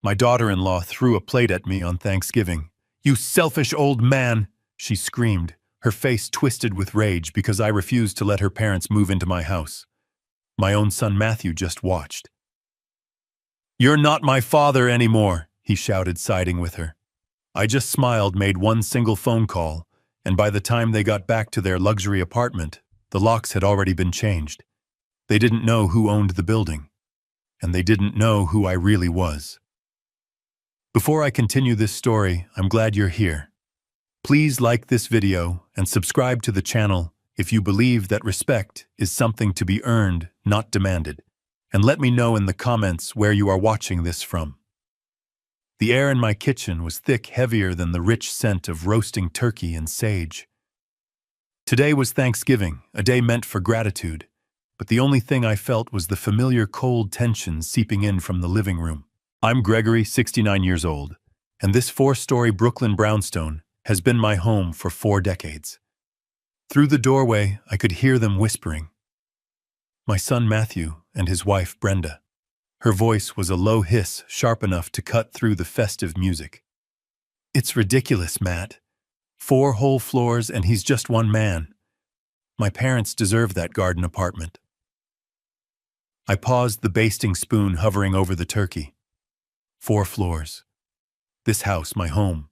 My daughter-in-law threw a plate at me on Thanksgiving. "You selfish old man!" she screamed, her face twisted with rage because I refused to let her parents move into my house. My own son Matthew just watched. "You're not my father anymore," he shouted, siding with her. I just smiled, made one single phone call, and by the time they got back to their luxury apartment, the locks had already been changed. They didn't know who owned the building, and they didn't know who I really was. Before I continue this story, I'm glad you're here. Please like this video and subscribe to the channel if you believe that respect is something to be earned, not demanded. And let me know in the comments where you are watching this from. The air in my kitchen was thick, heavier than the rich scent of roasting turkey and sage. Today was Thanksgiving, a day meant for gratitude, but the only thing I felt was the familiar cold tension seeping in from the living room. I'm Gregory, 69 years old, and this 4-story Brooklyn brownstone has been my home for 4 decades. Through the doorway, I could hear them whispering. My son Matthew and his wife Brenda. Her voice was a low hiss, sharp enough to cut through the festive music. "It's ridiculous, Matt. 4 whole floors and he's just one man. My parents deserve that garden apartment." I paused, the basting spoon hovering over the turkey. 4 floors. This house, my home.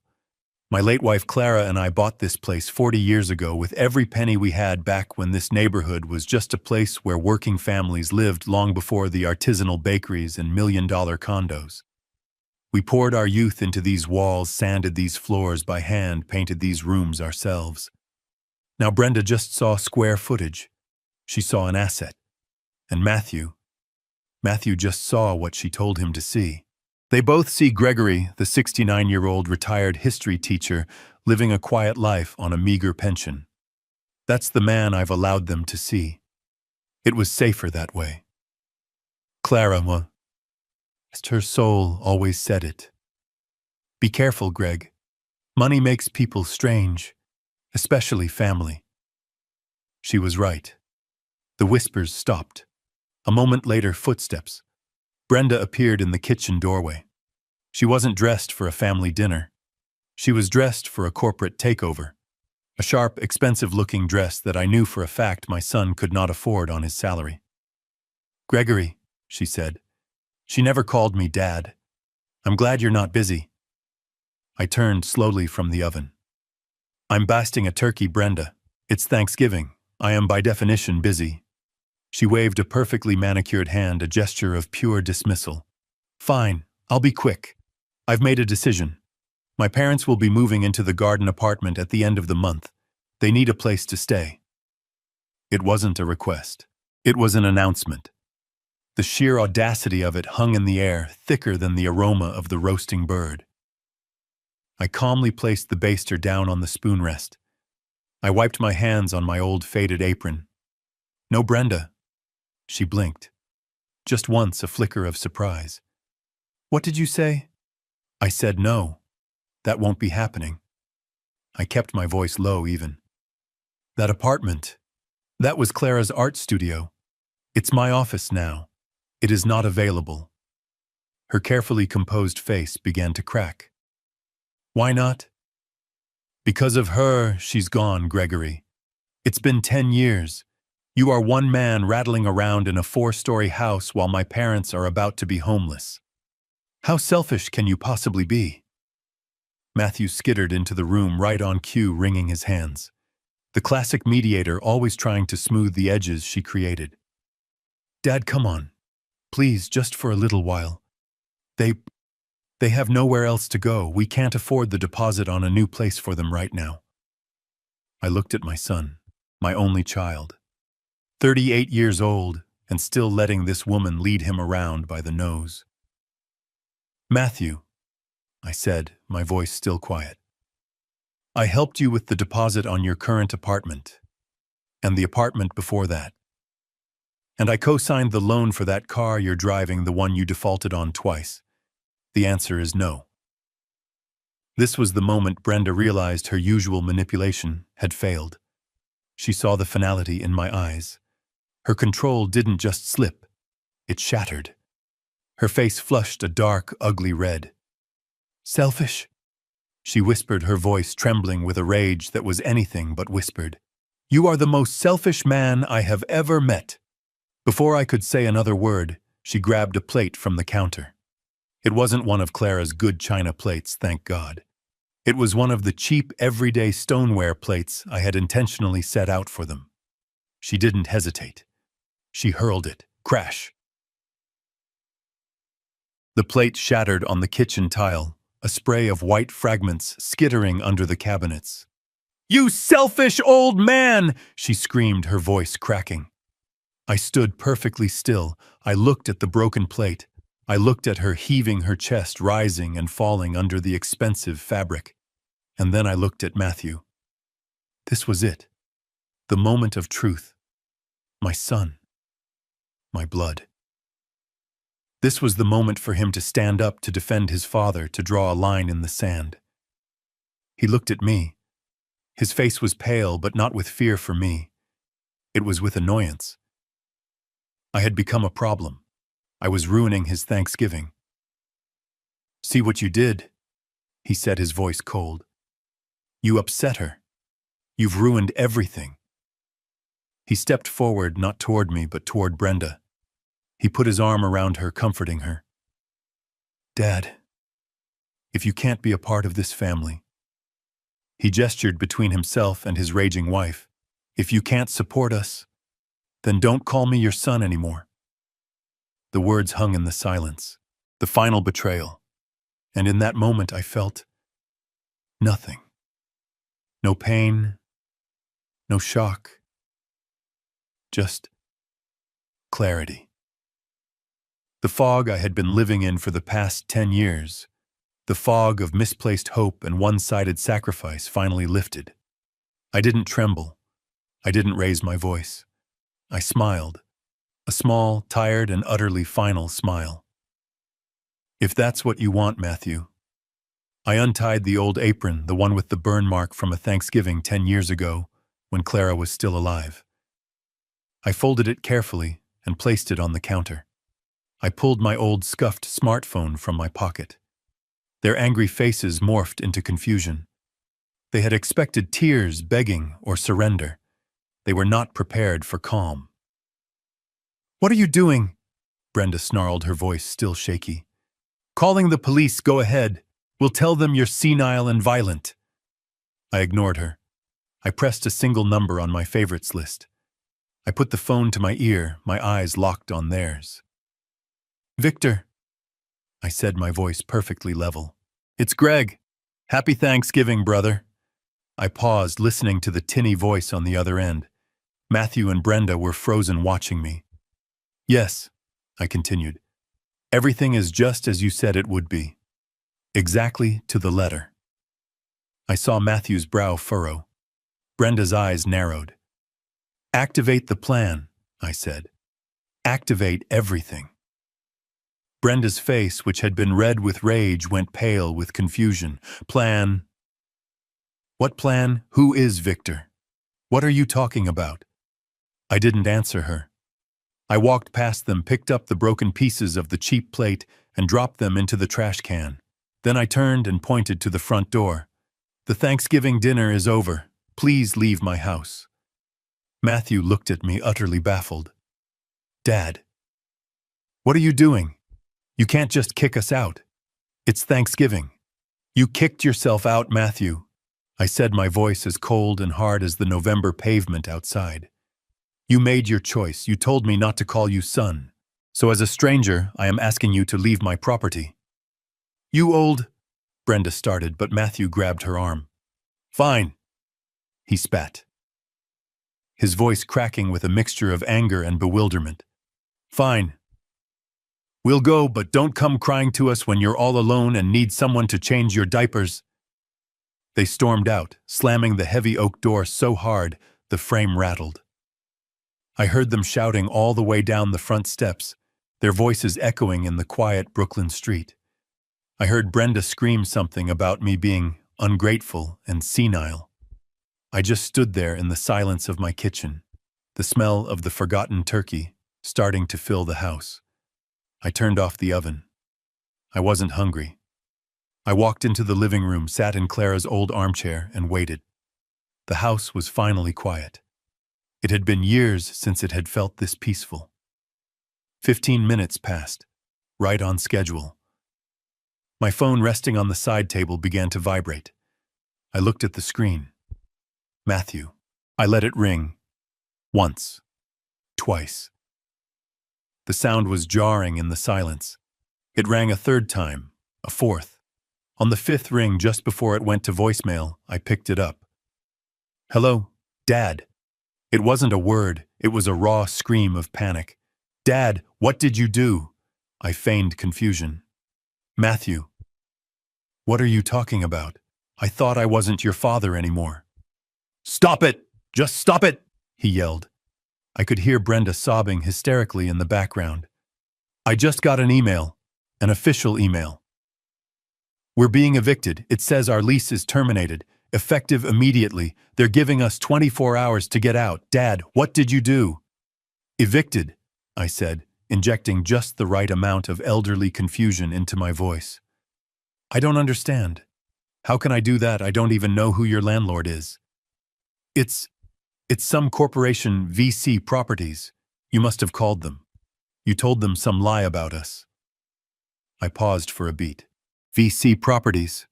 My late wife Clara and I bought this place 40 years ago with every penny we had, back when this neighborhood was just a place where working families lived, long before the artisanal bakeries and million-dollar condos. We poured our youth into these walls, sanded these floors by hand, painted these rooms ourselves. Now Brenda just saw square footage. She saw an asset. And Matthew just saw what she told him to see. They both see Gregory, the 69-year-old retired history teacher, living a quiet life on a meager pension. That's the man I've allowed them to see. It was safer that way. Clara, her soul always said it. "Be careful, Greg. Money makes people strange, especially family." She was right. The whispers stopped. A moment later, footsteps. Brenda appeared in the kitchen doorway. She wasn't dressed for a family dinner. She was dressed for a corporate takeover. A sharp, expensive-looking dress that I knew for a fact my son could not afford on his salary. "Gregory," she said. She never called me Dad. "I'm glad you're not busy." I turned slowly from the oven. "I'm basting a turkey, Brenda. It's Thanksgiving. I am by definition busy." She waved a perfectly manicured hand, a gesture of pure dismissal. "Fine, I'll be quick. I've made a decision. My parents will be moving into the garden apartment at the end of the month. They need a place to stay." It wasn't a request. It was an announcement. The sheer audacity of it hung in the air, thicker than the aroma of the roasting bird. I calmly placed the baster down on the spoon rest. I wiped my hands on my old faded apron. "No, Brenda." She blinked. Just once, a flicker of surprise. "What did you say?" I said no. That won't be happening. I kept my voice low even. "That apartment, that was Clara's art studio. It's my office now. It is not available." Her carefully composed face began to crack. "Why not?" "Because of her, she's gone, Gregory. It's been 10 years. You are one man rattling around in a 4-story house while my parents are about to be homeless. How selfish can you possibly be?" Matthew skittered into the room right on cue, wringing his hands. The classic mediator, always trying to smooth the edges she created. "Dad, come on. Please, just for a little while. They have nowhere else to go. We can't afford the deposit on a new place for them right now." I looked at my son, my only child. 38 years old, and still letting this woman lead him around by the nose. "Matthew," I said, my voice still quiet. "I helped you with the deposit on your current apartment, and the apartment before that. And I co-signed the loan for that car you're driving, the one you defaulted on twice. The answer is no." This was the moment Brenda realized her usual manipulation had failed. She saw the finality in my eyes. Her control didn't just slip, it shattered. Her face flushed a dark, ugly red. "Selfish?" she whispered, her voice trembling with a rage that was anything but whispered. "You are the most selfish man I have ever met." Before I could say another word, she grabbed a plate from the counter. It wasn't one of Clara's good china plates, thank God. It was one of the cheap, everyday stoneware plates I had intentionally set out for them. She didn't hesitate. She hurled it. Crash! The plate shattered on the kitchen tile, a spray of white fragments skittering under the cabinets. "You selfish old man!" she screamed, her voice cracking. I stood perfectly still. I looked at the broken plate. I looked at her heaving her chest, rising and falling under the expensive fabric. And then I looked at Matthew. This was it. The moment of truth. My son. My blood. This was the moment for him to stand up, to defend his father, to draw a line in the sand. He looked at me. His face was pale, but not with fear for me. It was with annoyance. I had become a problem. I was ruining his Thanksgiving. "See what you did," he said, his voice cold. "You upset her. You've ruined everything." He stepped forward, not toward me, but toward Brenda. He put his arm around her, comforting her. "Dad, if you can't be a part of this family," he gestured between himself and his raging wife, "if you can't support us, then don't call me your son anymore." The words hung in the silence, the final betrayal, and in that moment I felt nothing. No pain, no shock, just clarity. The fog I had been living in for the past 10 years, the fog of misplaced hope and one-sided sacrifice, finally lifted. I didn't tremble. I didn't raise my voice. I smiled, a small, tired, and utterly final smile. "If that's what you want, Matthew." I untied the old apron, the one with the burn mark from a Thanksgiving 10 years ago, when Clara was still alive. I folded it carefully and placed it on the counter. I pulled my old scuffed smartphone from my pocket. Their angry faces morphed into confusion. They had expected tears, begging, or surrender. They were not prepared for calm. "What are you doing?" Brenda snarled, her voice still shaky. "Calling the police, go ahead. We'll tell them you're senile and violent." I ignored her. I pressed a single number on my favorites list. I put the phone to my ear, my eyes locked on theirs. "Victor," I said, my voice perfectly level. "It's Greg. Happy Thanksgiving, brother." I paused, listening to the tinny voice on the other end. Matthew and Brenda were frozen, watching me. "Yes," I continued. "Everything is just as you said it would be. Exactly to the letter." I saw Matthew's brow furrow. Brenda's eyes narrowed. "Activate the plan," I said. "Activate everything." Brenda's face, which had been red with rage, went pale with confusion. "Plan? What plan? Who is Victor? What are you talking about?" I didn't answer her. I walked past them, picked up the broken pieces of the cheap plate, and dropped them into the trash can. Then I turned and pointed to the front door. "The Thanksgiving dinner is over. Please leave my house." Matthew looked at me, utterly baffled. "Dad, what are you doing? You can't just kick us out. It's Thanksgiving." "You kicked yourself out, Matthew," I said, my voice as cold and hard as the November pavement outside. "You made your choice. You told me not to call you son. So as a stranger, I am asking you to leave my property." "You old—" Brenda started, but Matthew grabbed her arm. "Fine," he spat, his voice cracking with a mixture of anger and bewilderment. "Fine. We'll go, but don't come crying to us when you're all alone and need someone to change your diapers." They stormed out, slamming the heavy oak door so hard the frame rattled. I heard them shouting all the way down the front steps, their voices echoing in the quiet Brooklyn street. I heard Brenda scream something about me being ungrateful and senile. I just stood there in the silence of my kitchen, the smell of the forgotten turkey starting to fill the house. I turned off the oven. I wasn't hungry. I walked into the living room, sat in Clara's old armchair, and waited. The house was finally quiet. It had been years since it had felt this peaceful. 15 minutes passed, right on schedule. My phone resting on the side table began to vibrate. I looked at the screen. Matthew. I let it ring. Once. Twice. The sound was jarring in the silence. It rang a third time, a fourth. On the fifth ring, just before it went to voicemail, I picked it up. Hello, Dad. It wasn't a word, it was a raw scream of panic. Dad, what did you do? I feigned confusion. Matthew. What are you talking about? I thought I wasn't your father anymore. Stop it! Just stop it! He yelled. I could hear Brenda sobbing hysterically in the background. I just got an email, an official email. We're being evicted. It says our lease is terminated, effective immediately. They're giving us 24 hours to get out. Dad, what did you do? Evicted, I said, injecting just the right amount of elderly confusion into my voice. I don't understand. How can I do that? I don't even know who your landlord is. It's some corporation, VC Properties. You must have called them. You told them some lie about us. I paused for a beat. VC Properties,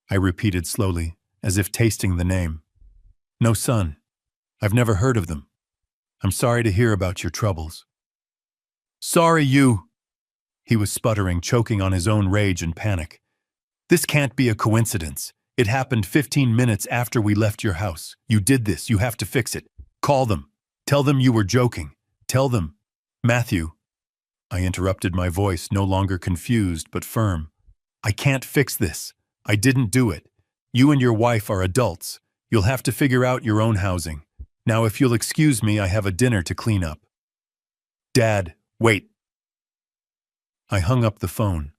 I repeated slowly, as if tasting the name. No, son. I've never heard of them. I'm sorry to hear about your troubles. Sorry you. He was sputtering, choking on his own rage and panic. This can't be a coincidence. It happened 15 minutes after we left your house. You did this. You have to fix it. Call them. Tell them you were joking. Tell them. Matthew. I interrupted, my voice no longer confused but firm. I can't fix this. I didn't do it. You and your wife are adults. You'll have to figure out your own housing. Now, if you'll excuse me, I have a dinner to clean up. Dad, wait. I hung up the phone.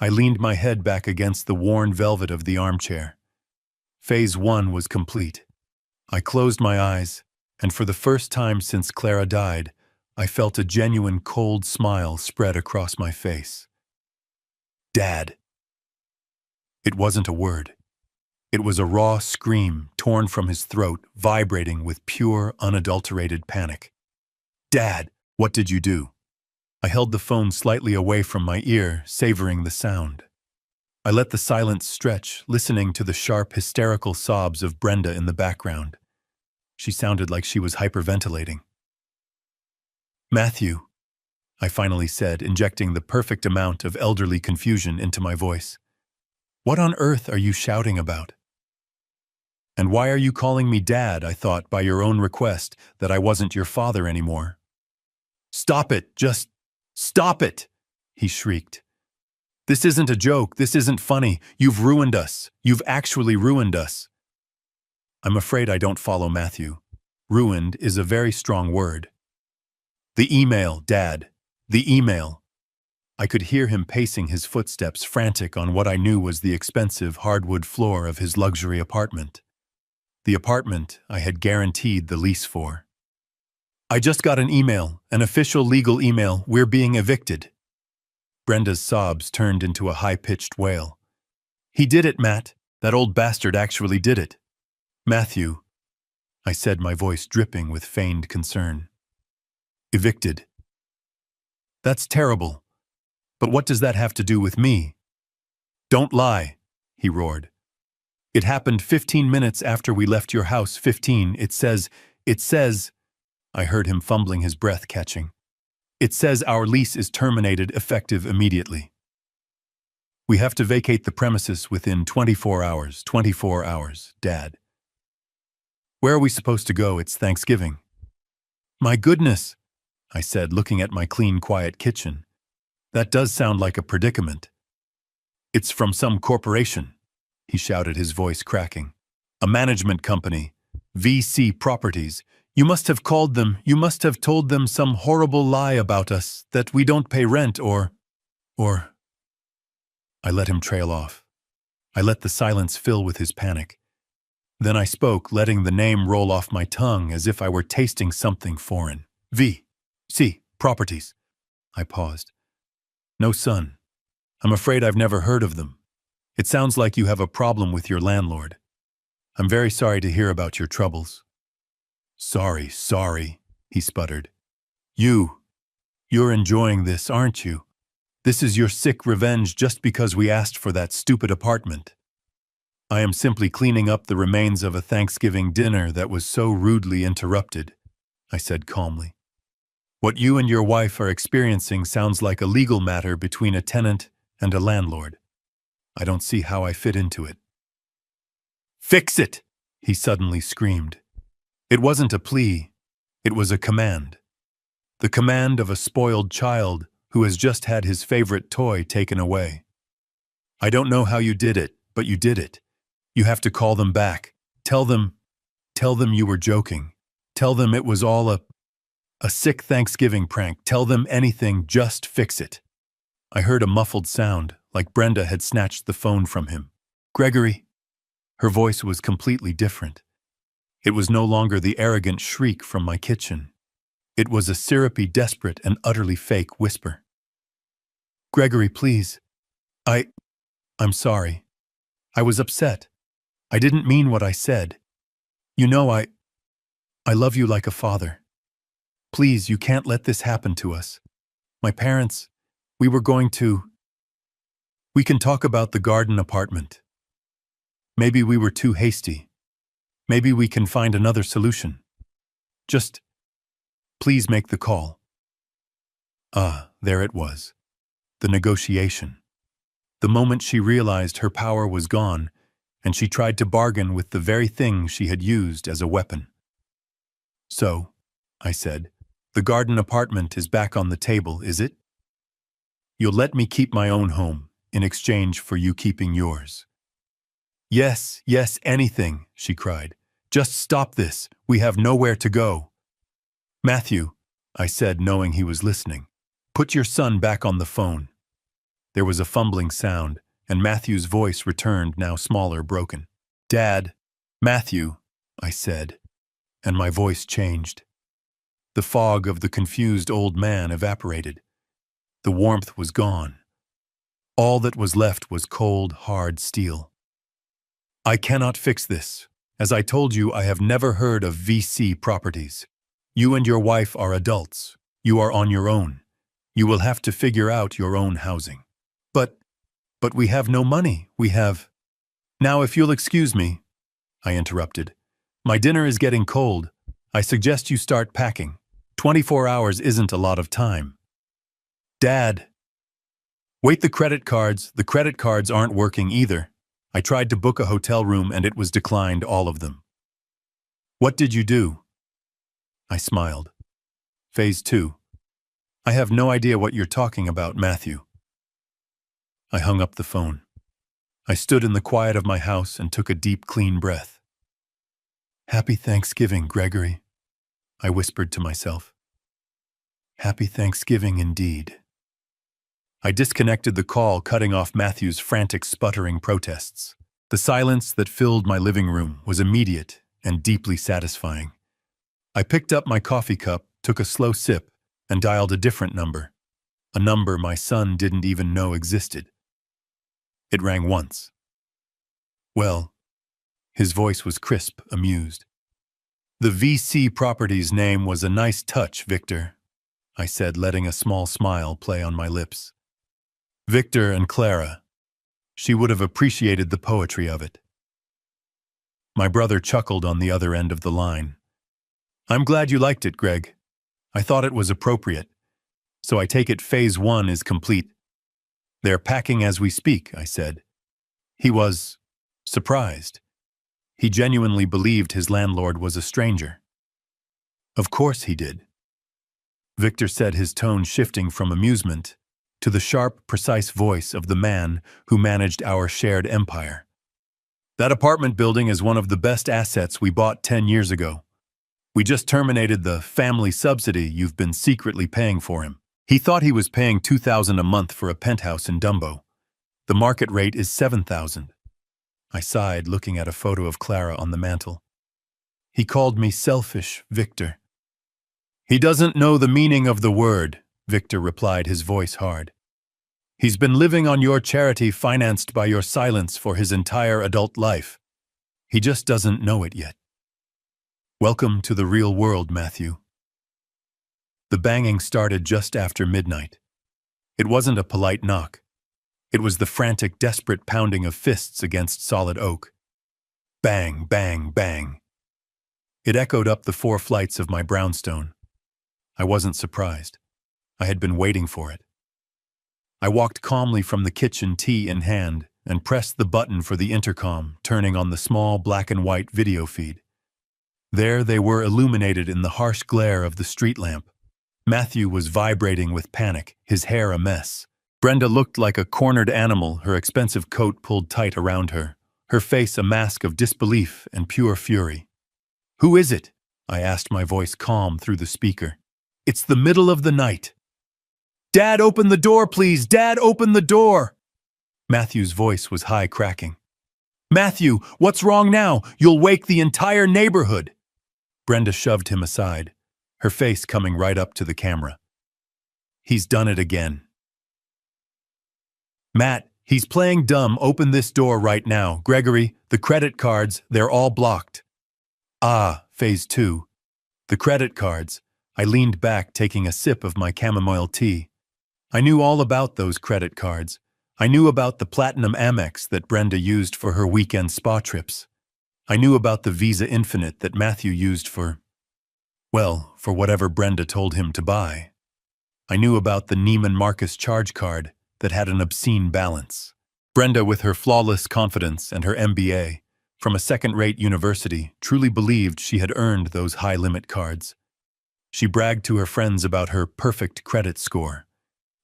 I leaned my head back against the worn velvet of the armchair. Phase 1 was complete. I closed my eyes, and for the first time since Clara died, I felt a genuine cold smile spread across my face. Dad. It wasn't a word. It was a raw scream torn from his throat, vibrating with pure, unadulterated panic. Dad, what did you do? I held the phone slightly away from my ear, savoring the sound. I let the silence stretch, listening to the sharp, hysterical sobs of Brenda in the background. She sounded like she was hyperventilating. Matthew, I finally said, injecting the perfect amount of elderly confusion into my voice. What on earth are you shouting about? And why are you calling me Dad? I thought, by your own request, that I wasn't your father anymore. Stop it, just stop it, he shrieked. This isn't a joke, this isn't funny. You've ruined us. You've actually ruined us. I'm afraid I don't follow Matthew. Ruined is a very strong word. The email, Dad. The email. I could hear him pacing his footsteps, frantic on what I knew was the expensive hardwood floor of his luxury apartment. The apartment I had guaranteed the lease for. I just got an email, an official legal email. We're being evicted. Brenda's sobs turned into a high-pitched wail. He did it, Matt. That old bastard actually did it. Matthew, I said, my voice dripping with feigned concern. Evicted. That's terrible. But what does that have to do with me? Don't lie, he roared. It happened 15 minutes after we left your house. 15, it says, I heard him fumbling, his breath catching. It says our lease is terminated, effective immediately. We have to vacate the premises within 24 hours. 24 hours, Dad. Where are we supposed to go? It's Thanksgiving. My goodness, I said, looking at my clean, quiet kitchen. That does sound like a predicament. It's from some corporation, he shouted, his voice cracking. A management company. VC Properties. You must have called them. You must have told them some horrible lie about us, that we don't pay rent or... I let him trail off. I let the silence fill with his panic. Then I spoke, letting the name roll off my tongue as if I were tasting something foreign. VC Properties. I paused. No, son. I'm afraid I've never heard of them. It sounds like you have a problem with your landlord. I'm very sorry to hear about your troubles. Sorry, he sputtered. You're enjoying this, aren't you? This is your sick revenge just because we asked for that stupid apartment. I am simply cleaning up the remains of a Thanksgiving dinner that was so rudely interrupted, I said calmly. What you and your wife are experiencing sounds like a legal matter between a tenant and a landlord. I don't see how I fit into it. Fix it! He suddenly screamed. It wasn't a plea, it was a command. The command of a spoiled child who has just had his favorite toy taken away. I don't know how you did it, but you did it. You have to call them back. Tell them you were joking. Tell them it was all a sick Thanksgiving prank. Tell them anything, just fix it. I heard a muffled sound, like Brenda had snatched the phone from him. Gregory. Her voice was completely different. It was no longer the arrogant shriek from my kitchen. It was a syrupy, desperate, and utterly fake whisper. Gregory, please. I'm sorry. I was upset. I didn't mean what I said. You know I love you like a father. Please, you can't let this happen to us. My parents, we can talk about the garden apartment. Maybe we were too hasty. Maybe we can find another solution. Just, please make the call. There it was. The negotiation. The moment she realized her power was gone, and she tried to bargain with the very thing she had used as a weapon. So, I said, the garden apartment is back on the table, is it? You'll let me keep my own home in exchange for you keeping yours. Yes, anything, she cried. Just stop this. We have nowhere to go. Matthew, I said, knowing he was listening, put your son back on the phone. There was a fumbling sound, and Matthew's voice returned, now smaller, broken. Dad, Matthew, I said, and my voice changed. The fog of the confused old man evaporated. The warmth was gone. All that was left was cold, hard steel. I cannot fix this. As I told you, I have never heard of VC properties. You and your wife are adults. You are on your own. You will have to figure out your own housing. But we have no money. Now, if you'll excuse me, I interrupted. My dinner is getting cold. I suggest you start packing. 24 hours isn't a lot of time. Dad. Wait, the credit cards aren't working either. I tried to book a hotel room and it was declined, all of them. What did you do? I smiled. Phase 2. I have no idea what you're talking about, Matthew. I hung up the phone. I stood in the quiet of my house and took a deep, clean breath. Happy Thanksgiving, Gregory, I whispered to myself. Happy Thanksgiving indeed. I disconnected the call, cutting off Matthew's frantic, sputtering protests. The silence that filled my living room was immediate and deeply satisfying. I picked up my coffee cup, took a slow sip, and dialed a different number. A number my son didn't even know existed. It rang once. Well, his voice was crisp, amused. The VC property's name was a nice touch, Victor, I said, letting a small smile play on my lips. Victor and Clara. She would have appreciated the poetry of it. My brother chuckled on the other end of the line. I'm glad you liked it, Greg. I thought it was appropriate. So I take it phase 1 is complete. They're packing as we speak, I said. He was surprised. He genuinely believed his landlord was a stranger. Of course he did. Victor said, his tone shifting from amusement to the sharp, precise voice of the man who managed our shared empire. That apartment building is one of the best assets we bought 10 years ago. We just terminated the family subsidy you've been secretly paying for him. He thought he was paying $2,000 a month for a penthouse in Dumbo. The market rate is $7,000. I sighed, looking at a photo of Clara on the mantel. He called me selfish, Victor. He doesn't know the meaning of the word, Victor replied, his voice hard. He's been living on your charity financed by your silence for his entire adult life. He just doesn't know it yet. Welcome to the real world, Matthew. The banging started just after midnight. It wasn't a polite knock. It was the frantic, desperate pounding of fists against solid oak. Bang, bang, bang. It echoed up the 4 flights of my brownstone. I wasn't surprised. I had been waiting for it. I walked calmly from the kitchen, tea in hand, and pressed the button for the intercom, turning on the small black and white video feed. There they were, illuminated in the harsh glare of the street lamp. Matthew was vibrating with panic, his hair a mess. Brenda looked like a cornered animal, her expensive coat pulled tight around her, her face a mask of disbelief and pure fury. "Who is it?" I asked, my voice calm through the speaker. "It's the middle of the night." "Dad, open the door, please! Dad, open the door!" Matthew's voice was high, cracking. "Matthew, what's wrong now? You'll wake the entire neighborhood!" Brenda shoved him aside, her face coming right up to the camera. "He's done it again." "Matt, he's playing dumb. Open this door right now. Gregory, the credit cards, they're all blocked." "Ah, phase 2. The credit cards." I leaned back, taking a sip of my chamomile tea. I knew all about those credit cards. I knew about the Platinum Amex that Brenda used for her weekend spa trips. I knew about the Visa Infinite that Matthew used for whatever Brenda told him to buy. I knew about the Neiman Marcus charge card that had an obscene balance. Brenda, with her flawless confidence and her MBA from a second-rate university, truly believed she had earned those high-limit cards. She bragged to her friends about her perfect credit score.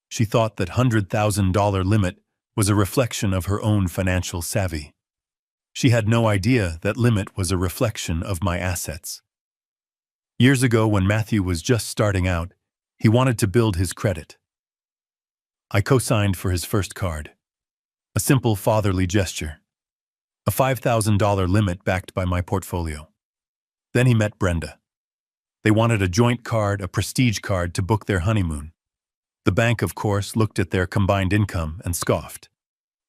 She thought that $100,000 limit was a reflection of her own financial savvy. She had no idea that limit was a reflection of my assets. Years ago, when Matthew was just starting out, he wanted to build his credit. I co-signed for his first card. A simple fatherly gesture. A $5,000 limit backed by my portfolio. Then he met Brenda. They wanted a joint card, a prestige card, to book their honeymoon. The bank, of course, looked at their combined income and scoffed.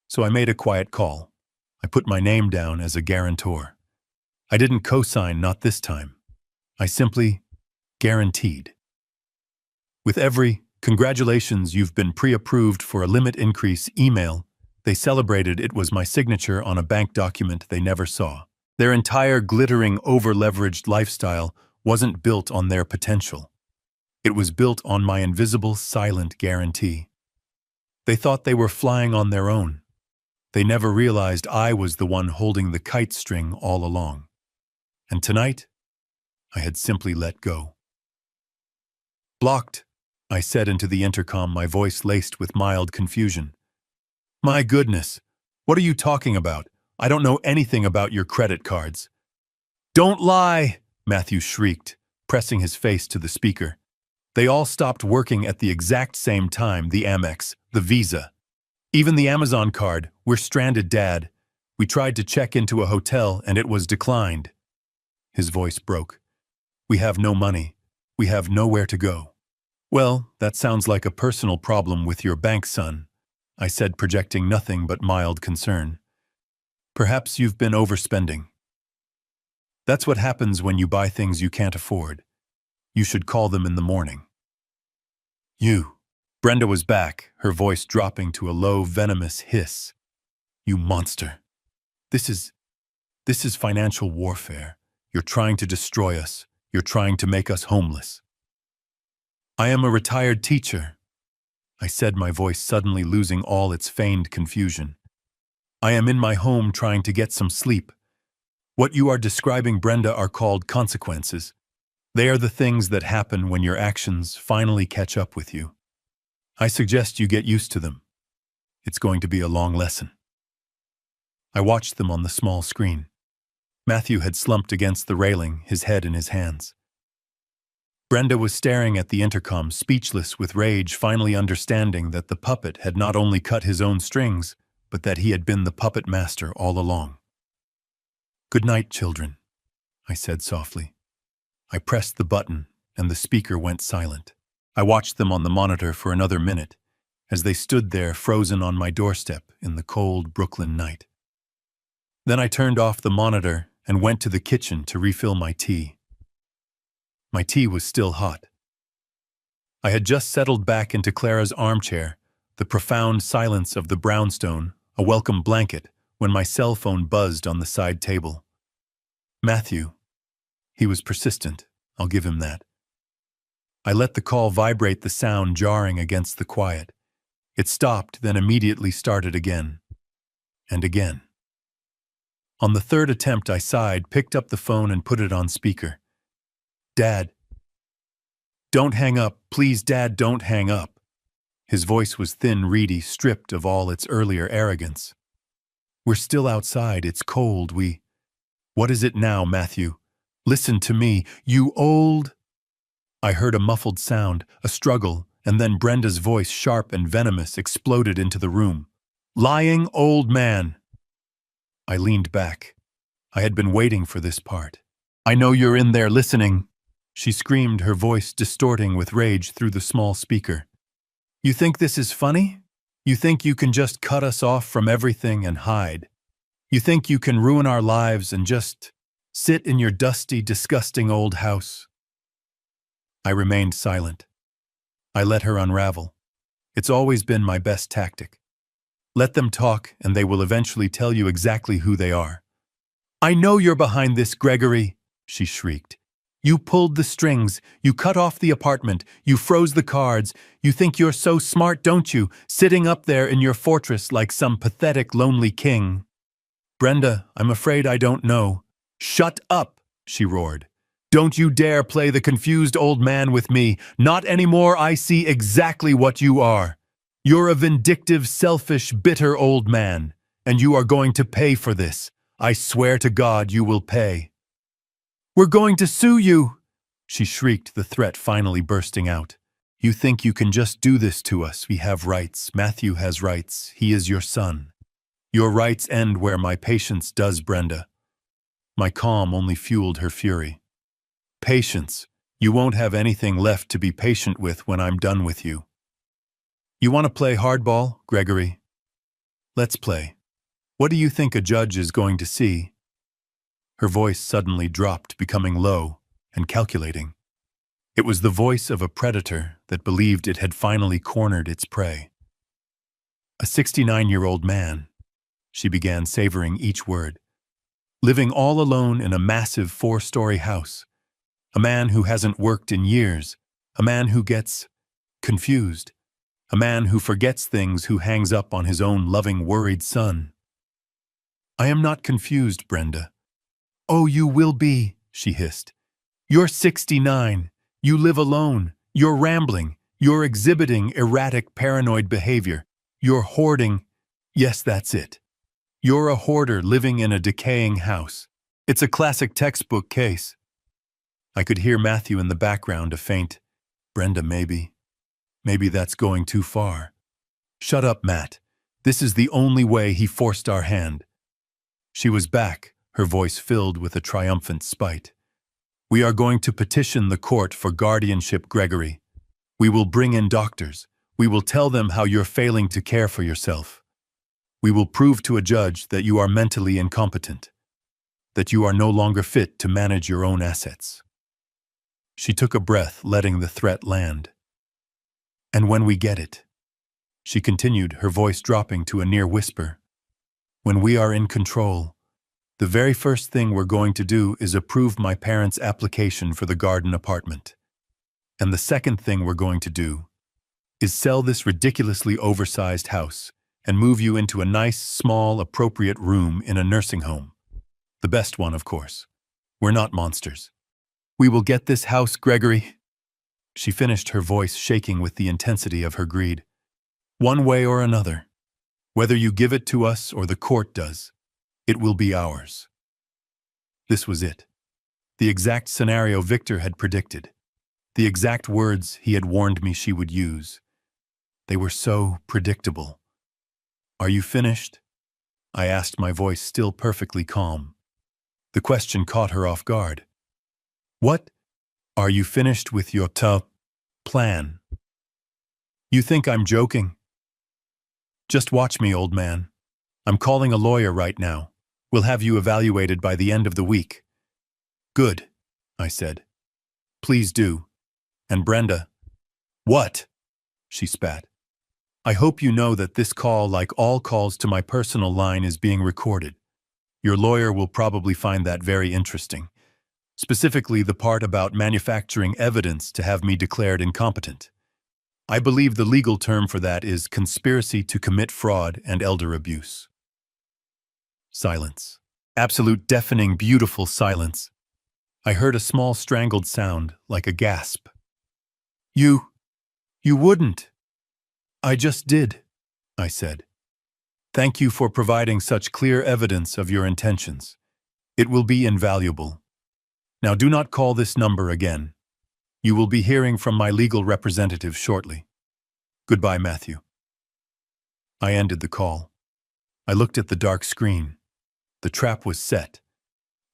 So I made a quiet call. I put my name down as a guarantor. I didn't co-sign, not this time. I simply guaranteed. With every "Congratulations, you've been pre-approved for a limit increase" email, they celebrated it was my signature on a bank document they never saw. Their entire glittering, over-leveraged lifestyle wasn't built on their potential. It was built on my invisible, silent guarantee. They thought they were flying on their own. They never realized I was the one holding the kite string all along. And tonight, I had simply let go. "Blocked," I said into the intercom, my voice laced with mild confusion. "My goodness, what are you talking about? I don't know anything about your credit cards." "Don't lie," Matthew shrieked, pressing his face to the speaker. They all stopped working at the exact same time, the Amex, the Visa. Even the Amazon card. "We're stranded, Dad. We tried to check into a hotel and it was declined." His voice broke. "We have no money. We have nowhere to go." "Well, that sounds like a personal problem with your bank, son," I said, projecting nothing but mild concern. "Perhaps you've been overspending. That's what happens when you buy things you can't afford. You should call them in the morning." "You." Brenda was back, her voice dropping to a low, venomous hiss. "You monster. This is financial warfare. You're trying to destroy us. You're trying to make us homeless." "I am a retired teacher," I said, my voice suddenly losing all its feigned confusion. "I am in my home trying to get some sleep. What you are describing, Brenda, are called consequences. They are the things that happen when your actions finally catch up with you. I suggest you get used to them. It's going to be a long lesson." I watched them on the small screen. Matthew had slumped against the railing, his head in his hands. Brenda was staring at the intercom, speechless with rage, finally understanding that the puppet had not only cut his own strings, but that he had been the puppet master all along. "Good night, children," I said softly. I pressed the button, and the speaker went silent. I watched them on the monitor for another minute, as they stood there frozen on my doorstep in the cold Brooklyn night. Then I turned off the monitor and went to the kitchen to refill my tea. My tea was still hot. I had just settled back into Clara's armchair, the profound silence of the brownstone, a welcome blanket, when my cell phone buzzed on the side table. Matthew. He was persistent, I'll give him that. I let the call vibrate, the sound jarring against the quiet. It stopped, then immediately started again. And again. On the third attempt, I sighed, picked up the phone and put it on speaker. Dad. Don't hang up, please, Dad, don't hang up. His voice was thin, reedy, stripped of all its earlier arrogance. We're still outside, it's cold, What is it now, Matthew? Listen to me, you old... I heard a muffled sound, a struggle, and then Brenda's voice, sharp and venomous, exploded into the room. Lying old man. I leaned back. I had been waiting for this part. I know you're in there listening, she screamed, her voice distorting with rage through the small speaker. You think this is funny? You think you can just cut us off from everything and hide? You think you can ruin our lives and just sit in your dusty, disgusting old house? I remained silent. I let her unravel. It's always been my best tactic. Let them talk, and they will eventually tell you exactly who they are. I know you're behind this, Gregory, she shrieked. You pulled the strings, you cut off the apartment, you froze the cards. You think you're so smart, don't you, sitting up there in your fortress like some pathetic, lonely king? Brenda, I'm afraid I don't know. Shut up, she roared. Don't you dare play the confused old man with me. Not anymore. I see exactly what you are. You're a vindictive, selfish, bitter old man, and you are going to pay for this. I swear to God you will pay. We're going to sue you, she shrieked, the threat finally bursting out. You think you can just do this to us? We have rights. Matthew has rights. He is your son. Your rights end where my patience does, Brenda. My calm only fueled her fury. Patience. You won't have anything left to be patient with when I'm done with you. You want to play hardball, Gregory? Let's play. What do you think a judge is going to see? Her voice suddenly dropped, becoming low and calculating. It was the voice of a predator that believed it had finally cornered its prey. A 69-year-old man, she began, savoring each word, living all alone in a massive 4-story house. A man who hasn't worked in years, a man who gets confused, a man who forgets things, who hangs up on his own loving, worried son. I am not confused, Brenda. Oh, you will be, she hissed. You're 69. You live alone. You're rambling. You're exhibiting erratic, paranoid behavior. You're hoarding. Yes, that's it. You're a hoarder living in a decaying house. It's a classic textbook case. I could hear Matthew in the background, a faint, Brenda, maybe that's going too far. Shut up, Matt. This is the only way. He forced our hand. She was back, her voice filled with a triumphant spite. We are going to petition the court for guardianship, Gregory. We will bring in doctors. We will tell them how you're failing to care for yourself. We will prove to a judge that you are mentally incompetent, that you are no longer fit to manage your own assets. She took a breath, letting the threat land. And when we get it, she continued, her voice dropping to a near whisper, when we are in control, the very first thing we're going to do is approve my parents' application for the garden apartment. And the second thing we're going to do is sell this ridiculously oversized house and move you into a nice, small, appropriate room in a nursing home. The best one, of course. We're not monsters. We will get this house, Gregory. She finished, her voice shaking with the intensity of her greed. One way or another, whether you give it to us or the court does, it will be ours. This was it. The exact scenario Victor had predicted. The exact words he had warned me she would use. They were so predictable. Are you finished? I asked, my voice still perfectly calm. The question caught her off guard. What? Are you finished with your plan? You think I'm joking? Just watch me, old man. I'm calling a lawyer right now. We'll have you evaluated by the end of the week. Good, I said. Please do. And Brenda. What? She spat. I hope you know that this call, like all calls to my personal line, is being recorded. Your lawyer will probably find that very interesting. Specifically, the part about manufacturing evidence to have me declared incompetent. I believe the legal term for that is conspiracy to commit fraud and elder abuse. Silence. Absolute deafening, beautiful silence. I heard a small strangled sound, like a gasp. You wouldn't. I just did, I said. Thank you for providing such clear evidence of your intentions. It will be invaluable. Now do not call this number again. You will be hearing from my legal representative shortly. Goodbye, Matthew. I ended the call. I looked at the dark screen. The trap was set,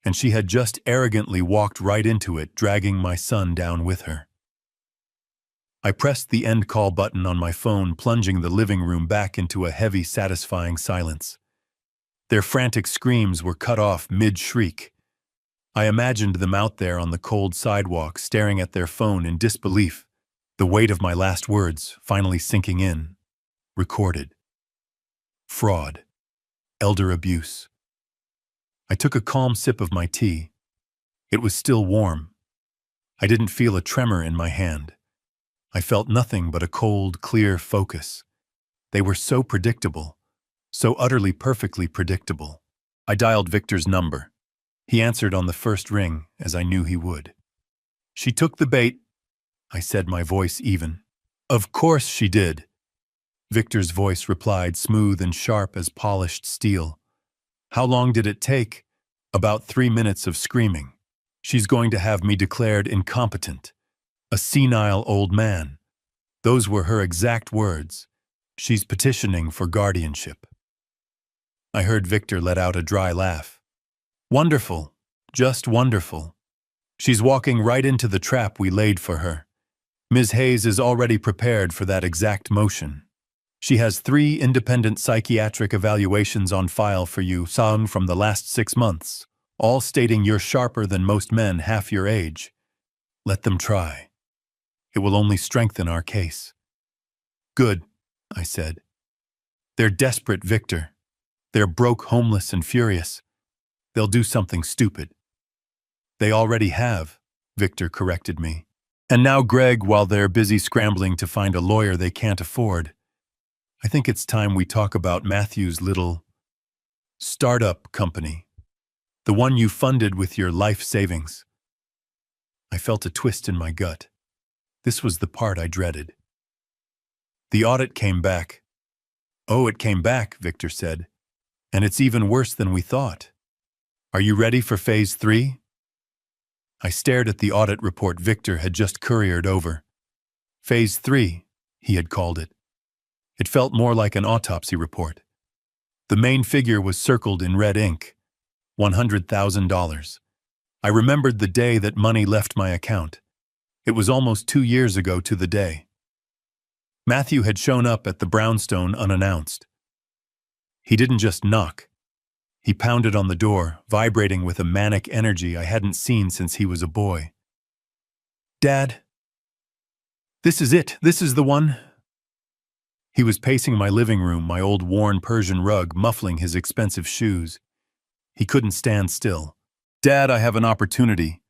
and she had just arrogantly walked right into it, dragging my son down with her. I pressed the end call button on my phone, plunging the living room back into a heavy, satisfying silence. Their frantic screams were cut off mid-shriek. I imagined them out there on the cold sidewalk, staring at their phone in disbelief, the weight of my last words finally sinking in. Recorded. Fraud. Elder abuse. I took a calm sip of my tea. It was still warm. I didn't feel a tremor in my hand. I felt nothing but a cold, clear focus. They were so predictable, so utterly perfectly predictable. I dialed Victor's number. He answered on the first ring, as I knew he would. She took the bait, I said, my voice even. Of course she did. Victor's voice replied, smooth and sharp as polished steel. How long did it take? About 3 minutes of screaming. She's going to have me declared incompetent. A senile old man. Those were her exact words. She's petitioning for guardianship. I heard Victor let out a dry laugh. Wonderful. Just wonderful. She's walking right into the trap we laid for her. Ms. Hayes is already prepared for that exact motion. She has 3 independent psychiatric evaluations on file for you, some from the last 6 months, all stating you're sharper than most men half your age. Let them try. It will only strengthen our case. Good, I said. They're desperate, Victor. They're broke, homeless, and furious. They'll do something stupid. They already have, Victor corrected me. And now Greg, while they're busy scrambling to find a lawyer they can't afford. I think it's time we talk about Matthew's little startup company. The one you funded with your life savings. I felt a twist in my gut. This was the part I dreaded. The audit came back. Oh, it came back, Victor said. And it's even worse than we thought. Are you ready for phase 3? I stared at the audit report Victor had just couriered over. Phase 3, he had called it. It felt more like an autopsy report. The main figure was circled in red ink. $100,000. I remembered the day that money left my account. It was almost 2 years ago to the day. Matthew had shown up at the brownstone unannounced. He didn't just knock. He pounded on the door, vibrating with a manic energy I hadn't seen since he was a boy. Dad? This is it. This is the one. He was pacing my living room, my old worn Persian rug muffling his expensive shoes. He couldn't stand still. Dad, I have an opportunity,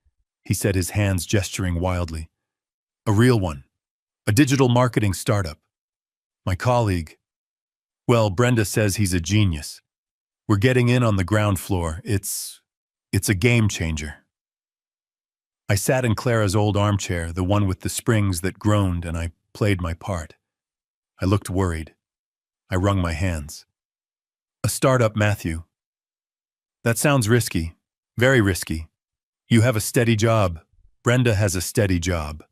he said, his hands gesturing wildly. A real one. A digital marketing startup. My colleague. Well, Brenda says he's a genius. We're getting in on the ground floor. It's a game changer. I sat in Clara's old armchair, the one with the springs that groaned, and I played my part. I looked worried. I wrung my hands. A startup, Matthew. That sounds risky. Very risky. You have a steady job. Brenda has a steady job.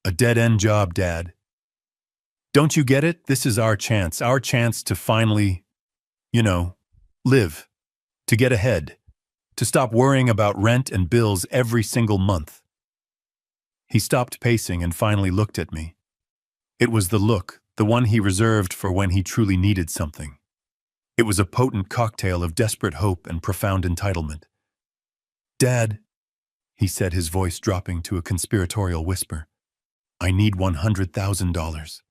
A dead-end job, Dad. Don't you get it? This is our chance to finally, live, to get ahead, to stop worrying about rent and bills every single month. He stopped pacing and finally looked at me. It was the look, the one he reserved for when he truly needed something. It was a potent cocktail of desperate hope and profound entitlement. "Dad," he said, his voice dropping to a conspiratorial whisper, "I need $100,000.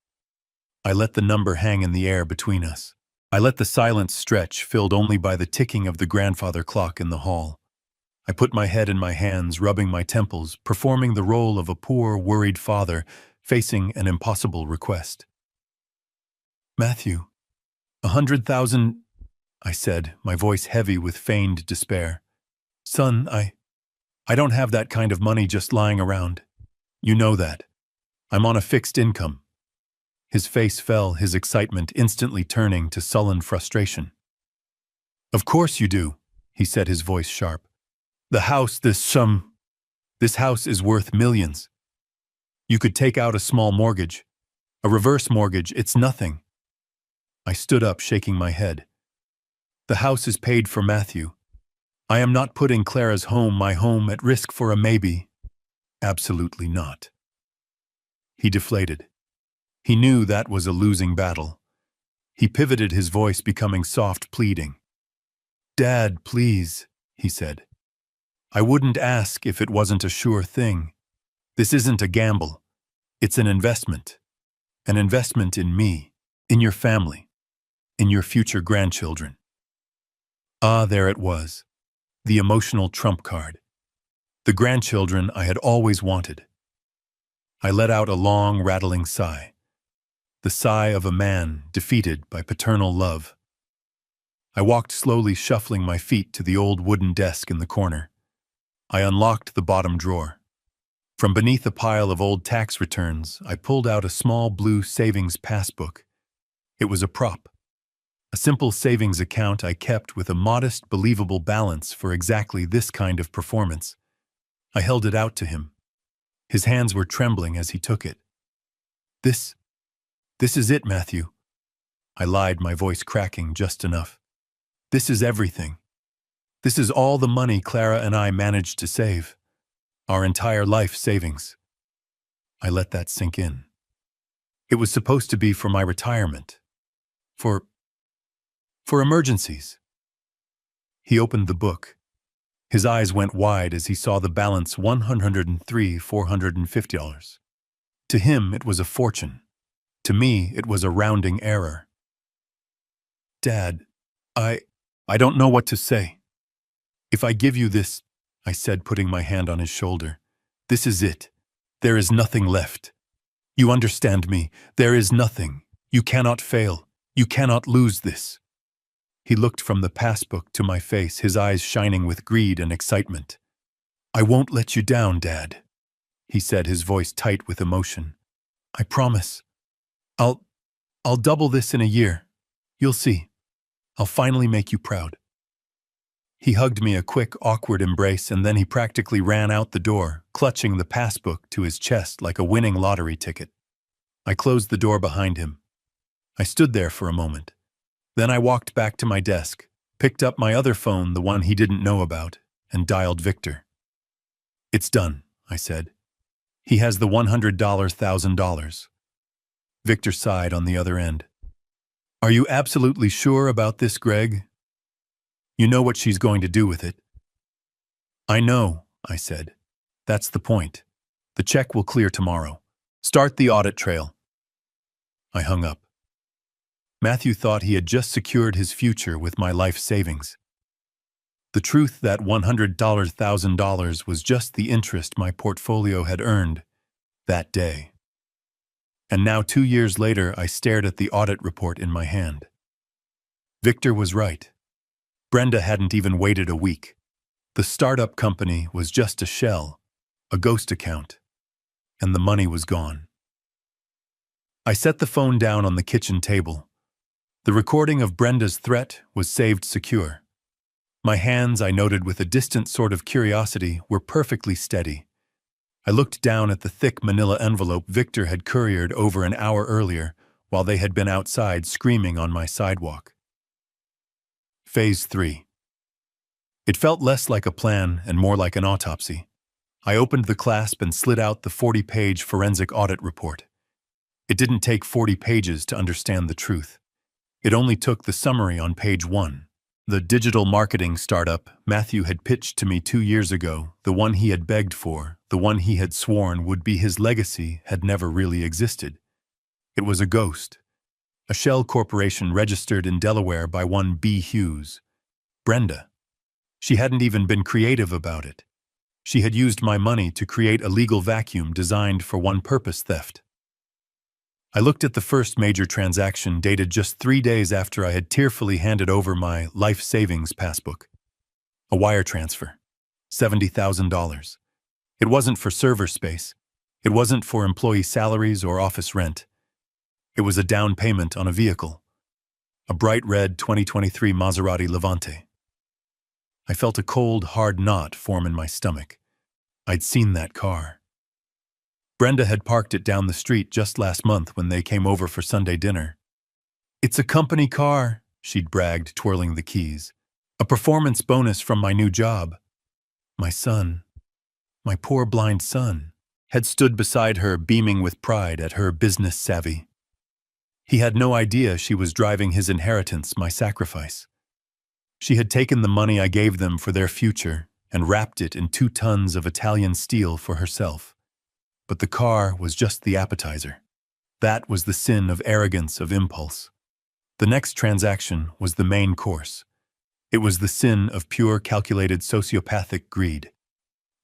I let the number hang in the air between us. I let the silence stretch, filled only by the ticking of the grandfather clock in the hall. I put my head in my hands, rubbing my temples, performing the role of a poor, worried father facing an impossible request. "Matthew, 100,000, I said, my voice heavy with feigned despair. "Son, I don't have that kind of money just lying around. You know that. I'm on a fixed income." His face fell, his excitement instantly turning to sullen frustration. "Of course you do," he said, his voice sharp. This house is worth millions. You could take out a small mortgage. A reverse mortgage, it's nothing." I stood up, shaking my head. "The house is paid for, Matthew. I am not putting Clara's home, my home, at risk for a maybe. Absolutely not." He deflated. He knew that was a losing battle. He pivoted, his voice becoming soft, pleading. "Dad, please," he said. "I wouldn't ask if it wasn't a sure thing. This isn't a gamble. It's an investment. An investment in me, in your family, in your future grandchildren." Ah, there it was. The emotional trump card. The grandchildren I had always wanted. I let out a long, rattling sigh. The sigh of a man defeated by paternal love. I walked slowly, shuffling my feet to the old wooden desk in the corner. I unlocked the bottom drawer. From beneath a pile of old tax returns, I pulled out a small blue savings passbook. It was a prop. A simple savings account I kept with a modest, believable balance for exactly this kind of performance. I held it out to him. His hands were trembling as he took it. This is it, Matthew." I lied, my voice cracking just enough. "This is everything. This is all the money Clara and I managed to save. Our entire life savings." I let that sink in. It was supposed to be for my retirement. For emergencies. He opened the book. His eyes went wide as he saw the balance, $103,450. To him, it was a fortune. To me, it was a rounding error. "Dad, I don't know what to say. If I give you this," I said, putting my hand on his shoulder, "this is it. There is nothing left. You understand me? There is nothing. You cannot fail. You cannot lose this." He looked from the passbook to my face, his eyes shining with greed and excitement. "I won't let you down, Dad," he said, his voice tight with emotion. "I promise. I'll double this in a year. You'll see. I'll finally make you proud." He hugged me, a quick, awkward embrace, and then he practically ran out the door, clutching the passbook to his chest like a winning lottery ticket. I closed the door behind him. I stood there for a moment. Then I walked back to my desk, picked up my other phone, the one he didn't know about, and dialed Victor. "It's done," I said. "He has the $100,000. Victor sighed on the other end. "Are you absolutely sure about this, Greg? You know what she's going to do with it." "I know," I said. "That's the point. The check will clear tomorrow. Start the audit trail." I hung up. Matthew thought he had just secured his future with my life savings. The truth, that $100,000 was just the interest my portfolio had earned that day. And now, 2 years later, I stared at the audit report in my hand. Victor was right. Brenda hadn't even waited a week. The startup company was just a shell, a ghost account, and the money was gone. I set the phone down on the kitchen table. The recording of Brenda's threat was saved secure. My hands, I noted with a distant sort of curiosity, were perfectly steady. I looked down at the thick manila envelope Victor had couriered over an hour earlier, while they had been outside screaming on my sidewalk. Phase 3. It felt less like a plan and more like an autopsy. I opened the clasp and slid out the 40-page forensic audit report. It didn't take 40 pages to understand the truth. It only took the summary on page 1. The digital marketing startup Matthew had pitched to me 2 years ago, the one he had begged for, the one he had sworn would be his legacy, had never really existed. It was a ghost. A shell corporation registered in Delaware by one B. Hughes. Brenda. She hadn't even been creative about it. She had used my money to create a legal vacuum designed for one purpose: theft. I looked at the first major transaction dated just 3 days after I had tearfully handed over my life savings passbook. A wire transfer. $70,000. It wasn't for server space. It wasn't for employee salaries or office rent. It was a down payment on a vehicle. A bright red 2023 Maserati Levante. I felt a cold, hard knot form in my stomach. I'd seen that car. Brenda had parked it down the street just last month when they came over for Sunday dinner. "It's a company car," she'd bragged, twirling the keys. "A performance bonus from my new job." My son, my poor blind son, had stood beside her, beaming with pride at her business savvy. He had no idea she was driving his inheritance, my sacrifice. She had taken the money I gave them for their future and wrapped it in 2 tons of Italian steel for herself. But the car was just the appetizer. That was the sin of arrogance, of impulse. The next transaction was the main course. It was the sin of pure, calculated sociopathic greed.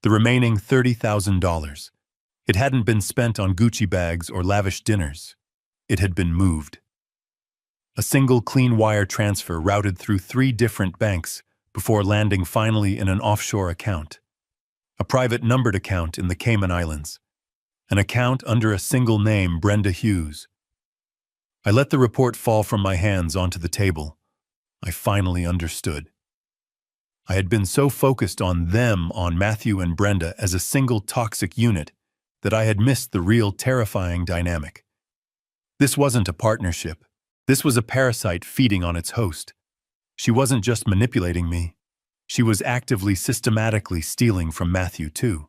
The remaining $30,000. It hadn't been spent on Gucci bags or lavish dinners. It had been moved. A single clean wire transfer routed through 3 different banks before landing finally in an offshore account. A private numbered account in the Cayman Islands. An account under a single name, Brenda Hughes. I let the report fall from my hands onto the table. I finally understood. I had been so focused on them, on Matthew and Brenda as a single toxic unit, that I had missed the real terrifying dynamic. This wasn't a partnership. This was a parasite feeding on its host. She wasn't just manipulating me. She was actively, systematically stealing from Matthew too.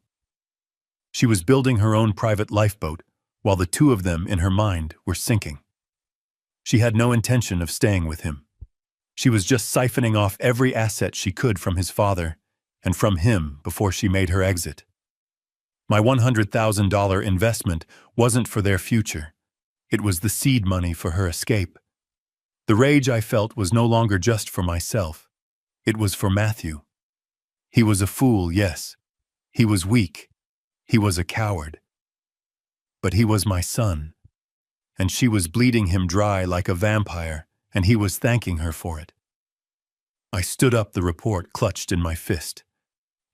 She was building her own private lifeboat, while the 2 of them, in her mind, were sinking. She had no intention of staying with him. She was just siphoning off every asset she could from his father and from him before she made her exit. My $100,000 investment wasn't for their future. It was the seed money for her escape. The rage I felt was no longer just for myself. It was for Matthew. He was a fool, yes. He was weak. He was a coward. But he was my son. And she was bleeding him dry like a vampire, and he was thanking her for it. I stood up, the report clutched in my fist.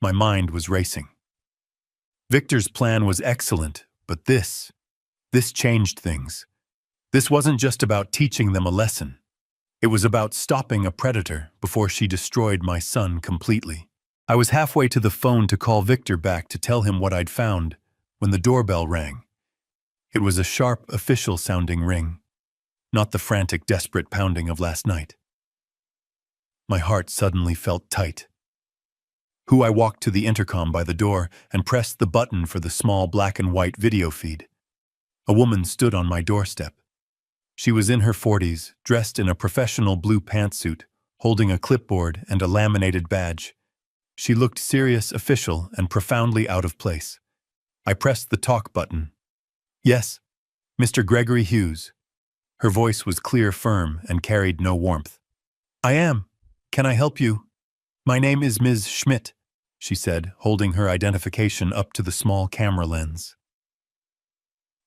My mind was racing. Victor's plan was excellent, but this changed things. This wasn't just about teaching them a lesson. It was about stopping a predator before she destroyed my son completely. I was halfway to the phone to call Victor back to tell him what I'd found when the doorbell rang. It was a sharp, official-sounding ring, not the frantic, desperate pounding of last night. My heart suddenly felt tight. I walked to the intercom by the door and pressed the button for the small black and white video feed. A woman stood on my doorstep. She was in her 40s, dressed in a professional blue pantsuit, holding a clipboard and a laminated badge. She looked serious, official, and profoundly out of place. I pressed the talk button. "Yes, Mr. Gregory Hughes." Her voice was clear, firm, and carried no warmth. "I am. Can I help you?" "My name is Ms. Schmidt," she said, holding her identification up to the small camera lens.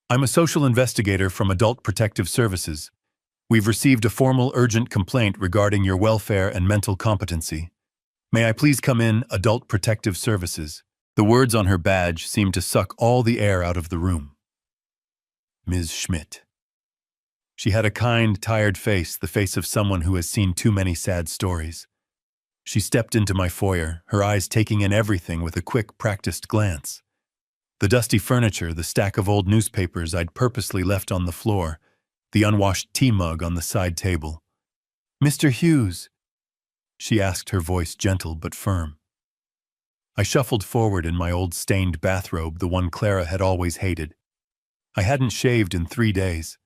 "I'm a social investigator from Adult Protective Services. We've received a formal urgent complaint regarding your welfare and mental competency. May I please come in, Adult Protective Services?" The words on her badge seemed to suck all the air out of the room. Ms. Schmidt. She had a kind, tired face, the face of someone who has seen too many sad stories. She stepped into my foyer, her eyes taking in everything with a quick, practiced glance. The dusty furniture, the stack of old newspapers I'd purposely left on the floor, the unwashed tea mug on the side table. "Mr. Hughes?" she asked, her voice gentle but firm. I shuffled forward in my old stained bathrobe, the one Clara had always hated. I hadn't shaved in 3 days.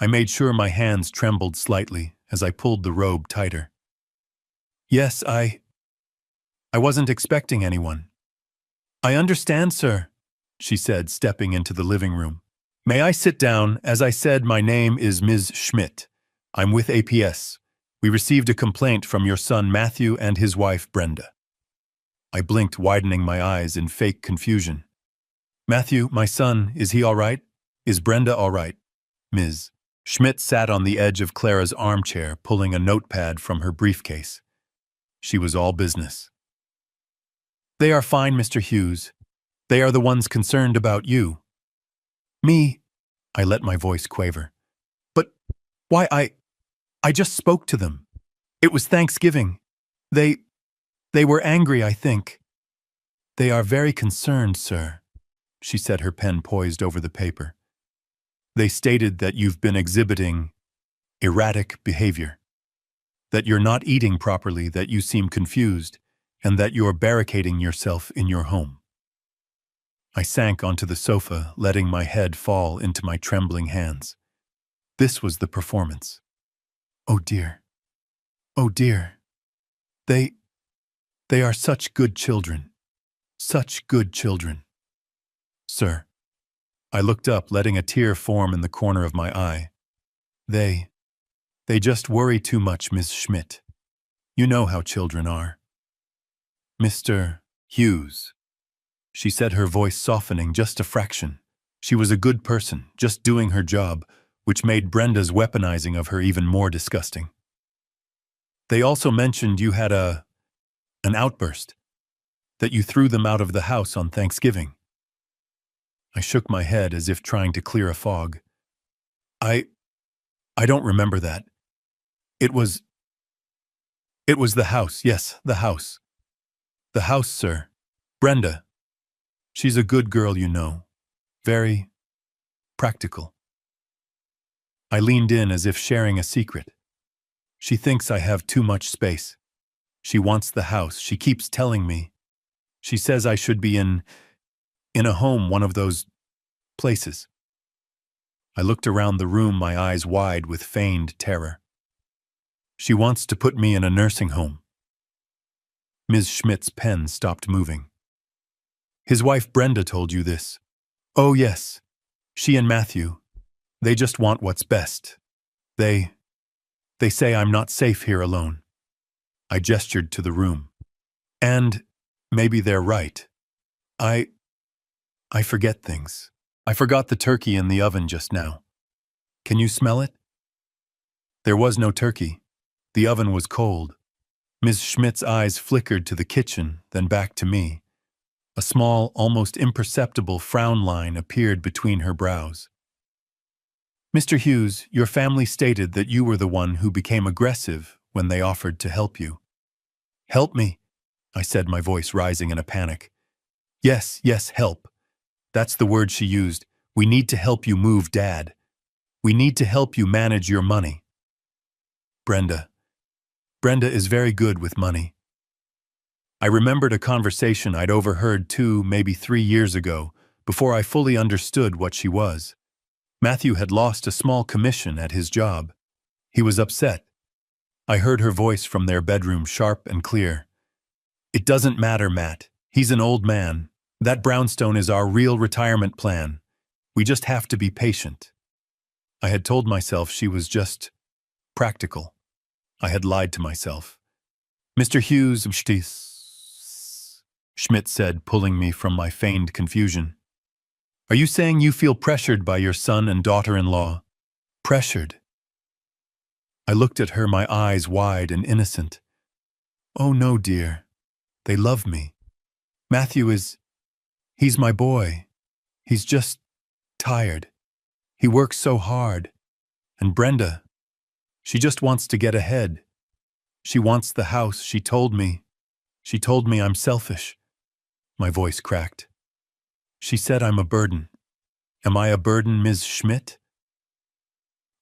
I made sure my hands trembled slightly as I pulled the robe tighter. Yes, I wasn't expecting anyone. I understand, sir, she said, stepping into the living room. May I sit down? As I said, my name is Ms. Schmidt. I'm with APS. We received a complaint from your son Matthew and his wife Brenda. I blinked, widening my eyes in fake confusion. Matthew, my son, is he all right? Is Brenda all right? Ms. Schmidt sat on the edge of Clara's armchair, pulling a notepad from her briefcase. She was all business. They are fine, Mr. Hughes. They are the ones concerned about you. Me? I let my voice quaver. But why, I just spoke to them. It was Thanksgiving. They were angry, I think. They are very concerned, sir, she said, her pen poised over the paper. They stated that you've been exhibiting erratic behavior, that you're not eating properly, that you seem confused, and that you're barricading yourself in your home. I sank onto the sofa, letting my head fall into my trembling hands. This was the performance. Oh dear. Oh dear. They are such good children. Such good children. Sir. I looked up, letting a tear form in the corner of my eye. They just worry too much, Miss Schmidt. You know how children are. Mr. Hughes. She said, her voice softening just a fraction. She was a good person, just doing her job, which made Brenda's weaponizing of her even more disgusting. They also mentioned you had an outburst, that you threw them out of the house on Thanksgiving. I shook my head as if trying to clear a fog. I don't remember that. It was the house, yes, the house. The house, sir. Brenda. She's a good girl, you know. Very practical. I leaned in as if sharing a secret. She thinks I have too much space. She wants the house. She keeps telling me. She says I should be in a home, one of those places. I looked around the room, my eyes wide with feigned terror. She wants to put me in a nursing home. Ms. Schmidt's pen stopped moving. His wife Brenda told you this. Oh yes. She and Matthew. They just want what's best. They say I'm not safe here alone. I gestured to the room. And maybe they're right. I forget things. I forgot the turkey in the oven just now. Can you smell it? There was no turkey. The oven was cold. Ms. Schmidt's eyes flickered to the kitchen, then back to me. A small, almost imperceptible frown line appeared between her brows. Mr. Hughes, your family stated that you were the one who became aggressive when they offered to help you. Help me, I said, my voice rising in a panic. Yes, help. That's the word she used. We need to help you move, Dad. We need to help you manage your money. Brenda is very good with money. I remembered a conversation I'd overheard 2, maybe 3 years ago, before I fully understood what she was. Matthew had lost a small commission at his job. He was upset. I heard her voice from their bedroom, sharp and clear. It doesn't matter, Matt. He's an old man. That brownstone is our real retirement plan. We just have to be patient. I had told myself she was just practical. I had lied to myself. Mr. Hughes, Schmidt said, pulling me from my feigned confusion. Are you saying you feel pressured by your son and daughter-in-law? Pressured? I looked at her, my eyes wide and innocent. Oh no, dear. They love me. Matthew he's my boy. He's just tired. He works so hard. And Brenda, she just wants to get ahead. She wants the house, she told me. She told me I'm selfish. My voice cracked. She said I'm a burden. Am I a burden, Ms. Schmidt?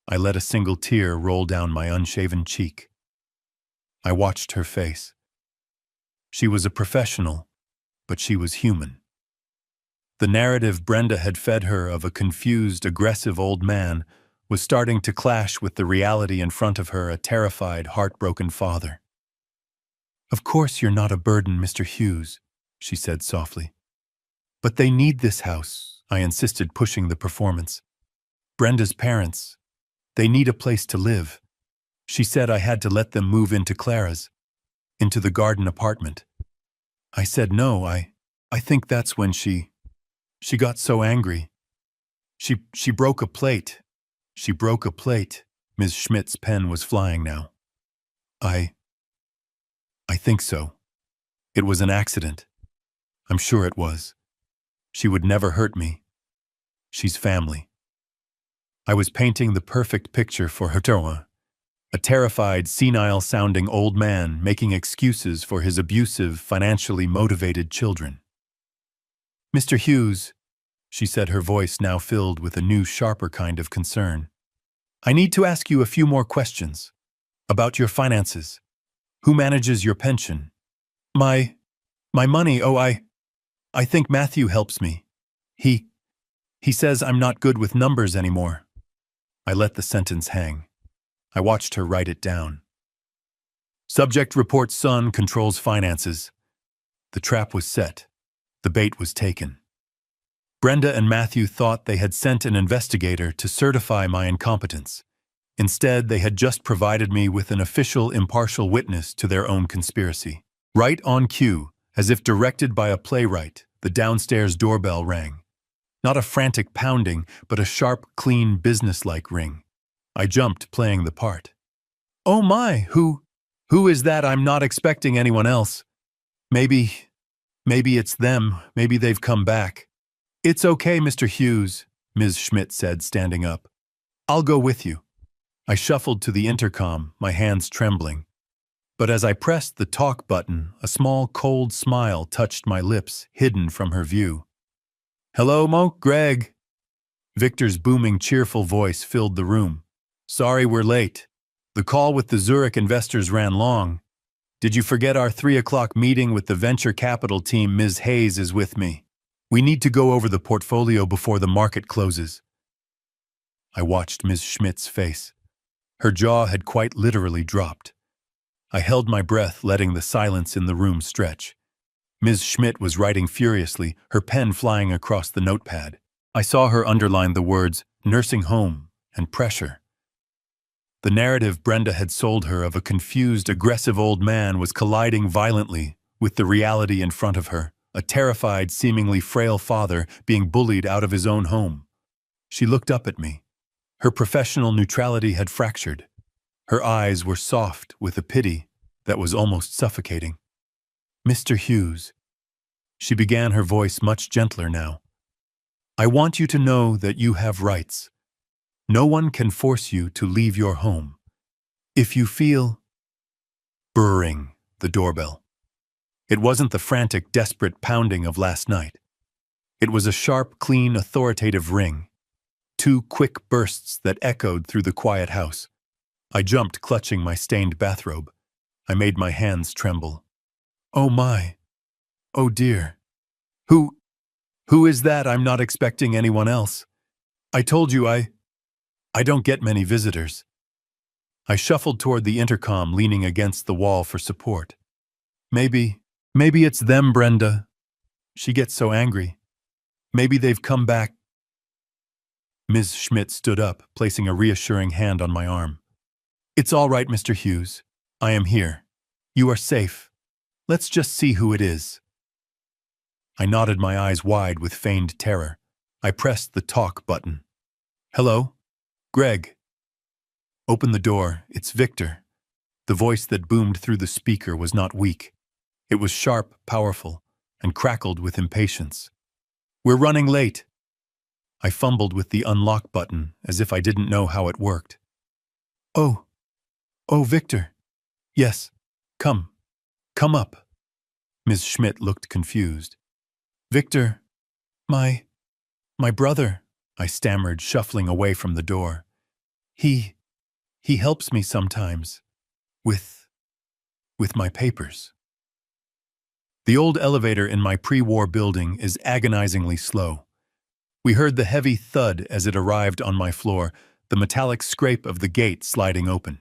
I let a single tear roll down my unshaven cheek. I watched her face. She was a professional, but she was human. The narrative Brenda had fed her of a confused, aggressive old man was starting to clash with the reality in front of her, a terrified, heartbroken father. "Of course you're not a burden, Mr. Hughes," she said softly. "But they need this house," I insisted, pushing the performance. "Brenda's parents, they need a place to live." She said I had to let them move into Clara's, into the garden apartment. I said no, I think that's when she got so angry. She broke a plate. She broke a plate. Ms. Schmidt's pen was flying now. I think so. It was an accident. I'm sure it was. She would never hurt me. She's family. I was painting the perfect picture for Hurtoa, a terrified, senile-sounding old man making excuses for his abusive, financially motivated children. "Mr. Hughes," she said, her voice now filled with a new, sharper kind of concern, "I need to ask you a few more questions. About your finances. Who manages your pension? My money, oh, I think Matthew helps me. He says I'm not good with numbers anymore." I let the sentence hang. I watched her write it down. Subject reports son controls finances. The trap was set. The bait was taken. Brenda and Matthew thought they had sent an investigator to certify my incompetence. Instead, they had just provided me with an official, impartial witness to their own conspiracy. Right on cue, as if directed by a playwright, the downstairs doorbell rang. Not a frantic pounding, but a sharp, clean, businesslike ring. I jumped, playing the part. "Oh my, who is that? I'm not expecting anyone else. Maybe it's them. Maybe they've come back." "It's okay, Mr. Hughes," Ms. Schmidt said, standing up. "I'll go with you." I shuffled to the intercom, my hands trembling. But as I pressed the talk button, a small, cold smile touched my lips, hidden from her view. "Hello, Mo, Greg." Victor's booming, cheerful voice filled the room. "Sorry we're late. The call with the Zurich investors ran long. Did you forget our 3 o'clock meeting with the venture capital team? Ms. Hayes is with me. We need to go over the portfolio before the market closes." I watched Ms. Schmidt's face. Her jaw had quite literally dropped. I held my breath, letting the silence in the room stretch. Ms. Schmidt was writing furiously, her pen flying across the notepad. I saw her underline the words, "nursing home," and "pressure." The narrative Brenda had sold her of a confused, aggressive old man was colliding violently with the reality in front of her, a terrified, seemingly frail father being bullied out of his own home. She looked up at me. Her professional neutrality had fractured. Her eyes were soft with a pity that was almost suffocating. "Mr. Hughes," she began, her voice much gentler now, "I want you to know that you have rights. No one can force you to leave your home. If you feel—" Brrring, the doorbell. It wasn't the frantic, desperate pounding of last night. It was a sharp, clean, authoritative ring. 2 quick bursts that echoed through the quiet house. I jumped, clutching my stained bathrobe. I made my hands tremble. "Oh my. Oh dear. Who is that? I'm not expecting anyone else. I told you I don't get many visitors." I shuffled toward the intercom, leaning against the wall for support. Maybe it's them, Brenda. She gets so angry. Maybe they've come back." Ms. Schmidt stood up, placing a reassuring hand on my arm. "It's all right, Mr. Hughes. I am here. You are safe. Let's just see who it is." I nodded, my eyes wide with feigned terror. I pressed the talk button. "Hello? Greg." "Open the door. It's Victor." The voice that boomed through the speaker was not weak. It was sharp, powerful, and crackled with impatience. "We're running late." I fumbled with the unlock button, as if I didn't know how it worked. Oh, Victor. Yes, come up." Ms. Schmidt looked confused. "Victor, my brother," I stammered, shuffling away from the door. He helps me sometimes. With my papers." The old elevator in my pre-war building is agonizingly slow. We heard the heavy thud as it arrived on my floor, the metallic scrape of the gate sliding open.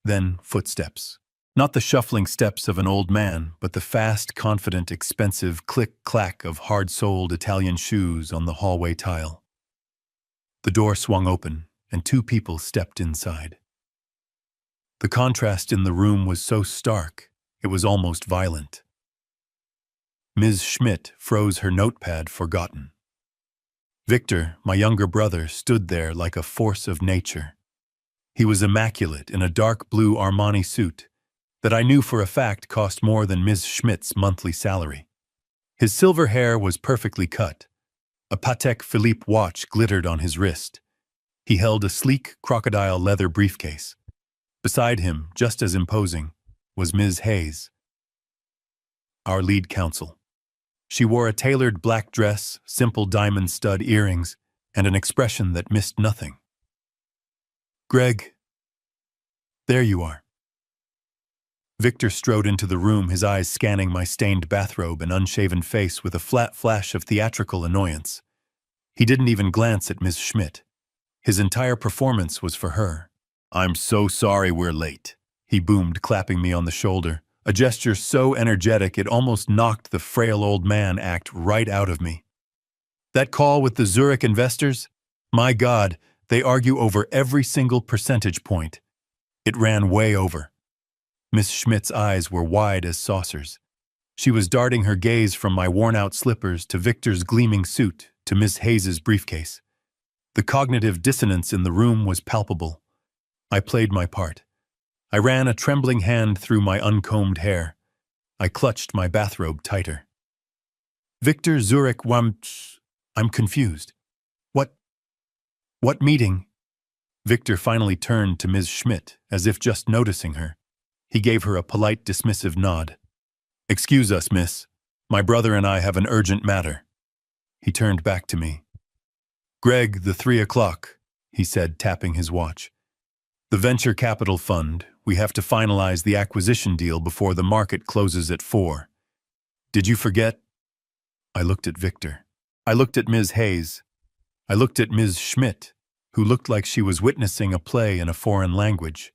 Then footsteps. Not the shuffling steps of an old man, but the fast, confident, expensive click-clack of hard-soled Italian shoes on the hallway tile. The door swung open, and two people stepped inside. The contrast in the room was so stark, it was almost violent. Ms. Schmidt froze her notepad, forgotten. Victor, my younger brother, stood there like a force of nature. He was immaculate in a dark blue Armani suit that I knew for a fact cost more than Ms. Schmidt's monthly salary. His silver hair was perfectly cut. A Patek Philippe watch glittered on his wrist. He held a sleek crocodile leather briefcase. Beside him, just as imposing, was Ms. Hayes, our lead counsel. She wore a tailored black dress, simple diamond stud earrings, and an expression that missed nothing. "Greg, there you are." Victor strode into the room, his eyes scanning my stained bathrobe and unshaven face with a flat flash of theatrical annoyance. He didn't even glance at Ms. Schmidt. His entire performance was for her. "I'm so sorry we're late," he boomed, clapping me on the shoulder, a gesture so energetic it almost knocked the frail old man act right out of me. "That call with the Zurich investors? My God, they argue over every single percentage point. It ran way over." Miss Schmidt's eyes were wide as saucers. She was darting her gaze from my worn-out slippers to Victor's gleaming suit to Miss Hayes's briefcase. The cognitive dissonance in the room was palpable. I played my part. I ran a trembling hand through my uncombed hair. I clutched my bathrobe tighter. "Victor Zurich I'm confused. What meeting?" Victor finally turned to Ms. Schmidt, as if just noticing her. He gave her a polite, dismissive nod. "Excuse us, miss. My brother and I have an urgent matter." He turned back to me. "Greg, the 3 o'clock, he said, tapping his watch. "The venture capital fund. We have to finalize the acquisition deal before the market closes at 4. Did you forget?" I looked at Victor. I looked at Ms. Hayes. I looked at Ms. Schmidt, who looked like she was witnessing a play in a foreign language.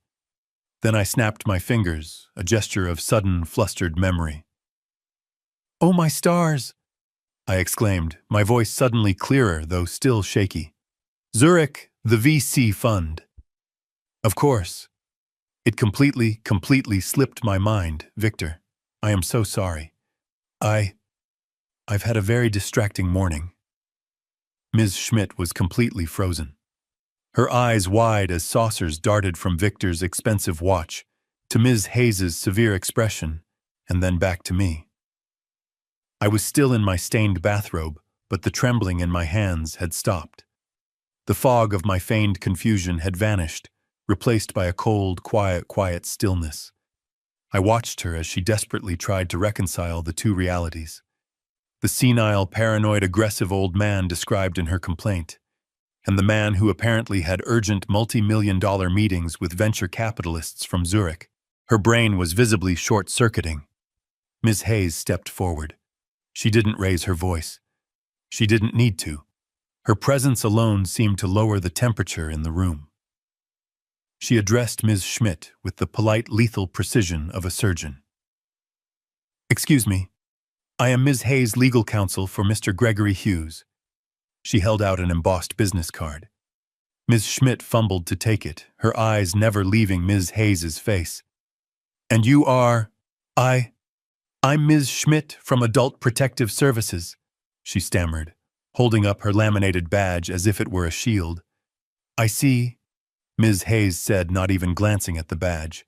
Then I snapped my fingers, a gesture of sudden, flustered memory. "Oh, my stars!" I exclaimed, my voice suddenly clearer, though still shaky. "Zurich, the VC fund." Of course. It completely slipped my mind, Victor. I am so sorry. I've had a very distracting morning. Ms. Schmidt was completely frozen. Her eyes wide as saucers darted from Victor's expensive watch to Ms. Hayes's severe expression, and then back to me. I was still in my stained bathrobe, but the trembling in my hands had stopped. The fog of my feigned confusion had vanished, replaced by a cold, quiet stillness. I watched her as she desperately tried to reconcile the two realities. The senile, paranoid, aggressive old man described in her complaint, and the man who apparently had urgent multi-million-dollar meetings with venture capitalists from Zurich. Her brain was visibly short-circuiting. Ms. Hayes stepped forward. She didn't raise her voice. She didn't need to. Her presence alone seemed to lower the temperature in the room. She addressed Ms. Schmidt with the polite, lethal precision of a surgeon. "Excuse me. I am Ms. Hayes' legal counsel for Mr. Gregory Hughes." She held out an embossed business card. Ms. Schmidt fumbled to take it, her eyes never leaving Ms. Hayes's face. "And you are—" I'm Ms. Schmidt from Adult Protective Services," she stammered, holding up her laminated badge as if it were a shield. "I see," Ms. Hayes said, not even glancing at the badge.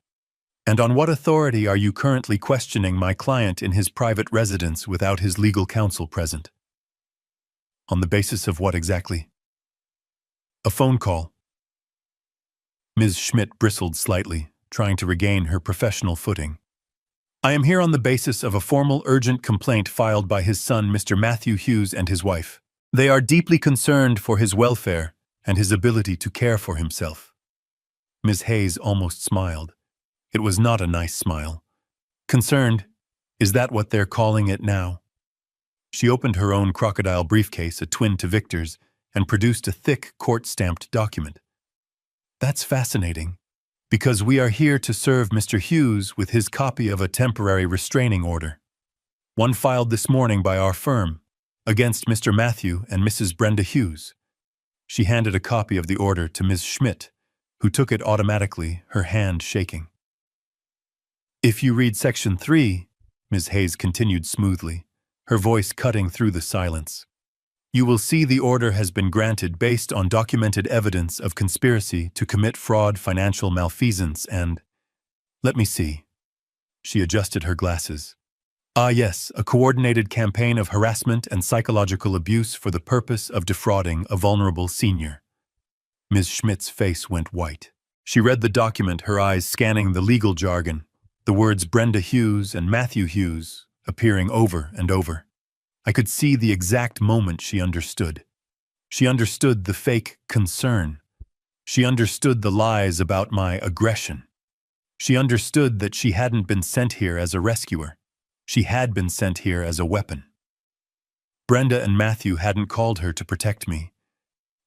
"And on what authority are you currently questioning my client in his private residence without his legal counsel present?" "On the basis of what exactly?" "A phone call." Ms. Schmidt bristled slightly, trying to regain her professional footing. "I am here on the basis of a formal urgent complaint filed by his son, Mr. Matthew Hughes, and his wife. They are deeply concerned for his welfare and his ability to care for himself." Ms. Hayes almost smiled. It was not a nice smile. "Concerned? Is that what they're calling it now? She opened her own crocodile briefcase, a twin to Victor's, and produced a thick, court-stamped document. That's fascinating, because we are here to serve Mr. Hughes with his copy of a temporary restraining order. One filed this morning by our firm, against Mr. Matthew and Mrs. Brenda Hughes. She handed a copy of the order to Ms. Schmidt, who took it automatically, her hand shaking. If you read Section 3, Ms. Hayes continued smoothly, her voice cutting through the silence, you will see the order has been granted based on documented evidence of conspiracy to commit fraud, financial malfeasance, and… Let me see. She adjusted her glasses. Ah yes, a coordinated campaign of harassment and psychological abuse for the purpose of defrauding a vulnerable senior. Ms. Schmidt's face went white. She read the document, her eyes scanning the legal jargon, the words Brenda Hughes and Matthew Hughes appearing over and over. I could see the exact moment she understood. She understood the fake concern. She understood the lies about my aggression. She understood that she hadn't been sent here as a rescuer. She had been sent here as a weapon. Brenda and Matthew hadn't called her to protect me.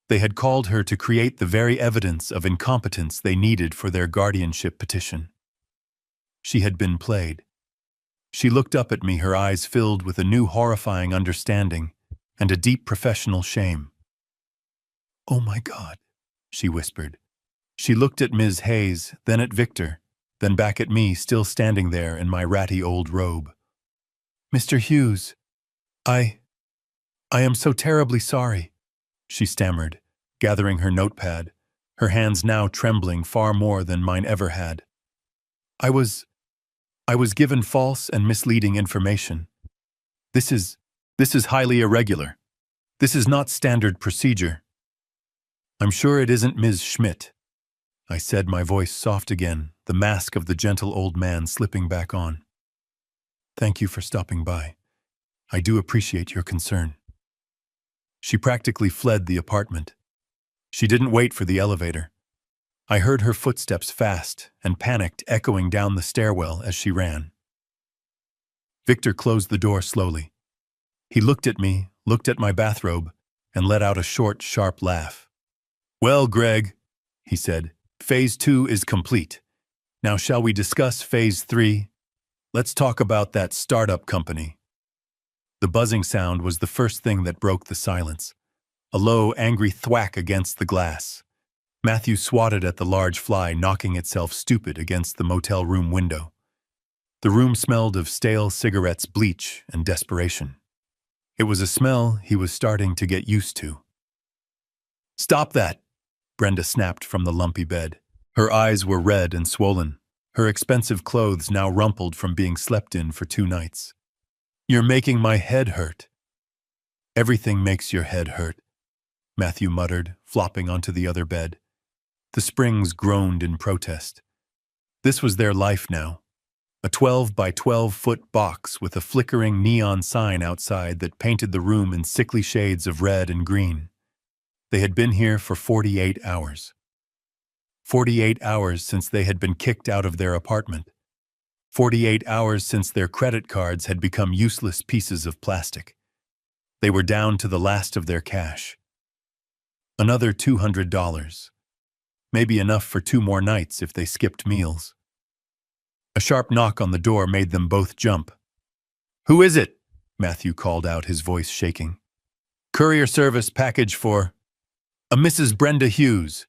They had called her to create the very evidence of incompetence they needed for their guardianship petition. She had been played. She looked up at me, her eyes filled with a new horrifying understanding and a deep professional shame. "Oh my God," she whispered. She looked at Ms. Hayes, then at Victor, then back at me, still standing there in my ratty old robe. "Mr. Hughes, I am so terribly sorry," she stammered, gathering her notepad, her hands now trembling far more than mine ever had. I was given false and misleading information. This is highly irregular. This is not standard procedure." "I'm sure it isn't, Ms. Schmidt," I said, my voice soft again, the mask of the gentle old man slipping back on. "Thank you for stopping by. I do appreciate your concern." She practically fled the apartment. She didn't wait for the elevator. I heard her footsteps fast and panicked echoing down the stairwell as she ran. Victor closed the door slowly. He looked at me, looked at my bathrobe, and let out a short, sharp laugh. "Well, Greg," he said, "Phase 2 is complete. Now shall we discuss Phase 3? Let's talk about that startup company." The buzzing sound was the first thing that broke the silence. A low, angry thwack against the glass. Matthew swatted at the large fly, knocking itself stupid against the motel room window. The room smelled of stale cigarettes, bleach, and desperation. It was a smell he was starting to get used to. "Stop that!" Brenda snapped from the lumpy bed. Her eyes were red and swollen, her expensive clothes now rumpled from being slept in for 2 nights. "You're making my head hurt." "Everything makes your head hurt," Matthew muttered, flopping onto the other bed. The springs groaned in protest. This was their life now. A 12 by 12-foot box with a flickering neon sign outside that painted the room in sickly shades of red and green. They had been here for 48 hours. 48 hours since they had been kicked out of their apartment. 48 hours since their credit cards had become useless pieces of plastic. They were down to the last of their cash. Another $200. Maybe enough for 2 more nights if they skipped meals. A sharp knock on the door made them both jump. "Who is it?" Matthew called out, his voice shaking. "Courier service package for a Mrs. Brenda Hughes."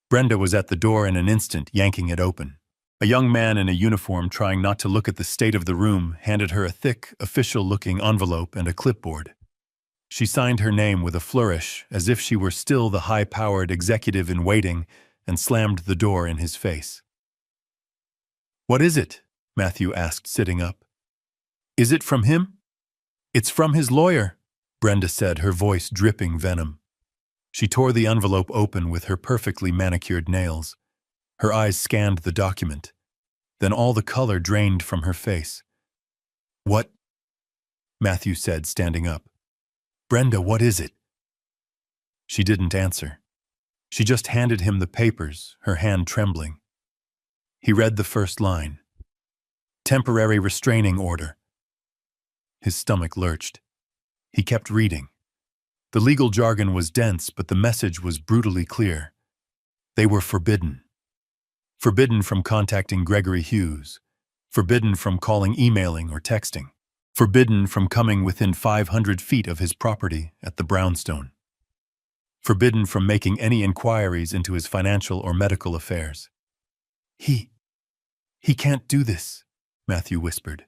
Brenda was at the door in an instant, yanking it open. A young man in a uniform, trying not to look at the state of the room, handed her a thick, official-looking envelope and a clipboard. She signed her name with a flourish, as if she were still the high-powered executive in waiting, and slammed the door in his face. "What is it?" Matthew asked, sitting up. "Is it from him?" "It's from his lawyer," Brenda said, her voice dripping venom. She tore the envelope open with her perfectly manicured nails. Her eyes scanned the document. Then all the color drained from her face. "What?" Matthew said, standing up. "Brenda, what is it?" She didn't answer. She just handed him the papers, her hand trembling. He read the first line. temporary restraining order. His stomach lurched. He kept reading. The legal jargon was dense, but the message was brutally clear. They were forbidden. Forbidden from contacting Gregory Hughes. Forbidden from calling, emailing, or texting. Forbidden from coming within 500 feet of his property at the Brownstone. Forbidden from making any inquiries into his financial or medical affairs. He can't do this, Matthew whispered.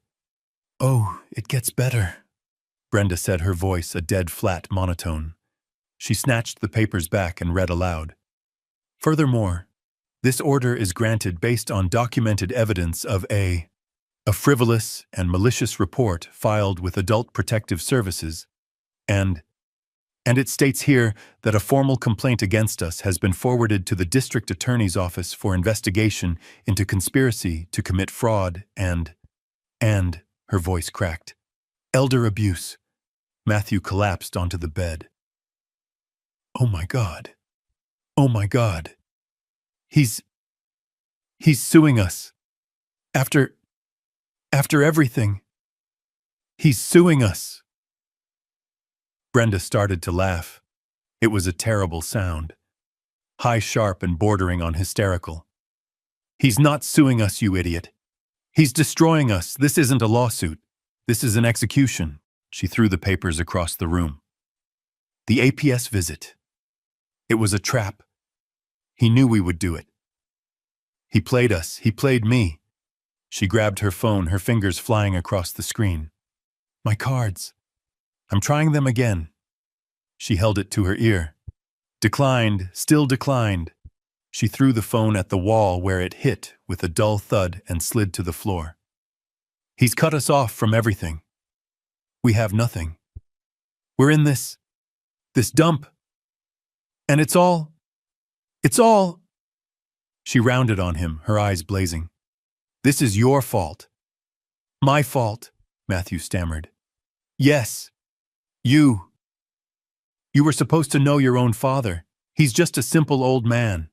Oh, it gets better, Brenda said, her voice a dead flat monotone. She snatched the papers back and read aloud. Furthermore, this order is granted based on documented evidence of a frivolous and malicious report filed with Adult Protective Services, and it states here that a formal complaint against us has been forwarded to the District Attorney's Office for investigation into conspiracy to commit fraud and, her voice cracked, elder abuse. Matthew collapsed onto the bed. Oh my God. Oh my God. He's suing us. After everything. He's suing us. Brenda started to laugh. It was a terrible sound. High, sharp, and bordering on hysterical. He's not suing us, you idiot. He's destroying us. This isn't a lawsuit. This is an execution. She threw the papers across the room. The APS visit. It was a trap. He knew we would do it. He played us. He played me. She grabbed her phone, her fingers flying across the screen. My cards. I'm trying them again. She held it to her ear. Declined, still declined. She threw the phone at the wall where it hit with a dull thud and slid to the floor. He's cut us off from everything. We have nothing. We're in this dump. And it's all. She rounded on him, her eyes blazing. This is your fault. My fault, Matthew stammered. Yes. You were supposed to know your own father. He's just a simple old man.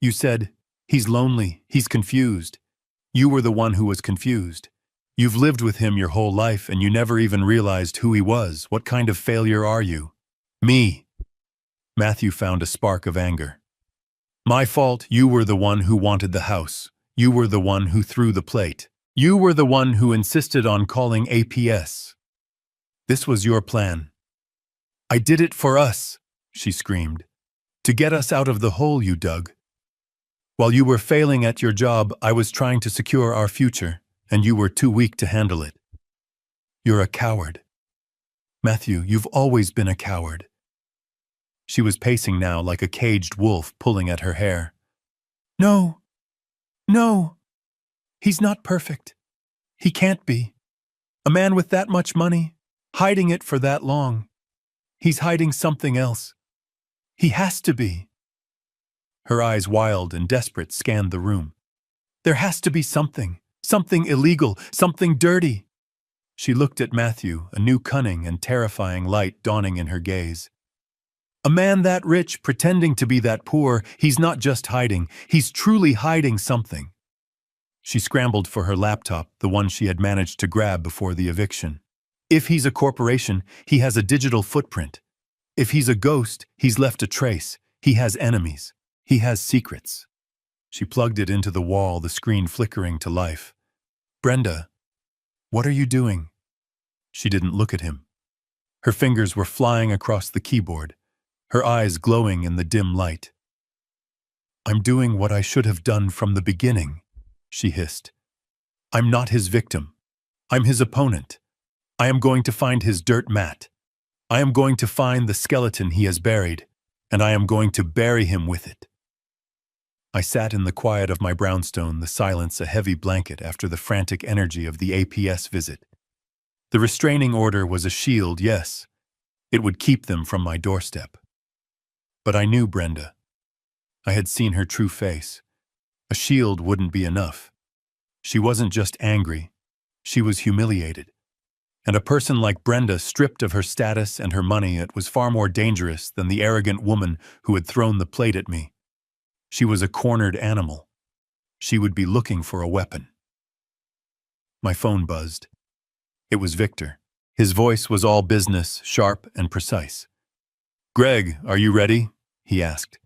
You said, he's lonely, he's confused. You were the one who was confused. You've lived with him your whole life and you never even realized who he was. What kind of failure are you? Me. Matthew found a spark of anger. My fault. You were the one who wanted the house. You were the one who threw the plate. You were the one who insisted on calling APS. This was your plan. I did it for us, she screamed. To get us out of the hole you dug. While you were failing at your job, I was trying to secure our future, and you were too weak to handle it. You're a coward. Matthew, you've always been a coward. She was pacing now like a caged wolf pulling at her hair. No. He's not perfect. He can't be. A man with that much money, hiding it for that long. He's hiding something else. He has to be. Her eyes, wild and desperate, scanned the room. There has to be something illegal, something dirty. She looked at Matthew, a new cunning and terrifying light dawning in her gaze. A man that rich, pretending to be that poor, he's not just hiding, he's truly hiding something. She scrambled for her laptop, the one she had managed to grab before the eviction. If he's a corporation, he has a digital footprint. If he's a ghost, he's left a trace. He has enemies. He has secrets. She plugged it into the wall, the screen flickering to life. Brenda, what are you doing? She didn't look at him. Her fingers were flying across the keyboard, her eyes glowing in the dim light. I'm doing what I should have done from the beginning, she hissed. I'm not his victim. I'm his opponent. I am going to find his dirt mat. I am going to find the skeleton he has buried, and I am going to bury him with it. I sat in the quiet of my brownstone, the silence a heavy blanket after the frantic energy of the APS visit. The restraining order was a shield, yes. It would keep them from my doorstep. But I knew Brenda. I had seen her true face. A shield wouldn't be enough. She wasn't just angry. She was humiliated. And a person like Brenda, stripped of her status and her money, it was far more dangerous than the arrogant woman who had thrown the plate at me. She was a cornered animal. She would be looking for a weapon. My phone buzzed. It was Victor. His voice was all business, sharp and precise. "Greg, are you ready?" he asked.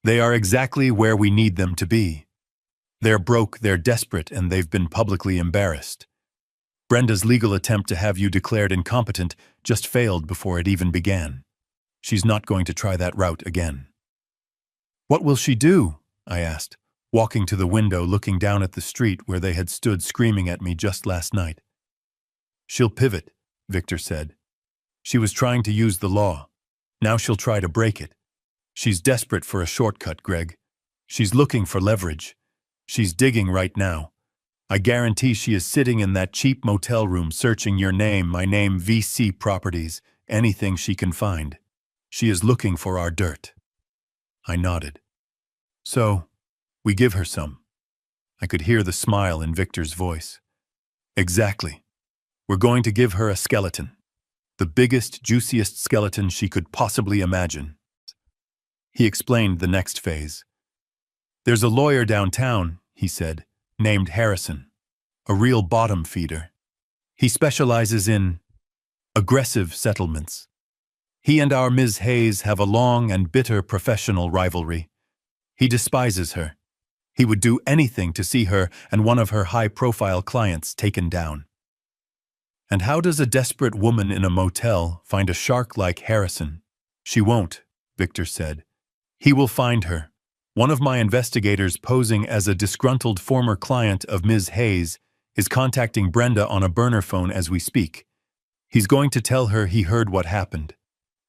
"They are exactly where we need them to be. They're broke, they're desperate, and they've been publicly embarrassed. Brenda's legal attempt to have you declared incompetent just failed before it even began. She's not going to try that route again." "What will she do?" I asked, walking to the window looking down at the street where they had stood screaming at me just last night. "She'll pivot," Victor said. "She was trying to use the law. Now she'll try to break it. She's desperate for a shortcut, Greg. She's looking for leverage. She's digging right now. I guarantee she is sitting in that cheap motel room searching your name, my name, VC Properties, anything she can find. She is looking for our dirt." I nodded. "So, we give her some." I could hear the smile in Victor's voice. "Exactly. We're going to give her a skeleton. The biggest, juiciest skeleton she could possibly imagine." He explained the next phase. "There's a lawyer downtown," he said, "named Harrison. A real bottom feeder. He specializes in aggressive settlements. He and our Ms. Hayes have a long and bitter professional rivalry. He despises her. He would do anything to see her and one of her high-profile clients taken down." "And how does a desperate woman in a motel find a shark like Harrison?" "She won't," Victor said. "He will find her. One of my investigators posing as a disgruntled former client of Ms. Hayes is contacting Brenda on a burner phone as we speak. He's going to tell her he heard what happened.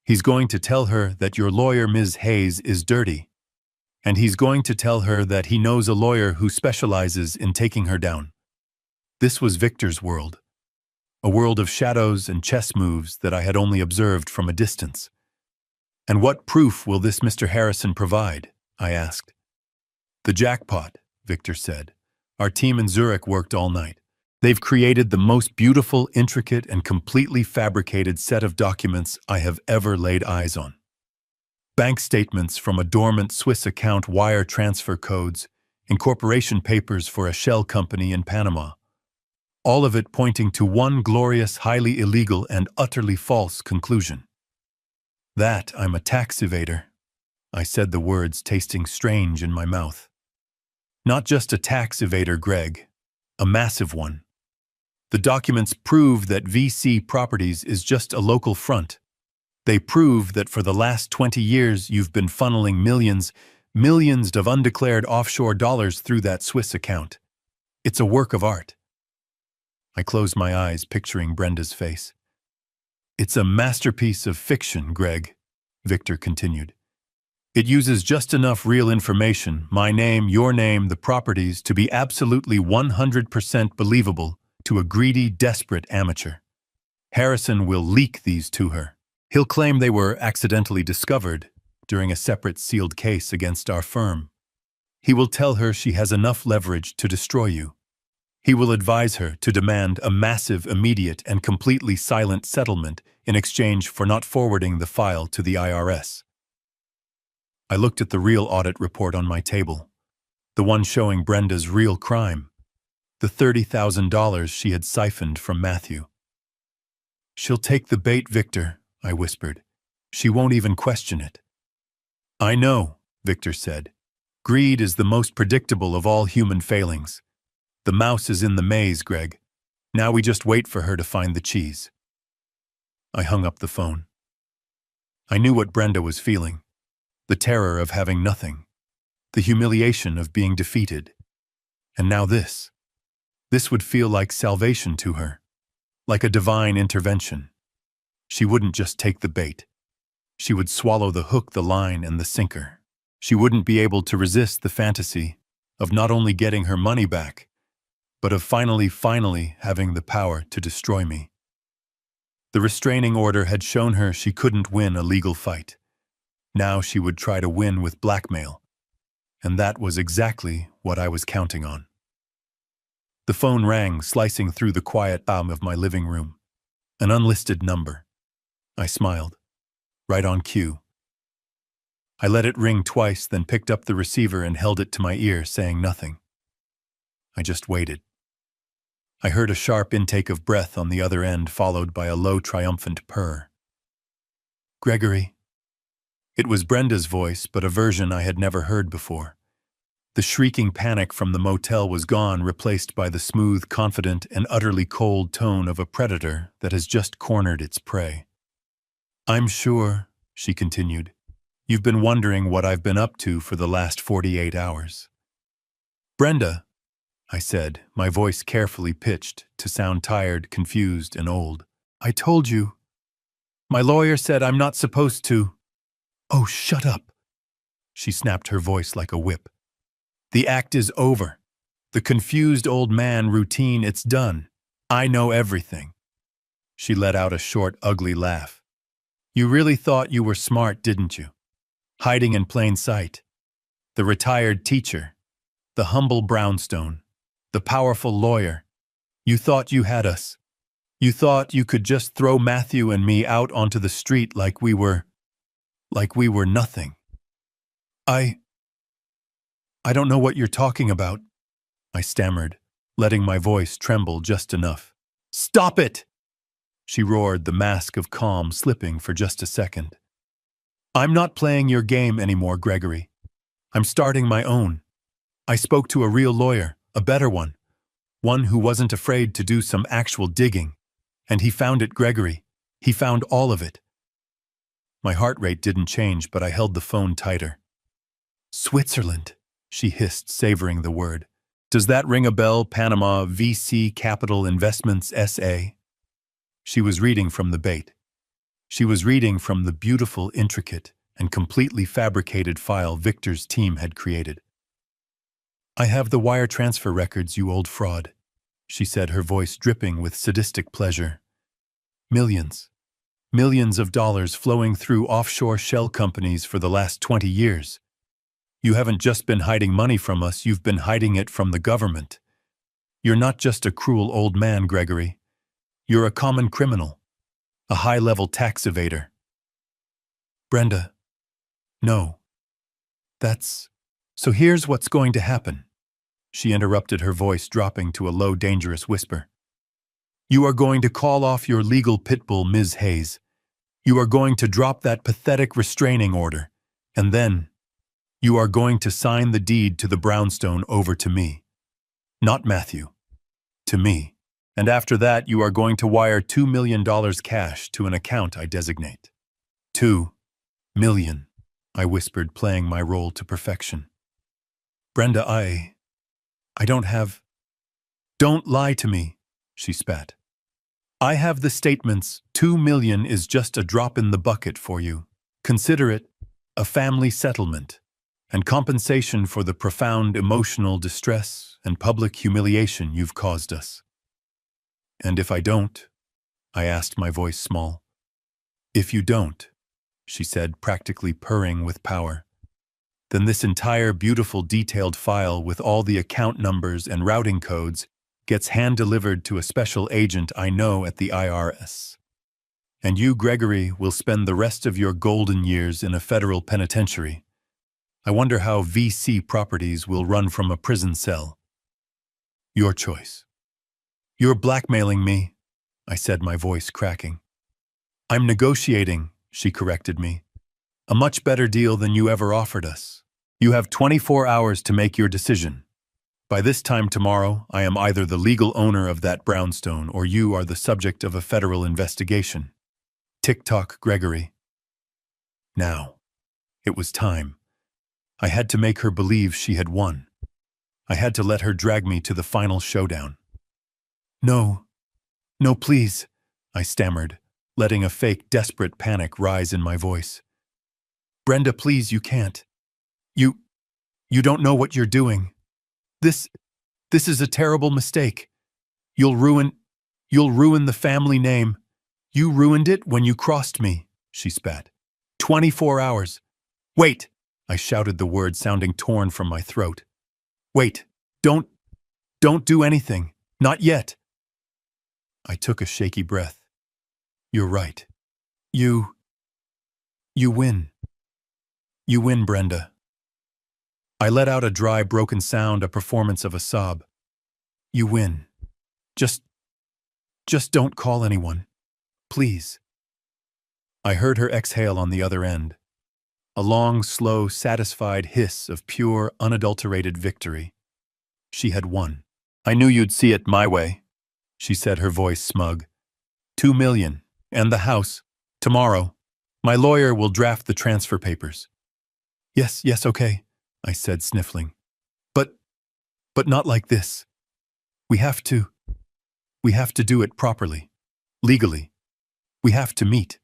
He's going to tell her that your lawyer, Ms. Hayes, is dirty. And he's going to tell her that he knows a lawyer who specializes in taking her down." This was Victor's world. A world of shadows and chess moves that I had only observed from a distance. "And what proof will this Mr. Harrison provide?" I asked. "The jackpot," Victor said. "Our team in Zurich worked all night. They've created the most beautiful, intricate, and completely fabricated set of documents I have ever laid eyes on. Bank statements from a dormant Swiss account, wire transfer codes, incorporation papers for a shell company in Panama. All of it pointing to one glorious, highly illegal, and utterly false conclusion. That I'm a tax evader." I said the words tasting strange in my mouth. "Not just a tax evader, Greg. A massive one. The documents prove that VC Properties is just a local front. They prove that for the last 20 years you've been funneling millions of undeclared offshore dollars through that Swiss account. It's a work of art." I closed my eyes, picturing Brenda's face. "It's a masterpiece of fiction, Greg," Victor continued. "It uses just enough real information, my name, your name, the properties, to be absolutely 100% believable to a greedy, desperate amateur. Harrison will leak these to her. He'll claim they were accidentally discovered during a separate sealed case against our firm. He will tell her she has enough leverage to destroy you. He will advise her to demand a massive, immediate, and completely silent settlement in exchange for not forwarding the file to the IRS." I looked at the real audit report on my table, the one showing Brenda's real crime, the $30,000 she had siphoned from Matthew. "She'll take the bait, Victor," I whispered. "She won't even question it." "I know," Victor said. "Greed is the most predictable of all human failings. The mouse is in the maze, Greg. Now we just wait for her to find the cheese." I hung up the phone. I knew what Brenda was feeling. The terror of having nothing. The humiliation of being defeated. And now this. This would feel like salvation to her. Like a divine intervention. She wouldn't just take the bait. She would swallow the hook, the line, and the sinker. She wouldn't be able to resist the fantasy of not only getting her money back, but of finally having the power to destroy me. The restraining order had shown her she couldn't win a legal fight. Now she would try to win with blackmail. And that was exactly what I was counting on. The phone rang, slicing through the quiet calm of my living room. An unlisted number. I smiled. Right on cue. I let it ring twice, then picked up the receiver and held it to my ear, saying nothing. I just waited. I heard a sharp intake of breath on the other end, followed by a low, triumphant purr. Gregory. It was Brenda's voice, but a version I had never heard before. The shrieking panic from the motel was gone, replaced by the smooth, confident, and utterly cold tone of a predator that has just cornered its prey. I'm sure, she continued, you've been wondering what I've been up to for the last 48 hours. Brenda, I said, my voice carefully pitched to sound tired, confused, and old. I told you. My lawyer said I'm not supposed to. Oh, shut up. She snapped her voice like a whip. The act is over. The confused old man routine, it's done. I know everything. She let out a short, ugly laugh. You really thought you were smart, didn't you? Hiding in plain sight. The retired teacher. The humble brownstone. The powerful lawyer. You thought you had us. You thought you could just throw Matthew and me out onto the street like we were nothing. I don't know what you're talking about, I stammered, letting my voice tremble just enough. Stop it! She roared, the mask of calm slipping for just a second. I'm not playing your game anymore, Gregory. I'm starting my own. I spoke to a real lawyer, a better one who wasn't afraid to do some actual digging. And he found it, Gregory. He found all of it. My heart rate didn't change, but I held the phone tighter. Switzerland, she hissed, savoring the word. Does that ring a bell, Panama VC Capital Investments SA? She was reading from the bait. She was reading from the beautiful, intricate, and completely fabricated file Victor's team had created. I have the wire transfer records, you old fraud, she said, her voice dripping with sadistic pleasure. Millions of dollars flowing through offshore shell companies for the last 20 years. You haven't just been hiding money from us, you've been hiding it from the government. You're not just a cruel old man, Gregory. You're a common criminal, a high-level tax evader. Brenda, no. So here's what's going to happen. She interrupted, her voice dropping to a low, dangerous whisper. You are going to call off your legal pit bull, Ms. Hayes. You are going to drop that pathetic restraining order, and then you are going to sign the deed to the brownstone over to me. Not Matthew. To me. And after that, you are going to wire $2 million cash to an account I designate. 2 million, I whispered, playing my role to perfection. Brenda, I don't have... Don't lie to me, she spat. I have the statements. 2 million is just a drop in the bucket for you. Consider it a family settlement and compensation for the profound emotional distress and public humiliation you've caused us. And if I don't? I asked, my voice small. If you don't, she said, practically purring with power, then this entire beautiful detailed file with all the account numbers and routing codes gets hand-delivered to a special agent I know at the IRS. And you, Gregory, will spend the rest of your golden years in a federal penitentiary. I wonder how VC Properties will run from a prison cell. Your choice. You're blackmailing me, I said, my voice cracking. I'm negotiating, she corrected me. A much better deal than you ever offered us. You have 24 hours to make your decision. By this time tomorrow, I am either the legal owner of that brownstone or you are the subject of a federal investigation. Tick-tock, Gregory. Now. It was time. I had to make her believe she had won. I had to let her drag me to the final showdown. No, please, I stammered, letting a fake, desperate panic rise in my voice. Brenda, please, you can't. You don't know what you're doing. This is a terrible mistake. You'll ruin the family name. You ruined it when you crossed me, she spat. 24 hours. Wait, I shouted, the word sounding torn from my throat. Wait, don't do anything. Not yet. I took a shaky breath. You're right. You win. You win, Brenda. I let out a dry, broken sound, a performance of a sob. You win. Just, just don't call anyone. Please. I heard her exhale on the other end. A long, slow, satisfied hiss of pure, unadulterated victory. She had won. I knew you'd see it my way, she said, her voice smug. 2 million, and the house. Tomorrow. My lawyer will draft the transfer papers. Yes, okay, I said, sniffling. But not like this. We have to do it properly. Legally. We have to meet.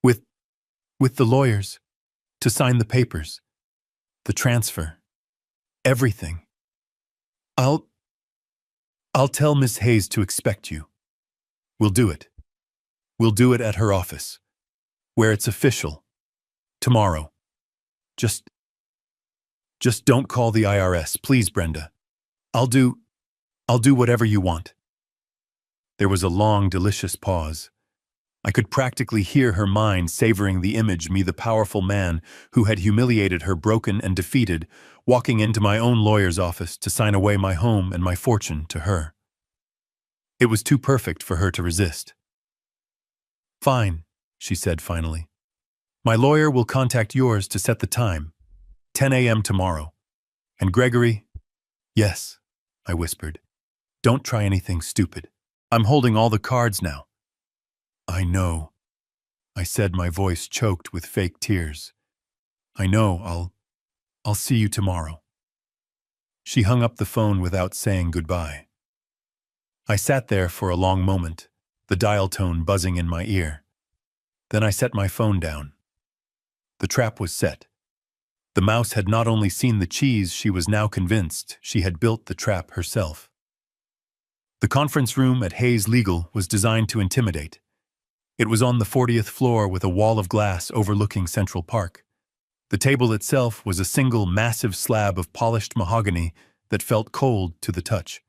With the lawyers. To sign the papers. The transfer. Everything. I'll tell Miss Hayes to expect you. We'll do it. We'll do it at her office. Where it's official. Tomorrow. Just don't call the IRS, please, Brenda. I'll do whatever you want. There was a long, delicious pause. I could practically hear her mind savoring the image me, the powerful man who had humiliated her, broken and defeated, walking into my own lawyer's office to sign away my home and my fortune to her. It was too perfect for her to resist. Fine, she said finally. My lawyer will contact yours to set the time. 10 a.m. tomorrow. And Gregory? Yes, I whispered. Don't try anything stupid. I'm holding all the cards now. I know, I said, my voice choked with fake tears. I know, I'll see you tomorrow. She hung up the phone without saying goodbye. I sat there for a long moment, the dial tone buzzing in my ear. Then I set my phone down. The trap was set. The mouse had not only seen the cheese, she was now convinced she had built the trap herself. The conference room at Hayes Legal was designed to intimidate. It was on the 40th floor with a wall of glass overlooking Central Park. The table itself was a single massive slab of polished mahogany that felt cold to the touch.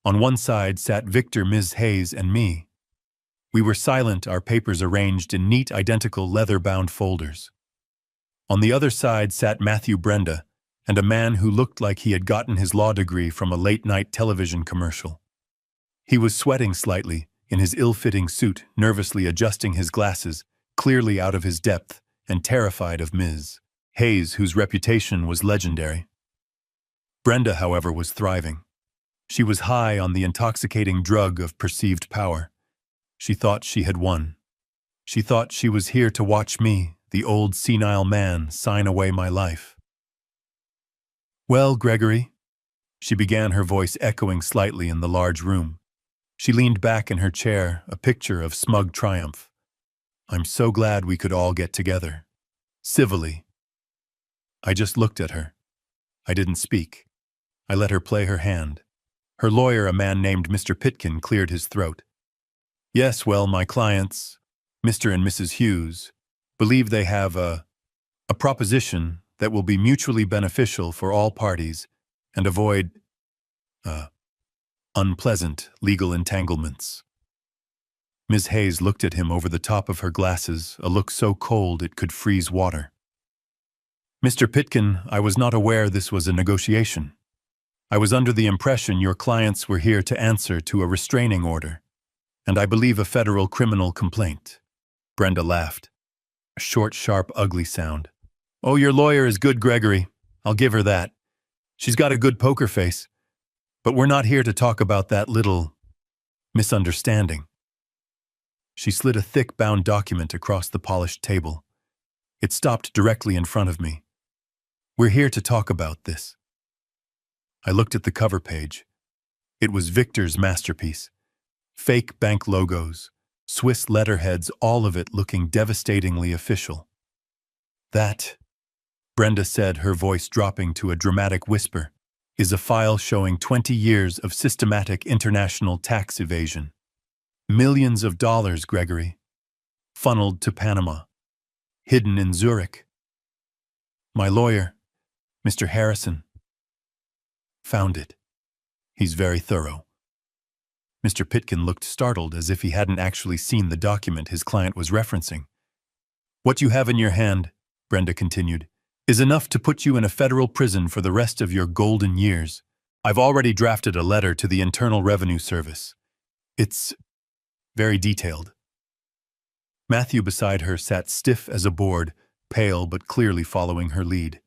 On one side sat Victor, Ms. Hayes, and me. We were silent, our papers arranged in neat, identical leather-bound folders. On the other side sat Matthew, Brenda, and a man who looked like he had gotten his law degree from a late-night television commercial. He was sweating slightly, in his ill-fitting suit, nervously adjusting his glasses, clearly out of his depth, and terrified of Ms. Hayes, whose reputation was legendary. Brenda, however, was thriving. She was high on the intoxicating drug of perceived power. She thought she had won. She thought she was here to watch me, the old senile man, sign away my life. Well, Gregory, she began, her voice echoing slightly in the large room. She leaned back in her chair, a picture of smug triumph. I'm so glad we could all get together. Civilly. I just looked at her. I didn't speak. I let her play her hand. Her lawyer, a man named Mr. Pitkin, cleared his throat. Yes, well, my clients, Mr. and Mrs. Hughes, believe they have a proposition that will be mutually beneficial for all parties and avoid, unpleasant legal entanglements. Ms. Hayes looked at him over the top of her glasses, a look so cold it could freeze water. Mr. Pitkin, I was not aware this was a negotiation. I was under the impression your clients were here to answer to a restraining order, and I believe a federal criminal complaint. Brenda laughed. A short, sharp, ugly sound. Oh, your lawyer is good, Gregory. I'll give her that. She's got a good poker face. But we're not here to talk about that little misunderstanding. She slid a thick bound document across the polished table. It stopped directly in front of me. We're here to talk about this. I looked at the cover page. It was Victor's masterpiece. Fake bank logos, Swiss letterheads, all of it looking devastatingly official. That, Brenda said, her voice dropping to a dramatic whisper, is a file showing 20 years of systematic international tax evasion. Millions of dollars, Gregory. Funneled to Panama. Hidden in Zurich. My lawyer, Mr. Harrison, found it. He's very thorough. Mr. Pitkin looked startled, as if he hadn't actually seen the document his client was referencing. What you have in your hand, Brenda continued, is enough to put you in a federal prison for the rest of your golden years. I've already drafted a letter to the Internal Revenue Service. It's very detailed. Matthew beside her sat stiff as a board, pale but clearly following her lead.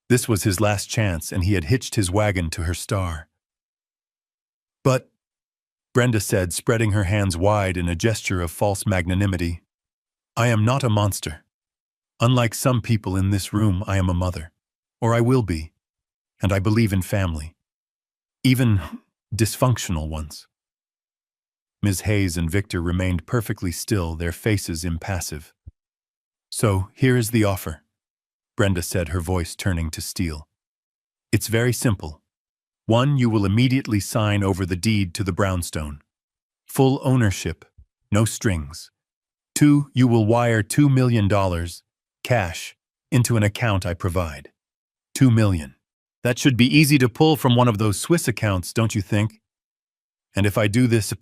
This was his last chance, and he had hitched his wagon to her star. But, Brenda said, spreading her hands wide in a gesture of false magnanimity, I am not a monster. Unlike some people in this room, I am a mother. Or I will be. And I believe in family. Even dysfunctional ones. Ms. Hayes and Victor remained perfectly still, their faces impassive. So, here is the offer, Brenda said, her voice turning to steel. It's very simple. 1, you will immediately sign over the deed to the brownstone. Full ownership, no strings. 2, you will wire $2 million, cash, into an account I provide. $2 million. That should be easy to pull from one of those Swiss accounts, don't you think? And if I do this,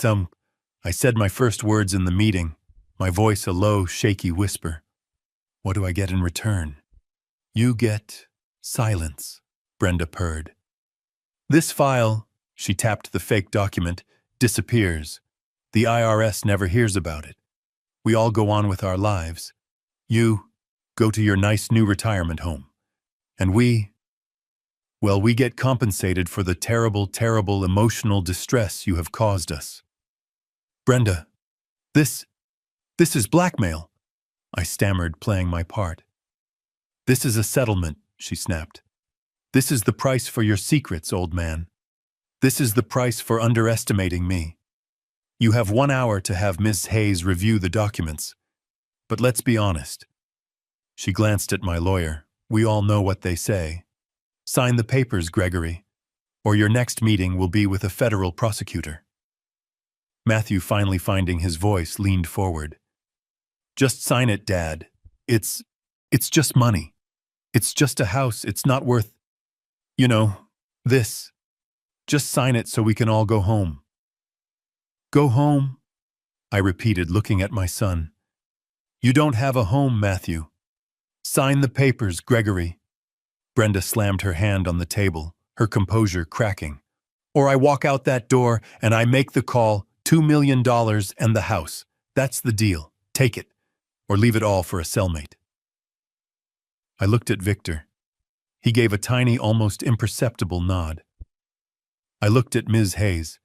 I said my first words in the meeting, my voice a low, shaky whisper. What do I get in return? You get silence, Brenda purred. This file, she tapped the fake document, disappears. The IRS never hears about it. We all go on with our lives. You go to your nice new retirement home. And we get compensated for the terrible, terrible emotional distress you have caused us. Brenda, this is blackmail, I stammered, playing my part. This is a settlement, she snapped. This is the price for your secrets, old man. This is the price for underestimating me. You have 1 hour to have Miss Hayes review the documents. But let's be honest. She glanced at my lawyer. We all know what they say. Sign the papers, Gregory, or your next meeting will be with a federal prosecutor. Matthew, finally finding his voice, leaned forward. Just sign it, Dad. It's just money. It's just a house. It's not worth, this. Just sign it so we can all go home. Go home? I repeated, looking at my son. You don't have a home, Matthew. Sign the papers, Gregory. Brenda slammed her hand on the table, her composure cracking. Or I walk out that door and I make the call, $2 million and the house. That's the deal. Take it. Or leave it all for a cellmate. I looked at Victor. He gave a tiny, almost imperceptible nod. I looked at Ms. Hayes.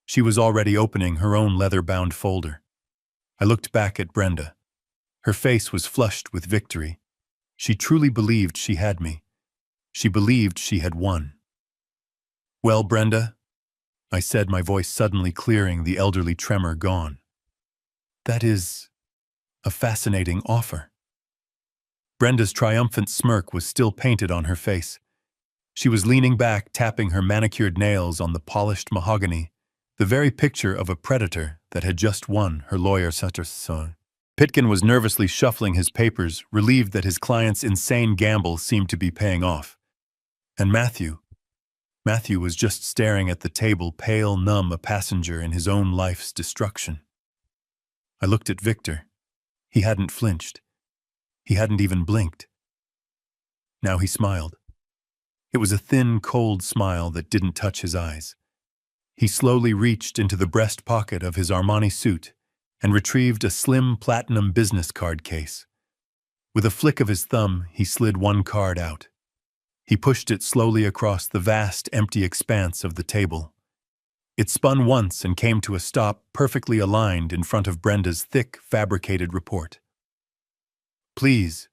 She was already opening her own leather-bound folder. I looked back at Brenda. Her face was flushed with victory. She truly believed she had me. She believed she had won. Well, Brenda, I said, my voice suddenly clearing, the elderly tremor gone. That is a fascinating offer. Brenda's triumphant smirk was still painted on her face. She was leaning back, tapping her manicured nails on the polished mahogany, the very picture of a predator that had just won, her lawyer Sutterson. Pitkin was nervously shuffling his papers, relieved that his client's insane gamble seemed to be paying off. And Matthew was just staring at the table, pale, numb, a passenger in his own life's destruction. I looked at Victor. He hadn't flinched. He hadn't even blinked. Now he smiled. It was a thin, cold smile that didn't touch his eyes. He slowly reached into the breast pocket of his Armani suit and retrieved a slim platinum business card case. With a flick of his thumb, he slid one card out. He pushed it slowly across the vast, empty expanse of the table. It spun once and came to a stop, perfectly aligned in front of Brenda's thick, fabricated report. Please,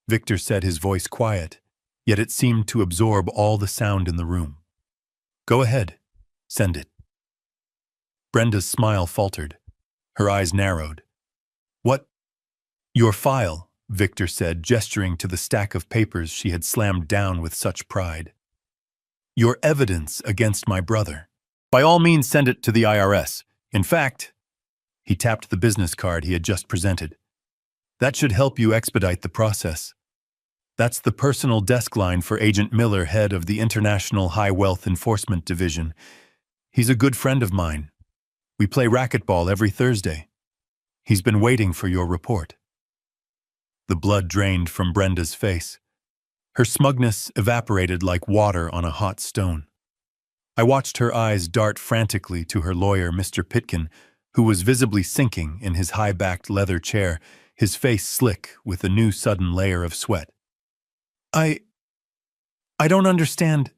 Victor said, his voice quiet, yet it seemed to absorb all the sound in the room. Go ahead, send it. Brenda's smile faltered. Her eyes narrowed. What? Your file, Victor said, gesturing to the stack of papers she had slammed down with such pride. Your evidence against my brother. By all means, send it to the IRS. In fact, he tapped the business card he had just presented. That should help you expedite the process. That's the personal desk line for Agent Miller, head of the International High Wealth Enforcement Division. He's a good friend of mine. We play racquetball every Thursday. He's been waiting for your report. The blood drained from Brenda's face. Her smugness evaporated like water on a hot stone. I watched her eyes dart frantically to her lawyer, Mr. Pitkin, who was visibly sinking in his high-backed leather chair, his face slick with a new sudden layer of sweat. I don't understand,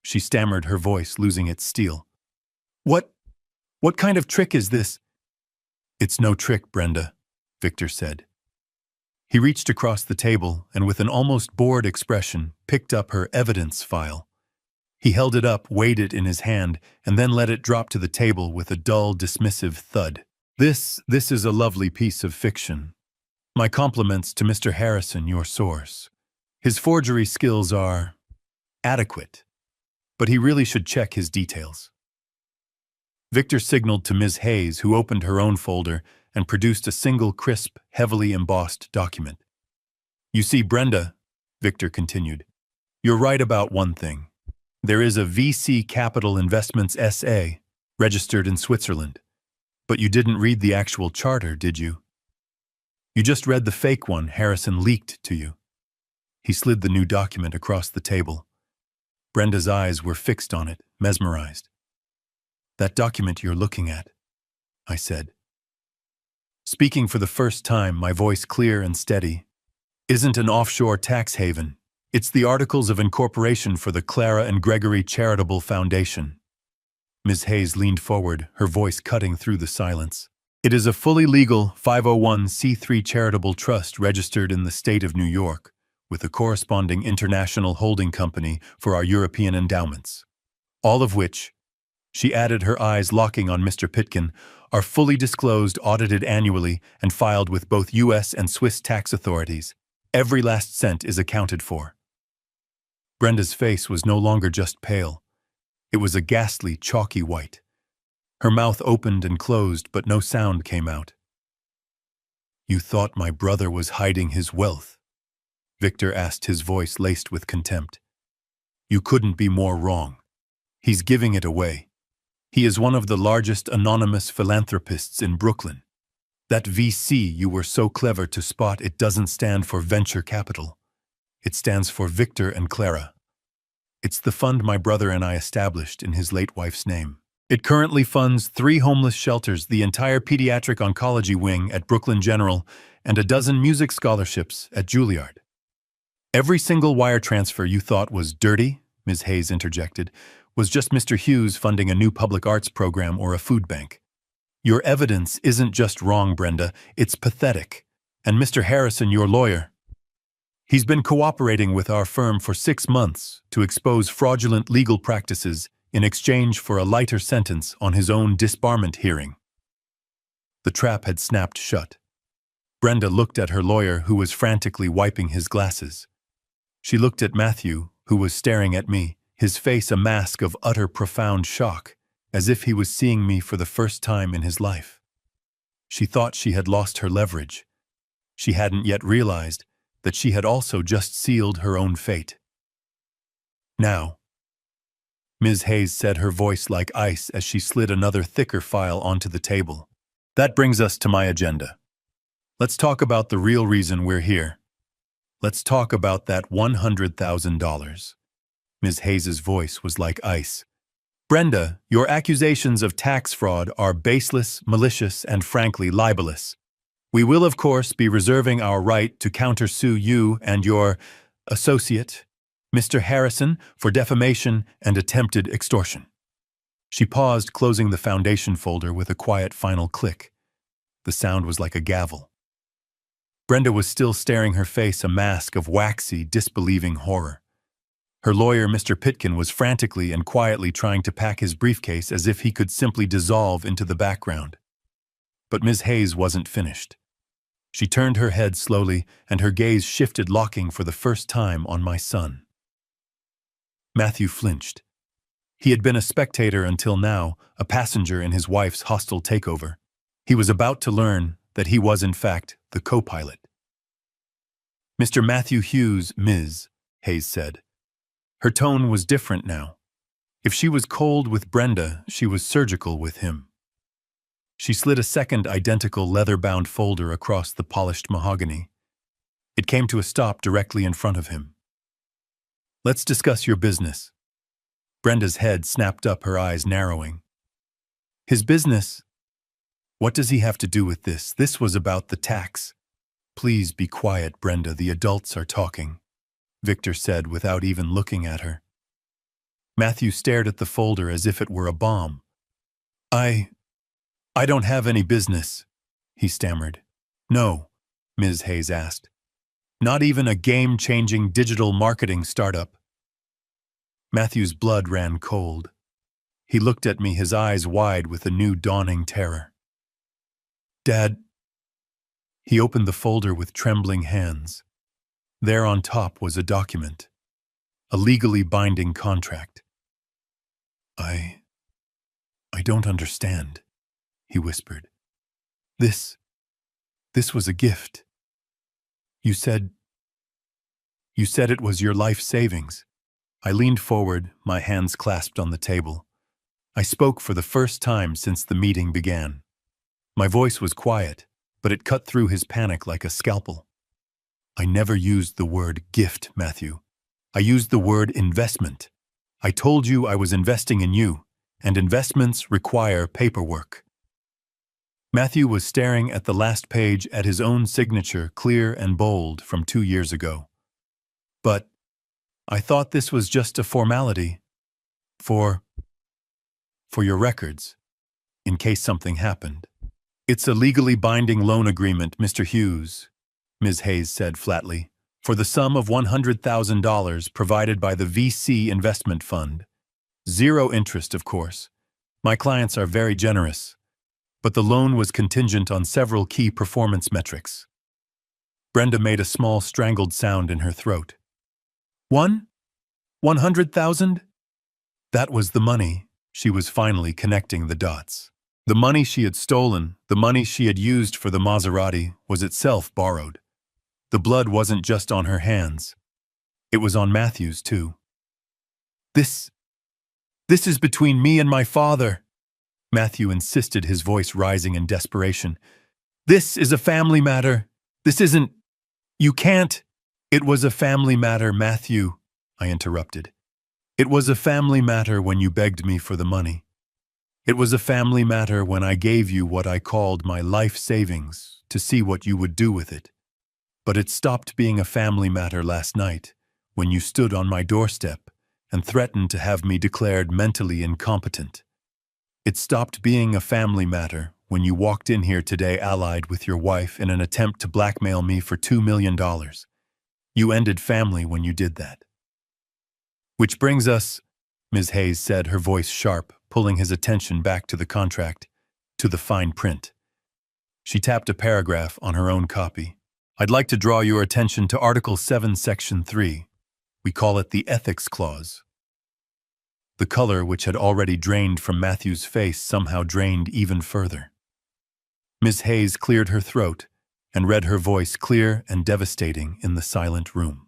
she stammered, her voice losing its steel. What kind of trick is this? It's no trick, Brenda, Victor said. He reached across the table and with an almost bored expression picked up her evidence file. He held it up, weighed it in his hand, and then let it drop to the table with a dull, dismissive thud. This is a lovely piece of fiction. My compliments to Mr. Harrison, your source. His forgery skills are adequate, but he really should check his details. Victor signaled to Ms. Hayes, who opened her own folder and produced a single crisp, heavily embossed document. You see, Brenda, Victor continued, you're right about one thing. There is a VC Capital Investments SA, registered in Switzerland. But you didn't read the actual charter, did you? You just read the fake one Harrison leaked to you. He slid the new document across the table. Brenda's eyes were fixed on it, mesmerized. That document you're looking at, I said. Speaking for the first time, my voice clear and steady, isn't an offshore tax haven. It's the Articles of Incorporation for the Clara and Gregory Charitable Foundation. Ms. Hayes leaned forward, her voice cutting through the silence. It is a fully legal 501c3 charitable trust registered in the state of New York, with a corresponding international holding company for our European endowments. All of which, she added, her eyes locking on Mr. Pitkin, are fully disclosed, audited annually, and filed with both U.S. and Swiss tax authorities. Every last cent is accounted for. Brenda's face was no longer just pale. It was a ghastly, chalky white. Her mouth opened and closed, but no sound came out. You thought my brother was hiding his wealth? Victor asked, his voice laced with contempt. You couldn't be more wrong. He's giving it away. He is one of the largest anonymous philanthropists in Brooklyn. That VC you were so clever to spot, it doesn't stand for venture capital. It stands for Victor and Clara. It's the fund my brother and I established in his late wife's name. It currently funds 3 homeless shelters, the entire pediatric oncology wing at Brooklyn General, and a dozen music scholarships at Juilliard. Every single wire transfer you thought was dirty, Ms. Hayes interjected, was just Mr. Hughes funding a new public arts program or a food bank. Your evidence isn't just wrong, Brenda, it's pathetic. And Mr. Harrison, your lawyer, he's been cooperating with our firm for 6 months to expose fraudulent legal practices in exchange for a lighter sentence on his own disbarment hearing. The trap had snapped shut. Brenda looked at her lawyer, who was frantically wiping his glasses. She looked at Matthew, who was staring at me, his face a mask of utter profound shock, as if he was seeing me for the first time in his life. She thought she had lost her leverage. She hadn't yet realized that she had also just sealed her own fate. Now, Ms. Hayes said, her voice like ice as she slid another thicker file onto the table. That brings us to my agenda. Let's talk about the real reason we're here. Let's talk about that $100,000. Ms. Hayes's voice was like ice. Brenda, your accusations of tax fraud are baseless, malicious, and frankly libelous. We will, of course, be reserving our right to countersue you and your associate, Mr. Harrison, for defamation and attempted extortion. She paused, closing the foundation folder with a quiet final click. The sound was like a gavel. Brenda was still staring, her face a mask of waxy, disbelieving horror. Her lawyer, Mr. Pitkin, was frantically and quietly trying to pack his briefcase as if he could simply dissolve into the background. But Ms. Hayes wasn't finished. She turned her head slowly, and her gaze shifted, locking for the first time on my son. Matthew flinched. He had been a spectator until now, a passenger in his wife's hostile takeover. He was about to learn that he was, in fact, the co-pilot. Mr. Matthew Hughes, Ms. Hayes said. Her tone was different now. If she was cold with Brenda, she was surgical with him. She slid a second identical leather-bound folder across the polished mahogany. It came to a stop directly in front of him. Let's discuss your business. Brenda's head snapped up, her eyes narrowing. His business? What does he have to do with this? This was about the tax. Please be quiet, Brenda, the adults are talking, Victor said without even looking at her. Matthew stared at the folder as if it were a bomb. I don't have any business, he stammered. No, Ms. Hayes asked. Not even a game-changing digital marketing startup. Matthew's blood ran cold. He looked at me, his eyes wide with a new dawning terror. Dad. He opened the folder with trembling hands. There on top was a document, a legally binding contract. I don't understand, he whispered. This was a gift. You said it was your life savings. I leaned forward, my hands clasped on the table. I spoke for the first time since the meeting began. My voice was quiet, but it cut through his panic like a scalpel. I never used the word gift, Matthew. I used the word investment. I told you I was investing in you, and investments require paperwork. Matthew was staring at the last page at his own signature, clear and bold, from 2 years ago. But I thought this was just a formality. For your records, in case something happened. It's a legally binding loan agreement, Mr. Hughes, Ms. Hayes said flatly, for the sum of $100,000 provided by the VC investment fund. 0 interest, of course. My clients are very generous. But the loan was contingent on several key performance metrics. Brenda made a small strangled sound in her throat. 100,000? That was the money. She was finally connecting the dots. The money she had stolen, the money she had used for the Maserati, was itself borrowed. The blood wasn't just on her hands. It was on Matthew's, too. This is between me and my father, Matthew insisted, his voice rising in desperation. This is a family matter. This isn't… You can't… It was a family matter, Matthew, I interrupted. It was a family matter when you begged me for the money. It was a family matter when I gave you what I called my life savings to see what you would do with it. But it stopped being a family matter last night when you stood on my doorstep and threatened to have me declared mentally incompetent. It stopped being a family matter when you walked in here today allied with your wife in an attempt to blackmail me for $2 million. You ended family when you did that. Which brings us, Ms. Hayes said, her voice sharp, pulling his attention back to the contract, to the fine print. She tapped a paragraph on her own copy. I'd like to draw your attention to Article 7, Section 3. We call it the Ethics Clause. The color, which had already drained from Matthew's face, somehow drained even further. Ms. Hayes cleared her throat and read her voice clear and devastating in the silent room.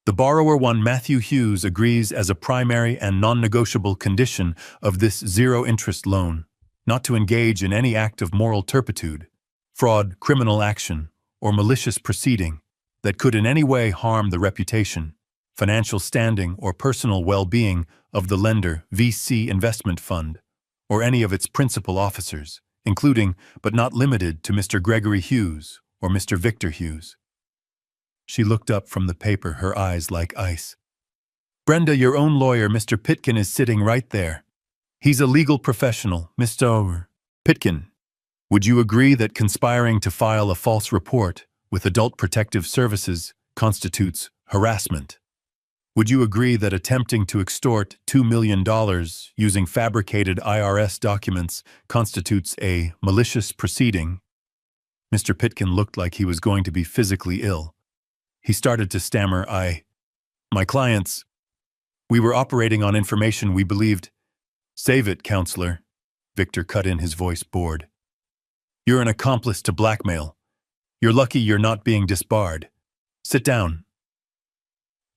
The borrower, one Matthew Hughes, agrees as a primary and non-negotiable condition of this zero-interest loan not to engage in any act of moral turpitude, fraud, criminal action, or malicious proceeding that could in any way harm the reputation, financial standing, or personal well-being of the lender, VC Investment Fund, or any of its principal officers, including but not limited to Mr. Gregory Hughes or Mr. Victor Hughes. She looked up from the paper, her eyes like ice. Brenda, your own lawyer, Mr. Pitkin, is sitting right there. He's a legal professional, Mr. Pitkin. Would you agree that conspiring to file a false report with Adult Protective Services constitutes harassment? Would you agree that attempting to extort $2 million using fabricated IRS documents constitutes a malicious proceeding? Mr. Pitkin looked like he was going to be physically ill. He started to stammer, my clients, we were operating on information we believed. Save it, counselor, Victor cut in, his voice bored. You're an accomplice to blackmail. You're lucky you're not being disbarred. Sit down.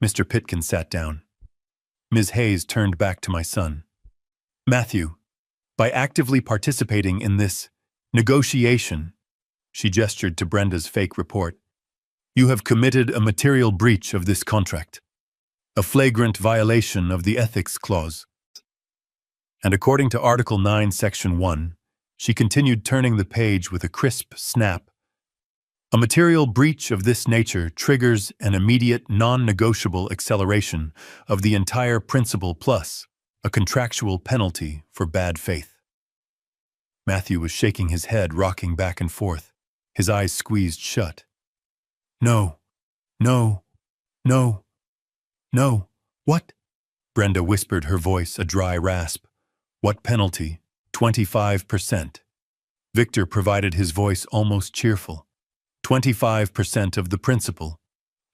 Mr. Pitkin sat down. Ms. Hayes turned back to my son. Matthew, by actively participating in this negotiation, she gestured to Brenda's fake report, you have committed a material breach of this contract. a flagrant violation of the Ethics Clause. And according to Article 9, Section 1, she continued turning the page with a crisp snap. A material breach of this nature triggers an immediate, non-negotiable acceleration of the entire principal plus a contractual penalty for bad faith. Matthew was shaking his head, rocking back and forth, his eyes squeezed shut. No, no, no, no, what? Brenda whispered, her voice a dry rasp. What penalty? 25%. Victor provided his voice almost cheerful. 25% of the principal.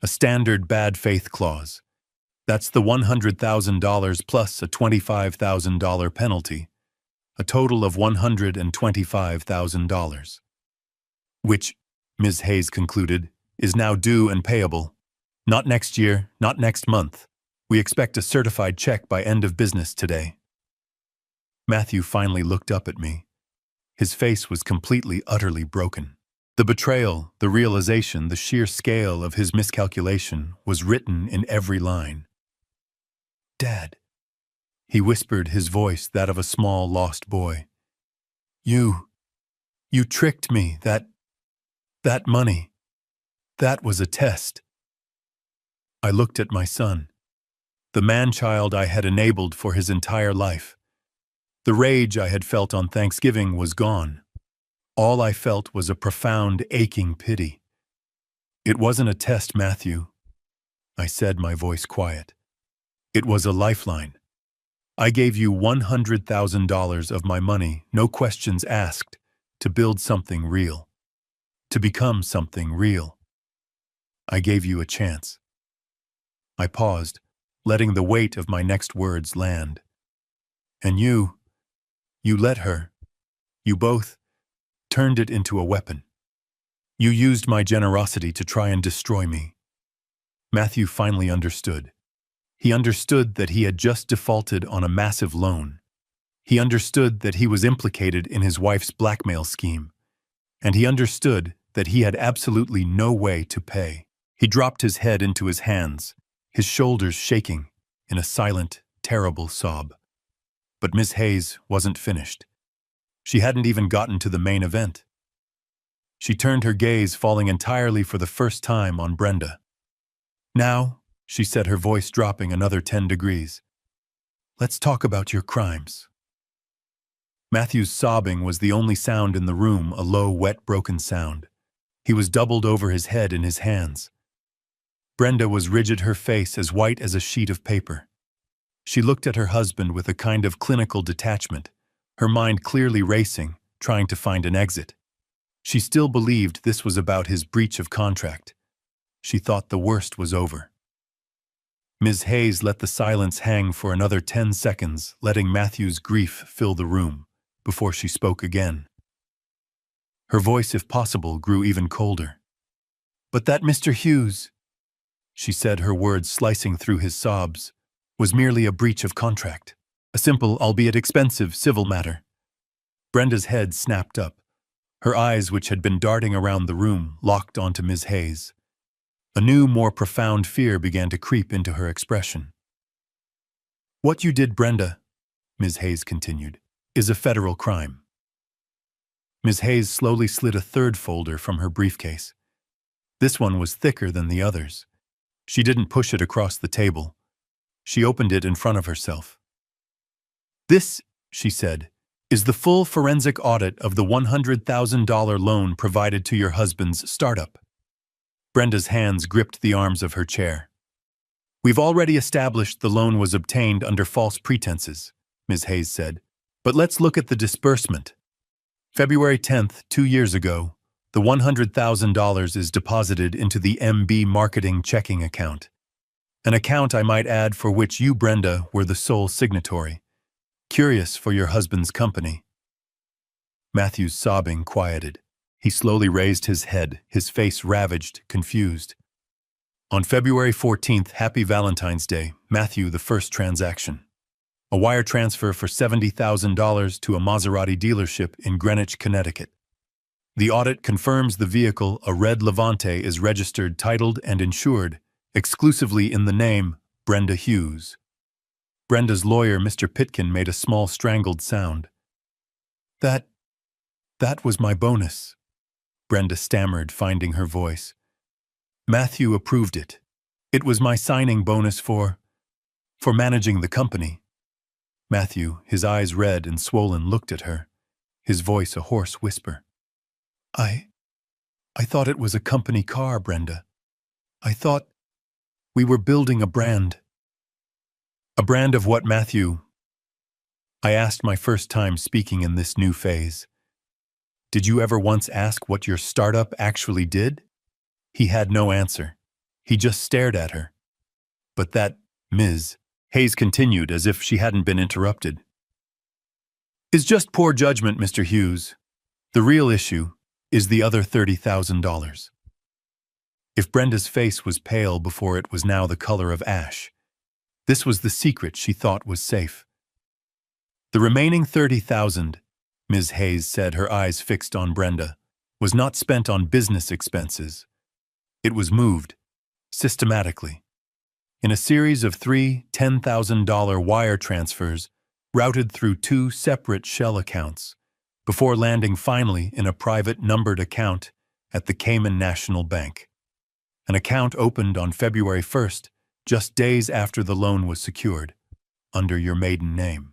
A standard bad faith clause. That's the $100,000 plus a $25,000 penalty. A total of $125,000. Which, Ms. Hayes concluded, is now due and payable. Not next year, not next month. We expect a certified check by end of business today. Matthew finally looked up at me. His face was completely, utterly broken. The betrayal, the realization, the sheer scale of his miscalculation was written in every line. Dad, he whispered, his voice that of a small, lost boy. You tricked me, that money. That was a test. I looked at my son, the man-child I had enabled for his entire life. The rage I had felt on Thanksgiving was gone. All I felt was a profound, aching pity. It wasn't a test, Matthew, I said, my voice quiet. It was a lifeline. I gave you $100,000 of my money, no questions asked, to build something real. To become something real. I gave you a chance. I paused, letting the weight of my next words land. And you let her. You both turned it into a weapon. You used my generosity to try and destroy me. Matthew finally understood. He understood that he had just defaulted on a massive loan. He understood that he was implicated in his wife's blackmail scheme. And he understood that he had absolutely no way to pay. He dropped his head into his hands, his shoulders shaking in a silent, terrible sob. But Miss Hayes wasn't finished. She hadn't even gotten to the main event. She turned her gaze, falling entirely for the first time on Brenda. Now, she said, her voice dropping another 10 degrees. Let's talk about your crimes. Matthew's sobbing was the only sound in the room, a low, wet, broken sound. He was doubled over his head in his hands. Brenda was rigid, her face as white as a sheet of paper. She looked at her husband with a kind of clinical detachment, her mind clearly racing, trying to find an exit. She still believed this was about his breach of contract. She thought the worst was over. Ms. Hayes let the silence hang for another 10 seconds, letting Matthew's grief fill the room, before she spoke again. Her voice, if possible, grew even colder. But that Mr. Hughes, she said, her words slicing through his sobs, was merely a breach of contract. A simple, albeit expensive, civil matter. Brenda's head snapped up. Her eyes, which had been darting around the room, locked onto Ms. Hayes. A new, more profound fear began to creep into her expression. What you did, Brenda, Ms. Hayes continued, is a federal crime. Ms. Hayes slowly slid a third folder from her briefcase. This one was thicker than the others. She didn't push it across the table. She opened it in front of herself. This, she said, is the full forensic audit of the $100,000 loan provided to your husband's startup. Brenda's hands gripped the arms of her chair. We've already established the loan was obtained under false pretenses, Ms. Hayes said. But let's look at the disbursement. February 10th, 2 years ago, the $100,000 is deposited into the MB Marketing checking account. An account, I might add, for which you, Brenda, were the sole signatory. Curious for your husband's company. Matthew's sobbing quieted. He slowly raised his head, his face ravaged, confused. On February 14th, Happy Valentine's Day, Matthew, the first transaction. A wire transfer for $70,000 to a Maserati dealership in Greenwich, Connecticut. The audit confirms the vehicle, a red Levante, is registered, titled, and insured, exclusively in the name Brenda Hughes. Brenda's lawyer, Mr. Pitkin, made a small strangled sound. That was my bonus, Brenda stammered, finding her voice. Matthew approved it. It was my signing bonus for managing the company. Matthew, his eyes red and swollen, looked at her, his voice a hoarse whisper. I thought it was a company car, Brenda. I thought we were building a brand. A brand of what, Matthew? I asked, my first time speaking in this new phase. Did you ever once ask what your startup actually did? He had no answer. He just stared at her. But that, Ms. Hayes continued as if she hadn't been interrupted, is just poor judgment, Mr. Hughes. The real issue is the other $30,000. If Brenda's face was pale before, it was now the color of ash. This was the secret she thought was safe. The remaining $30,000, Ms. Hayes said, her eyes fixed on Brenda, was not spent on business expenses. It was moved, systematically, in a series of 3 $10,000 wire transfers routed through 2 separate shell accounts, before landing finally in a private numbered account at the Cayman National Bank. An account opened on February 1st, just days after the loan was secured, under your maiden name.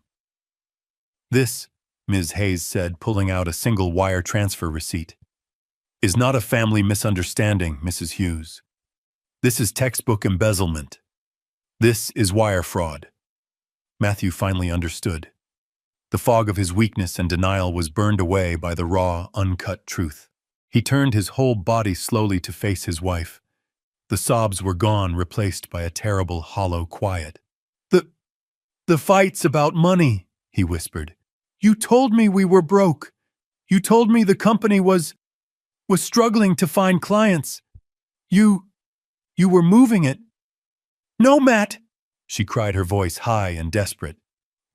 This, Ms. Hayes said, pulling out a single wire transfer receipt, is not a family misunderstanding, Mrs. Hughes. This is textbook embezzlement. This is wire fraud. Matthew finally understood. The fog of his weakness and denial was burned away by the raw, uncut truth. He turned his whole body slowly to face his wife. The sobs were gone, replaced by a terrible, hollow quiet. The fight's about money, he whispered. You told me we were broke. You told me the company was struggling to find clients. You were moving it. No, Matt, she cried, her voice high and desperate.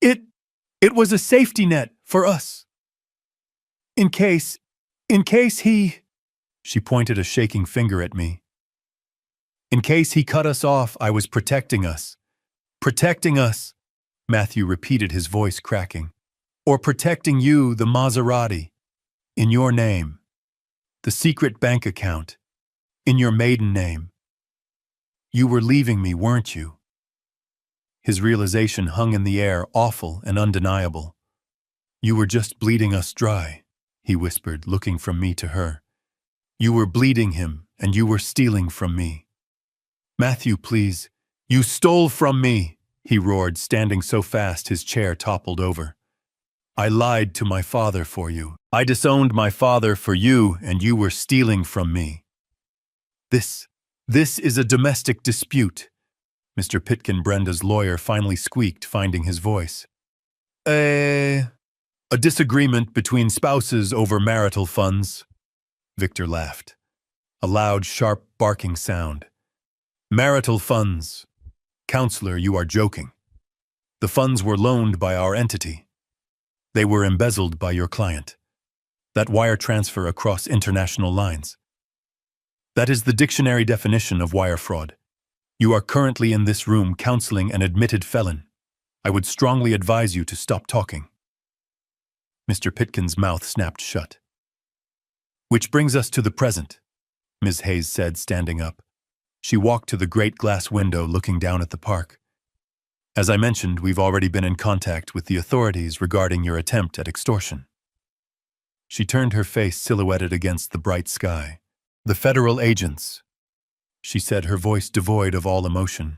It was a safety net for us. In case he, she pointed a shaking finger at me. In case he cut us off, I was protecting us. Protecting us, Matthew repeated, his voice cracking. Or protecting you, the Maserati, in your name. The secret bank account, in your maiden name. You were leaving me, weren't you? His realization hung in the air, awful and undeniable. You were just bleeding us dry, he whispered, looking from me to her. You were bleeding him, and you were stealing from me. Matthew, please. You stole from me, he roared, standing so fast his chair toppled over. I lied to my father for you. I disowned my father for you, and you were stealing from me. This is a domestic dispute, Mr. Pitkin, Brenda's lawyer, finally squeaked, finding his voice. A disagreement between spouses over marital funds, Victor laughed. A loud, sharp barking sound. Marital funds. Counselor, you are joking. The funds were loaned by our entity. They were embezzled by your client. That wire transfer across international lines. That is the dictionary definition of wire fraud. You are currently in this room counseling an admitted felon. I would strongly advise you to stop talking. Mr. Pitkin's mouth snapped shut. Which brings us to the present, Ms. Hayes said, standing up. She walked to the great glass window looking down at the park. As I mentioned, we've already been in contact with the authorities regarding your attempt at extortion. She turned her face silhouetted against the bright sky. The federal agents, she said, her voice devoid of all emotion.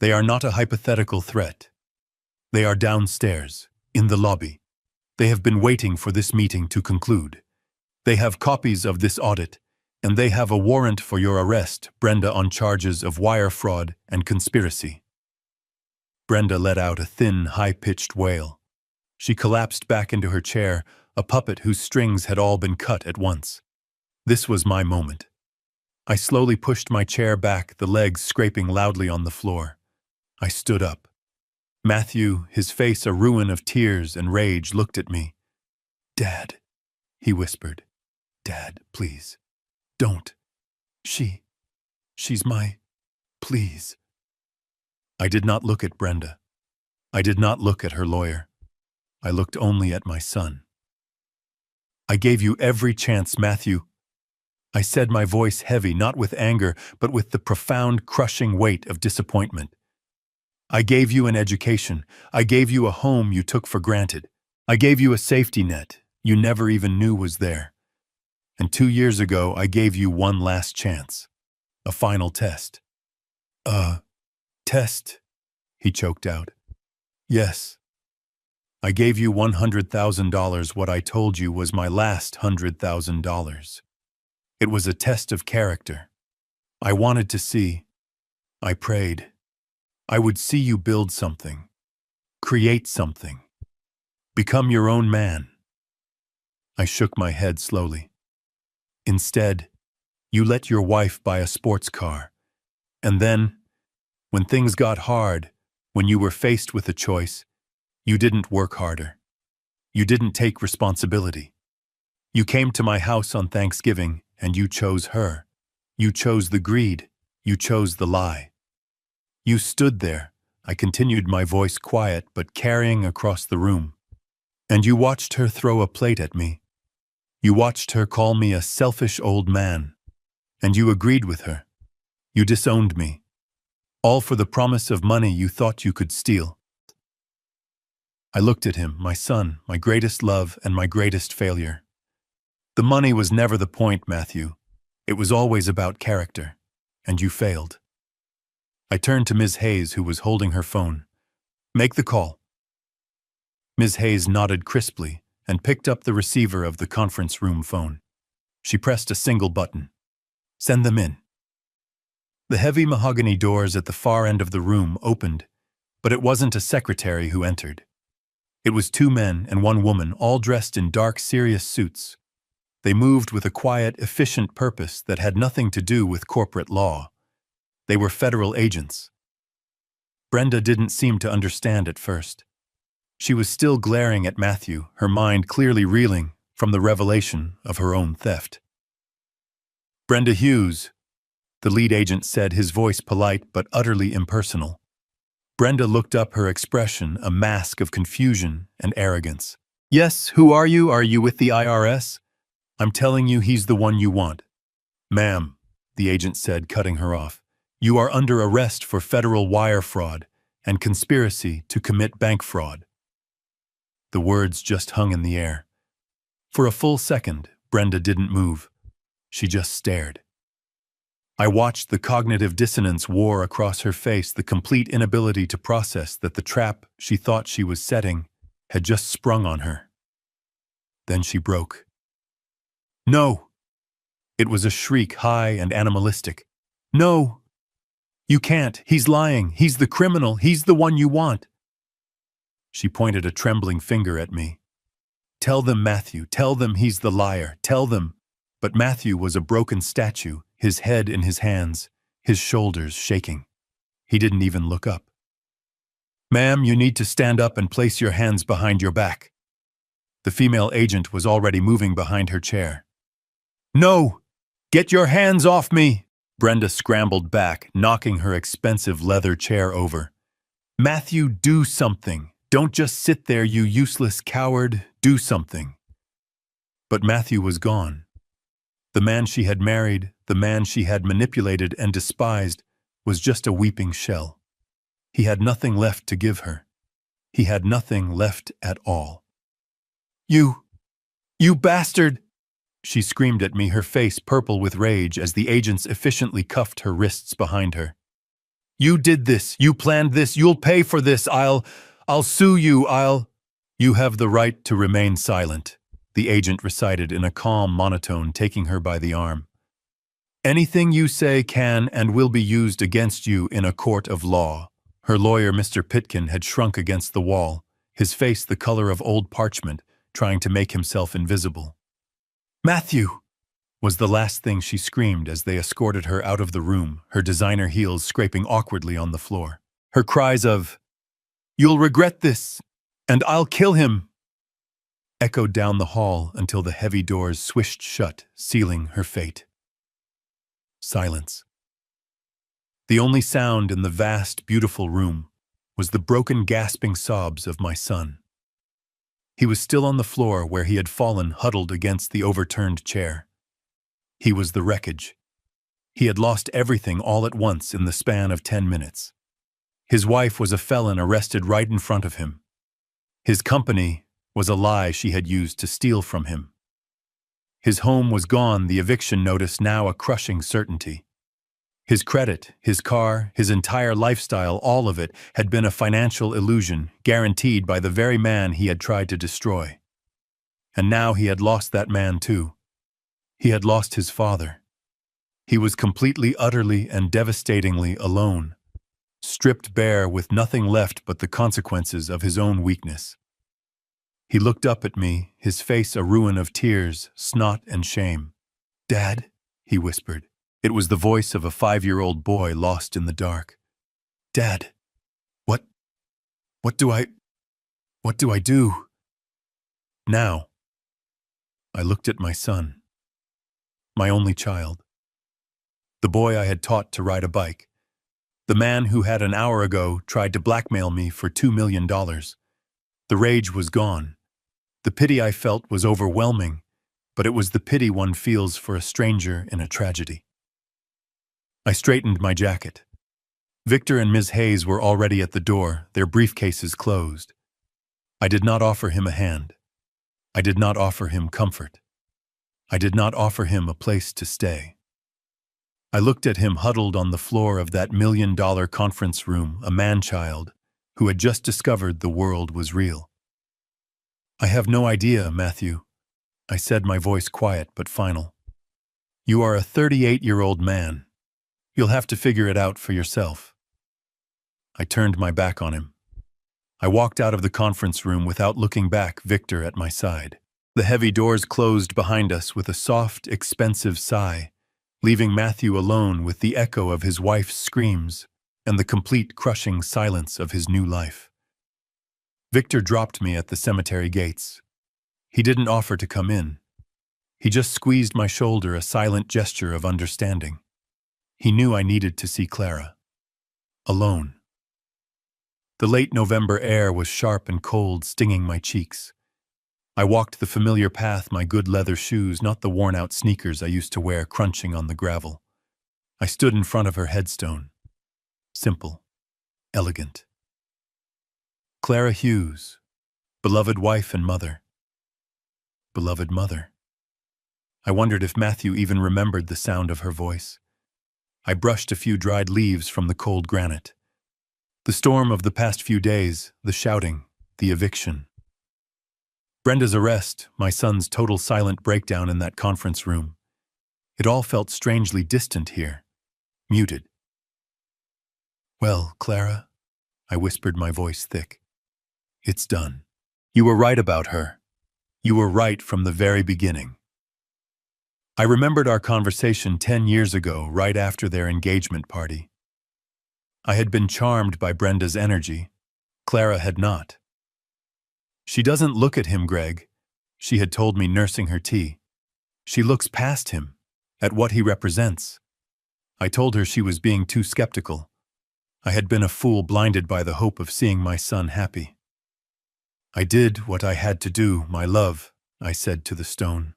They are not a hypothetical threat. They are downstairs, in the lobby. They have been waiting for this meeting to conclude. They have copies of this audit, and they have a warrant for your arrest, Brenda, on charges of wire fraud and conspiracy. Brenda let out a thin, high-pitched wail. She collapsed back into her chair, a puppet whose strings had all been cut at once. This was my moment. I slowly pushed my chair back, the legs scraping loudly on the floor. I stood up. Matthew, his face a ruin of tears and rage, looked at me. Dad, he whispered. Dad, please. Don't. She's my... Please. I did not look at Brenda. I did not look at her lawyer. I looked only at my son. I gave you every chance, Matthew. I said, my voice heavy, not with anger, but with the profound, crushing weight of disappointment. I gave you an education. I gave you a home you took for granted. I gave you a safety net you never even knew was there. And 2 years ago, I gave you one last chance. A final test. Test? He choked out. Yes. I gave you $100,000. What I told you was my last $100,000. It was a test of character. I wanted to see. I prayed. I would see you build something. Create something. Become your own man. I shook my head slowly. Instead, you let your wife buy a sports car. And then, when things got hard, when you were faced with a choice, you didn't work harder. You didn't take responsibility. You came to my house on Thanksgiving, and you chose her. You chose the greed. You chose the lie. You stood there, I continued, my voice quiet but carrying across the room. And you watched her throw a plate at me. You watched her call me a selfish old man. And you agreed with her. You disowned me. All for the promise of money you thought you could steal. I looked at him, my son, my greatest love and my greatest failure. The money was never the point, Matthew. It was always about character. And you failed. I turned to Ms. Hayes, who was holding her phone. Make the call. Ms. Hayes nodded crisply and picked up the receiver of the conference room phone. She pressed a single button. Send them in. The heavy mahogany doors at the far end of the room opened, but it wasn't a secretary who entered. It was 2 men and 1 woman, all dressed in dark, serious suits. They moved with a quiet, efficient purpose that had nothing to do with corporate law. They were federal agents. Brenda didn't seem to understand at first. She was still glaring at Matthew, her mind clearly reeling from the revelation of her own theft. Brenda Hughes, the lead agent said, his voice polite but utterly impersonal. Brenda looked up, her expression a mask of confusion and arrogance. Yes, who are you? Are you with the IRS? I'm telling you, he's the one you want. Ma'am, the agent said, cutting her off. You are under arrest for federal wire fraud and conspiracy to commit bank fraud. The words just hung in the air. For a full second, Brenda didn't move. She just stared. I watched the cognitive dissonance war across her face, the complete inability to process that the trap she thought she was setting had just sprung on her. Then she broke. No! It was a shriek, high and animalistic. No! You can't. He's lying. He's the criminal. He's the one you want. She pointed a trembling finger at me. Tell them, Matthew. Tell them he's the liar. Tell them. But Matthew was a broken statue, his head in his hands, his shoulders shaking. He didn't even look up. Ma'am, you need to stand up and place your hands behind your back. The female agent was already moving behind her chair. No! Get your hands off me! Brenda scrambled back, knocking her expensive leather chair over. Matthew, do something. Don't just sit there, you useless coward. Do something. But Matthew was gone. The man she had married, the man she had manipulated and despised, was just a weeping shell. He had nothing left to give her. He had nothing left at all. You bastard! She screamed at me, her face purple with rage as the agents efficiently cuffed her wrists behind her. You did this. You planned this. You'll pay for this. I'll sue you. You have the right to remain silent, the agent recited in a calm monotone, taking her by the arm. Anything you say can and will be used against you in a court of law. Her lawyer, Mr. Pitkin, had shrunk against the wall, his face the color of old parchment, trying to make himself invisible. Matthew! Was the last thing she screamed as they escorted her out of the room, her designer heels scraping awkwardly on the floor. Her cries of, "You'll regret this, and I'll kill him," echoed down the hall until the heavy doors swished shut, sealing her fate. Silence. The only sound in the vast, beautiful room was the broken, gasping sobs of my son. He was still on the floor where he had fallen, huddled against the overturned chair. He was the wreckage. He had lost everything all at once in the span of 10 minutes. His wife was a felon arrested right in front of him. His company was a lie she had used to steal from him. His home was gone, the eviction notice now a crushing certainty. His credit, his car, his entire lifestyle, all of it had been a financial illusion, guaranteed by the very man he had tried to destroy. And now he had lost that man too. He had lost his father. He was completely, utterly, and devastatingly alone, stripped bare with nothing left but the consequences of his own weakness. He looked up at me, his face a ruin of tears, snot, and shame. "Dad," he whispered. It was the voice of a 5-year-old boy lost in the dark. "Dad, what do I do?" Now, I looked at my son, my only child. The boy I had taught to ride a bike. The man who had an hour ago tried to blackmail me for $2 million. The rage was gone. The pity I felt was overwhelming, but it was the pity one feels for a stranger in a tragedy. I straightened my jacket. Victor and Ms. Hayes were already at the door, their briefcases closed. I did not offer him a hand. I did not offer him comfort. I did not offer him a place to stay. I looked at him huddled on the floor of that $1 million conference room, a man-child who had just discovered the world was real. "I have no idea, Matthew," I said, my voice quiet but final. "You are a 38-year-old man. You'll have to figure it out for yourself." I turned my back on him. I walked out of the conference room without looking back, Victor at my side. The heavy doors closed behind us with a soft, expensive sigh, leaving Matthew alone with the echo of his wife's screams and the complete crushing silence of his new life. Victor dropped me at the cemetery gates. He didn't offer to come in. He just squeezed my shoulder, a silent gesture of understanding. He knew I needed to see Clara. Alone. The late November air was sharp and cold, stinging my cheeks. I walked the familiar path, my good leather shoes, not the worn-out sneakers I used to wear, crunching on the gravel. I stood in front of her headstone. Simple. Elegant. Clara Hughes, beloved wife and mother. Beloved mother. I wondered if Matthew even remembered the sound of her voice. I brushed a few dried leaves from the cold granite. The storm of the past few days, the shouting, the eviction. Brenda's arrest, my son's total silent breakdown in that conference room. It all felt strangely distant here, muted. "Well, Clara," I whispered, my voice thick. "It's done. You were right about her. You were right from the very beginning." I remembered our conversation 10 years ago, right after their engagement party. I had been charmed by Brenda's energy. Clara had not. "She doesn't look at him, Greg," she had told me, nursing her tea. "She looks past him, at what he represents." I told her she was being too skeptical. I had been a fool, blinded by the hope of seeing my son happy. "I did what I had to do, my love," I said to the stone.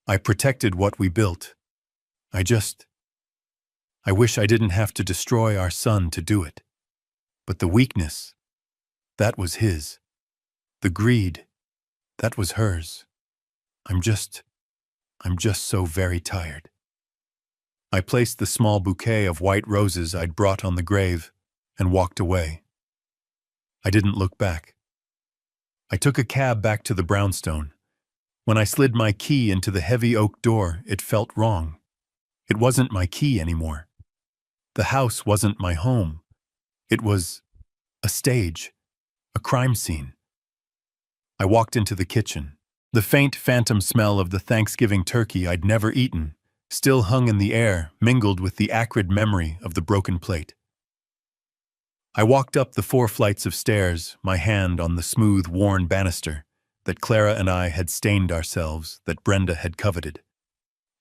"I protected what we built. I wish I didn't have to destroy our son to do it. But the weakness, that was his. The greed, that was hers. I'm just so very tired." I placed the small bouquet of white roses I'd brought on the grave and walked away. I didn't look back. I took a cab back to the brownstone. When I slid my key into the heavy oak door, it felt wrong. It wasn't my key anymore. The house wasn't my home. It was a stage, a crime scene. I walked into the kitchen. The faint phantom smell of the Thanksgiving turkey I'd never eaten still hung in the air, mingled with the acrid memory of the broken plate. I walked up the 4 flights of stairs, my hand on the smooth, worn banister that Clara and I had stained ourselves, that Brenda had coveted.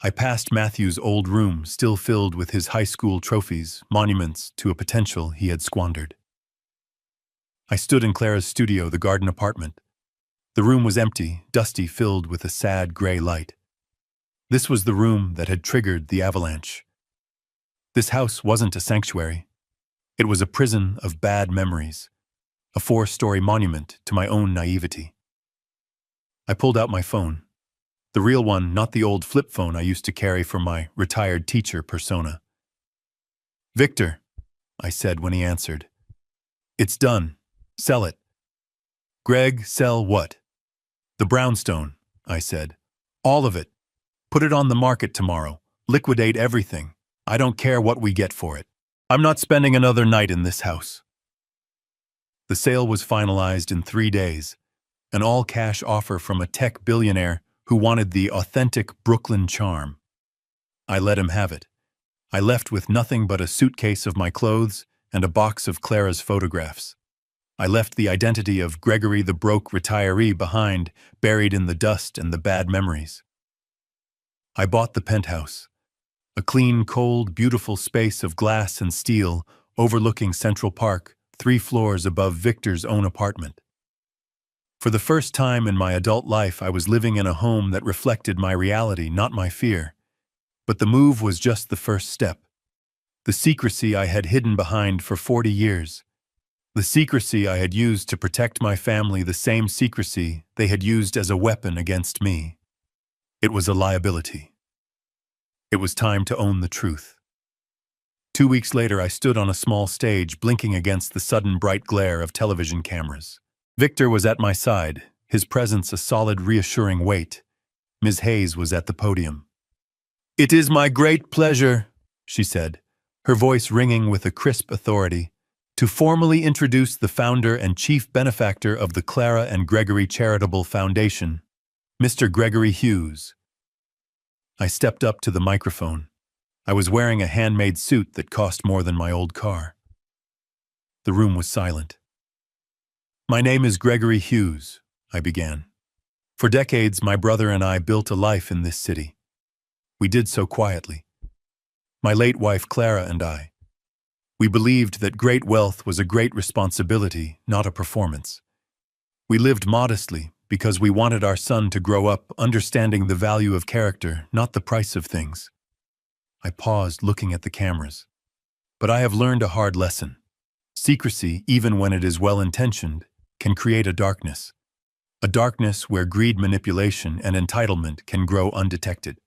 I passed Matthew's old room, still filled with his high school trophies, monuments to a potential he had squandered. I stood in Clara's studio, the garden apartment. The room was empty, dusty, filled with a sad gray light. This was the room that had triggered the avalanche. This house wasn't a sanctuary. It was a prison of bad memories, a 4-story monument to my own naivety. I pulled out my phone. The real one, not the old flip phone I used to carry for my retired teacher persona. "Victor," I said when he answered. "It's done. Sell it." "Greg, sell what?" "The brownstone," I said. "All of it. Put it on the market tomorrow. Liquidate everything. I don't care what we get for it. I'm not spending another night in this house." The sale was finalized in 3 days, an all-cash offer from a tech billionaire who wanted the authentic Brooklyn charm. I let him have it. I left with nothing but a suitcase of my clothes and a box of Clara's photographs. I left the identity of Gregory the broke retiree behind, buried in the dust and the bad memories. I bought the penthouse, a clean, cold, beautiful space of glass and steel overlooking Central Park, 3 floors above Victor's own apartment. For the first time in my adult life, I was living in a home that reflected my reality, not my fear. But the move was just the first step. The secrecy I had hidden behind for 40 years. The secrecy I had used to protect my family, the same secrecy they had used as a weapon against me. It was a liability. It was time to own the truth. 2 weeks later, I stood on a small stage, blinking against the sudden bright glare of television cameras. Victor was at my side, his presence a solid, reassuring weight. Ms. Hayes was at the podium. "It is my great pleasure," she said, her voice ringing with a crisp authority, "to formally introduce the founder and chief benefactor of the Clara and Gregory Charitable Foundation, Mr. Gregory Hughes." I stepped up to the microphone. I was wearing a handmade suit that cost more than my old car. The room was silent. "My name is Gregory Hughes," I began. "For decades, my brother and I built a life in this city. We did so quietly. My late wife Clara and I. We believed that great wealth was a great responsibility, not a performance. We lived modestly because we wanted our son to grow up understanding the value of character, not the price of things." I paused, looking at the cameras. "But I have learned a hard lesson. Secrecy, even when it is well-intentioned, can create a darkness where greed, manipulation, and entitlement can grow undetected.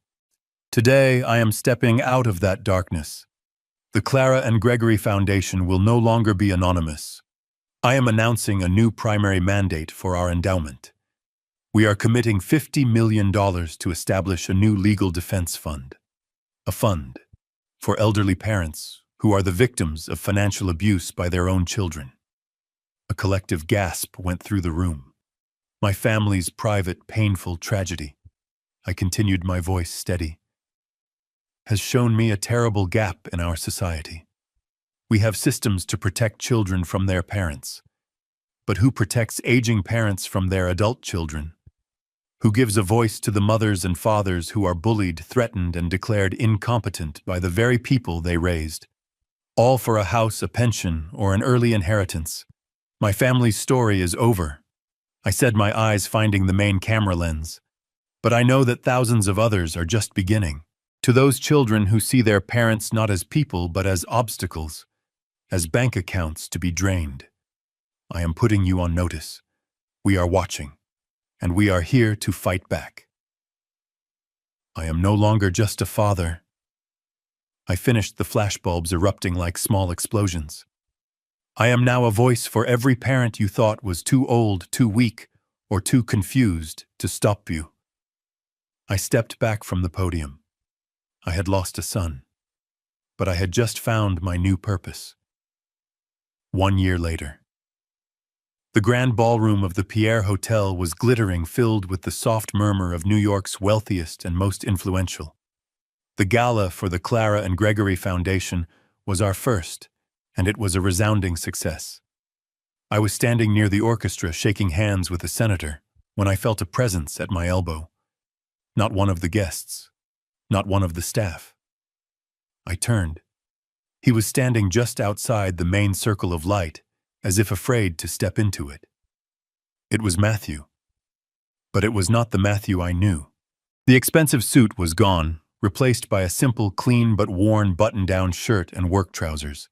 Today, I am stepping out of that darkness. The Clara and Gregory Foundation will no longer be anonymous. I am announcing a new primary mandate for our endowment. We are committing $50 million to establish a new legal defense fund. A fund for elderly parents who are the victims of financial abuse by their own children." A collective gasp went through the room. "My family's private, painful tragedy," I continued, my voice steady, "has shown me a terrible gap in our society. We have systems to protect children from their parents. But who protects aging parents from their adult children? Who gives a voice to the mothers and fathers who are bullied, threatened, and declared incompetent by the very people they raised? All for a house, a pension, or an early inheritance. My family's story is over," I said, my eyes finding the main camera lens. "But I know that thousands of others are just beginning. To those children who see their parents not as people but as obstacles, as bank accounts to be drained, I am putting you on notice. We are watching, and we are here to fight back. I am no longer just a father." I finished, the flashbulbs erupting like small explosions. "I am now a voice for every parent you thought was too old, too weak, or too confused to stop you." I stepped back from the podium. I had lost a son, but I had just found my new purpose. 1 year later. The grand ballroom of the Pierre Hotel was glittering, filled with the soft murmur of New York's wealthiest and most influential. The gala for the Clara and Gregory Foundation was our first, and it was a resounding success. I was standing near the orchestra, shaking hands with the senator, when I felt a presence at my elbow. Not one of the guests, not one of the staff. I turned. He was standing just outside the main circle of light, as if afraid to step into it. It was Matthew. But it was not the Matthew I knew. The expensive suit was gone, replaced by a simple, clean but worn button-down shirt and work trousers.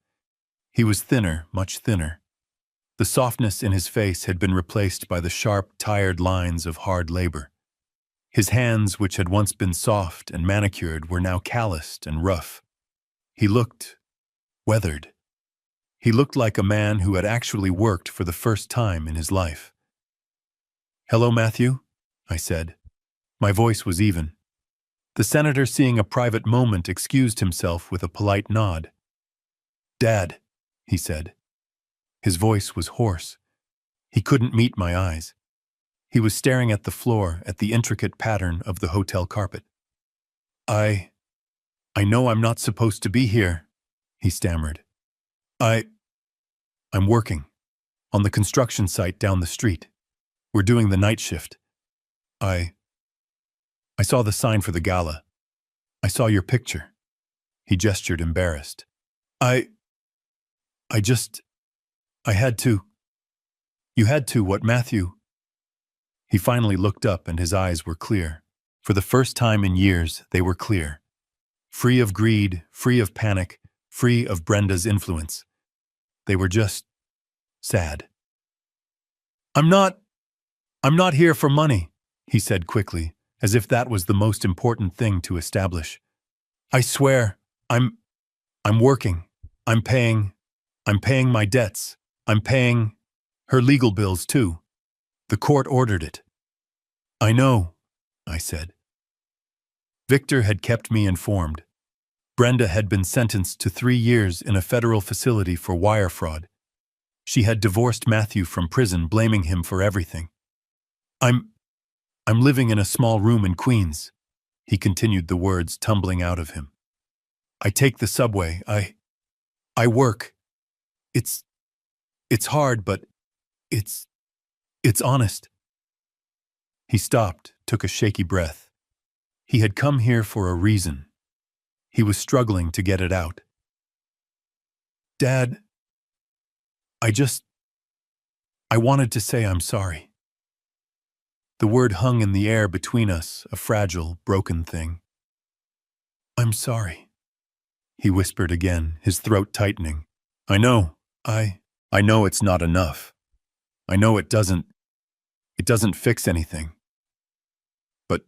He was thinner, much thinner. The softness in his face had been replaced by the sharp, tired lines of hard labor. His hands, which had once been soft and manicured, were now calloused and rough. He looked weathered. He looked like a man who had actually worked for the first time in his life. "Hello, Matthew," I said. My voice was even. The senator, seeing a private moment, excused himself with a polite nod. "Dad," he said. His voice was hoarse. He couldn't meet my eyes. He was staring at the floor, at the intricate pattern of the hotel carpet. I know I'm not supposed to be here," he stammered. I'm working. On the construction site down the street. We're doing the night shift. I saw the sign for the gala. I saw your picture." He gestured, embarrassed. I had to." "You had to what, Matthew?" He finally looked up and his eyes were clear. For the first time in years, they were clear. Free of greed, free of panic, free of Brenda's influence. They were just sad. I'm not here for money," he said quickly, as if that was the most important thing to establish. "I swear, I'm working. I'm paying my debts. I'm paying her legal bills too. The court ordered it." "I know," I said. Victor had kept me informed. Brenda had been sentenced to 3 years in a federal facility for wire fraud. She had divorced Matthew from prison, blaming him for everything. I'm living in a small room in Queens," he continued, the words tumbling out of him. "I take the subway. I work. It's hard, but it's honest." He stopped, took a shaky breath. He had come here for a reason. He was struggling to get it out. "Dad, I wanted to say I'm sorry." The word hung in the air between us, a fragile, broken thing. "I'm sorry," he whispered again, his throat tightening. "I know. I know it's not enough. I know it doesn't fix anything. But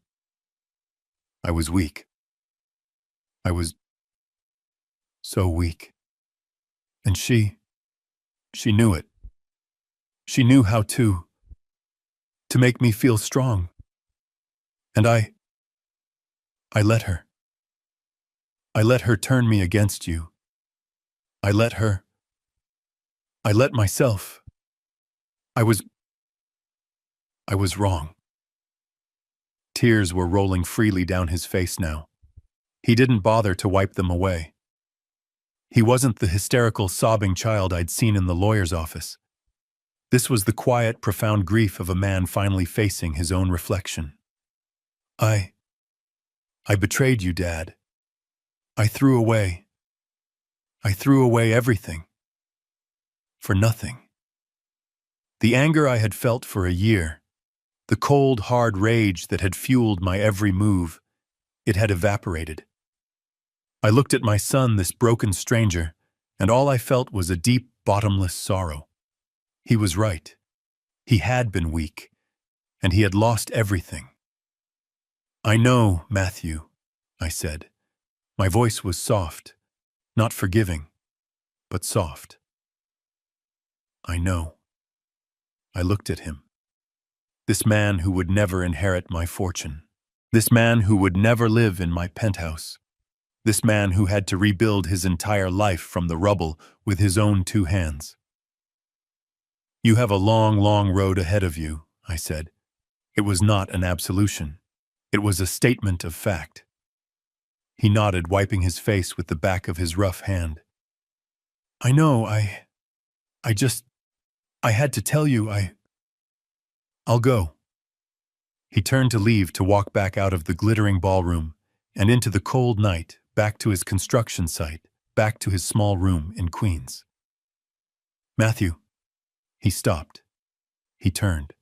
I was weak. I was so weak. And she knew it. She knew how to make me feel strong. And I let her. I let her turn me against you. I let myself. I was wrong." Tears were rolling freely down his face now. He didn't bother to wipe them away. He wasn't the hysterical, sobbing child I'd seen in the lawyer's office. This was the quiet, profound grief of a man finally facing his own reflection. I betrayed you, Dad. I threw away everything. For nothing. The anger I had felt for a year, the cold, hard rage that had fueled my every move, it had evaporated. I looked at my son, this broken stranger, and all I felt was a deep, bottomless sorrow. He was right. He had been weak, and he had lost everything. "I know, Matthew," I said. My voice was soft, not forgiving, but soft. "I know." I looked at him. This man who would never inherit my fortune. This man who would never live in my penthouse. This man who had to rebuild his entire life from the rubble with his own 2 hands. "You have a long, long road ahead of you," I said. It was not an absolution. It was a statement of fact. He nodded, wiping his face with the back of his rough hand. "I know, I had to tell you, I'll go." He turned to leave, to walk back out of the glittering ballroom, and into the cold night, back to his construction site, back to his small room in Queens. Matthew. He stopped. He turned.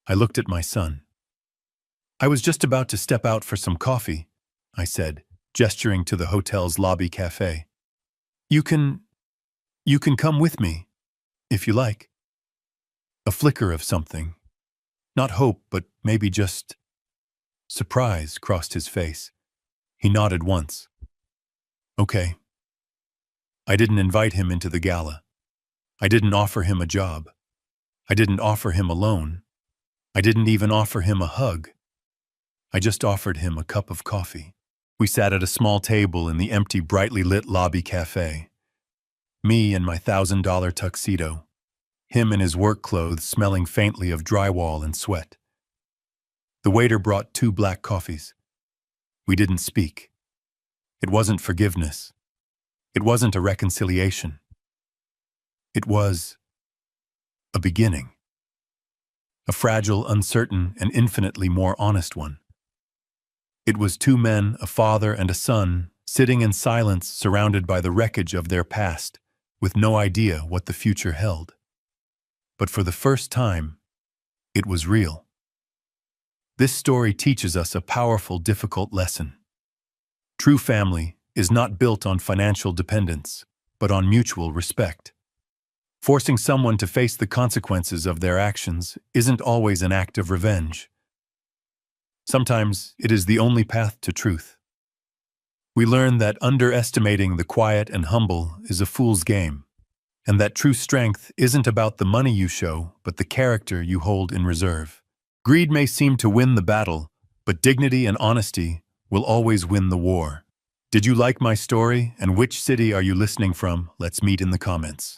I looked at my son. I was just about to step out for some coffee, I said, gesturing to the hotel's lobby cafe. You can come with me, if you like. A flicker of something. Not hope, but maybe just surprise crossed his face. He nodded once. Okay. I didn't invite him into the gala. I didn't offer him a job. I didn't offer him a loan. I didn't even offer him a hug. I just offered him a cup of coffee. We sat at a small table in the empty, brightly lit lobby cafe. Me in my $1,000 tuxedo. Him in his work clothes smelling faintly of drywall and sweat. The waiter brought 2 black coffees. We didn't speak. It wasn't forgiveness. It wasn't a reconciliation. It was a beginning. A fragile, uncertain, and infinitely more honest one. It was 2 men, a father and a son, sitting in silence surrounded by the wreckage of their past, with no idea what the future held. But for the first time, it was real. This story teaches us a powerful, difficult lesson. True family is not built on financial dependence, but on mutual respect. Forcing someone to face the consequences of their actions isn't always an act of revenge. Sometimes it is the only path to truth. We learn that underestimating the quiet and humble is a fool's game, and that true strength isn't about the money you show, but the character you hold in reserve. Greed may seem to win the battle, but dignity and honesty will always win the war. Did you like my story, and which city are you listening from? Let's meet in the comments.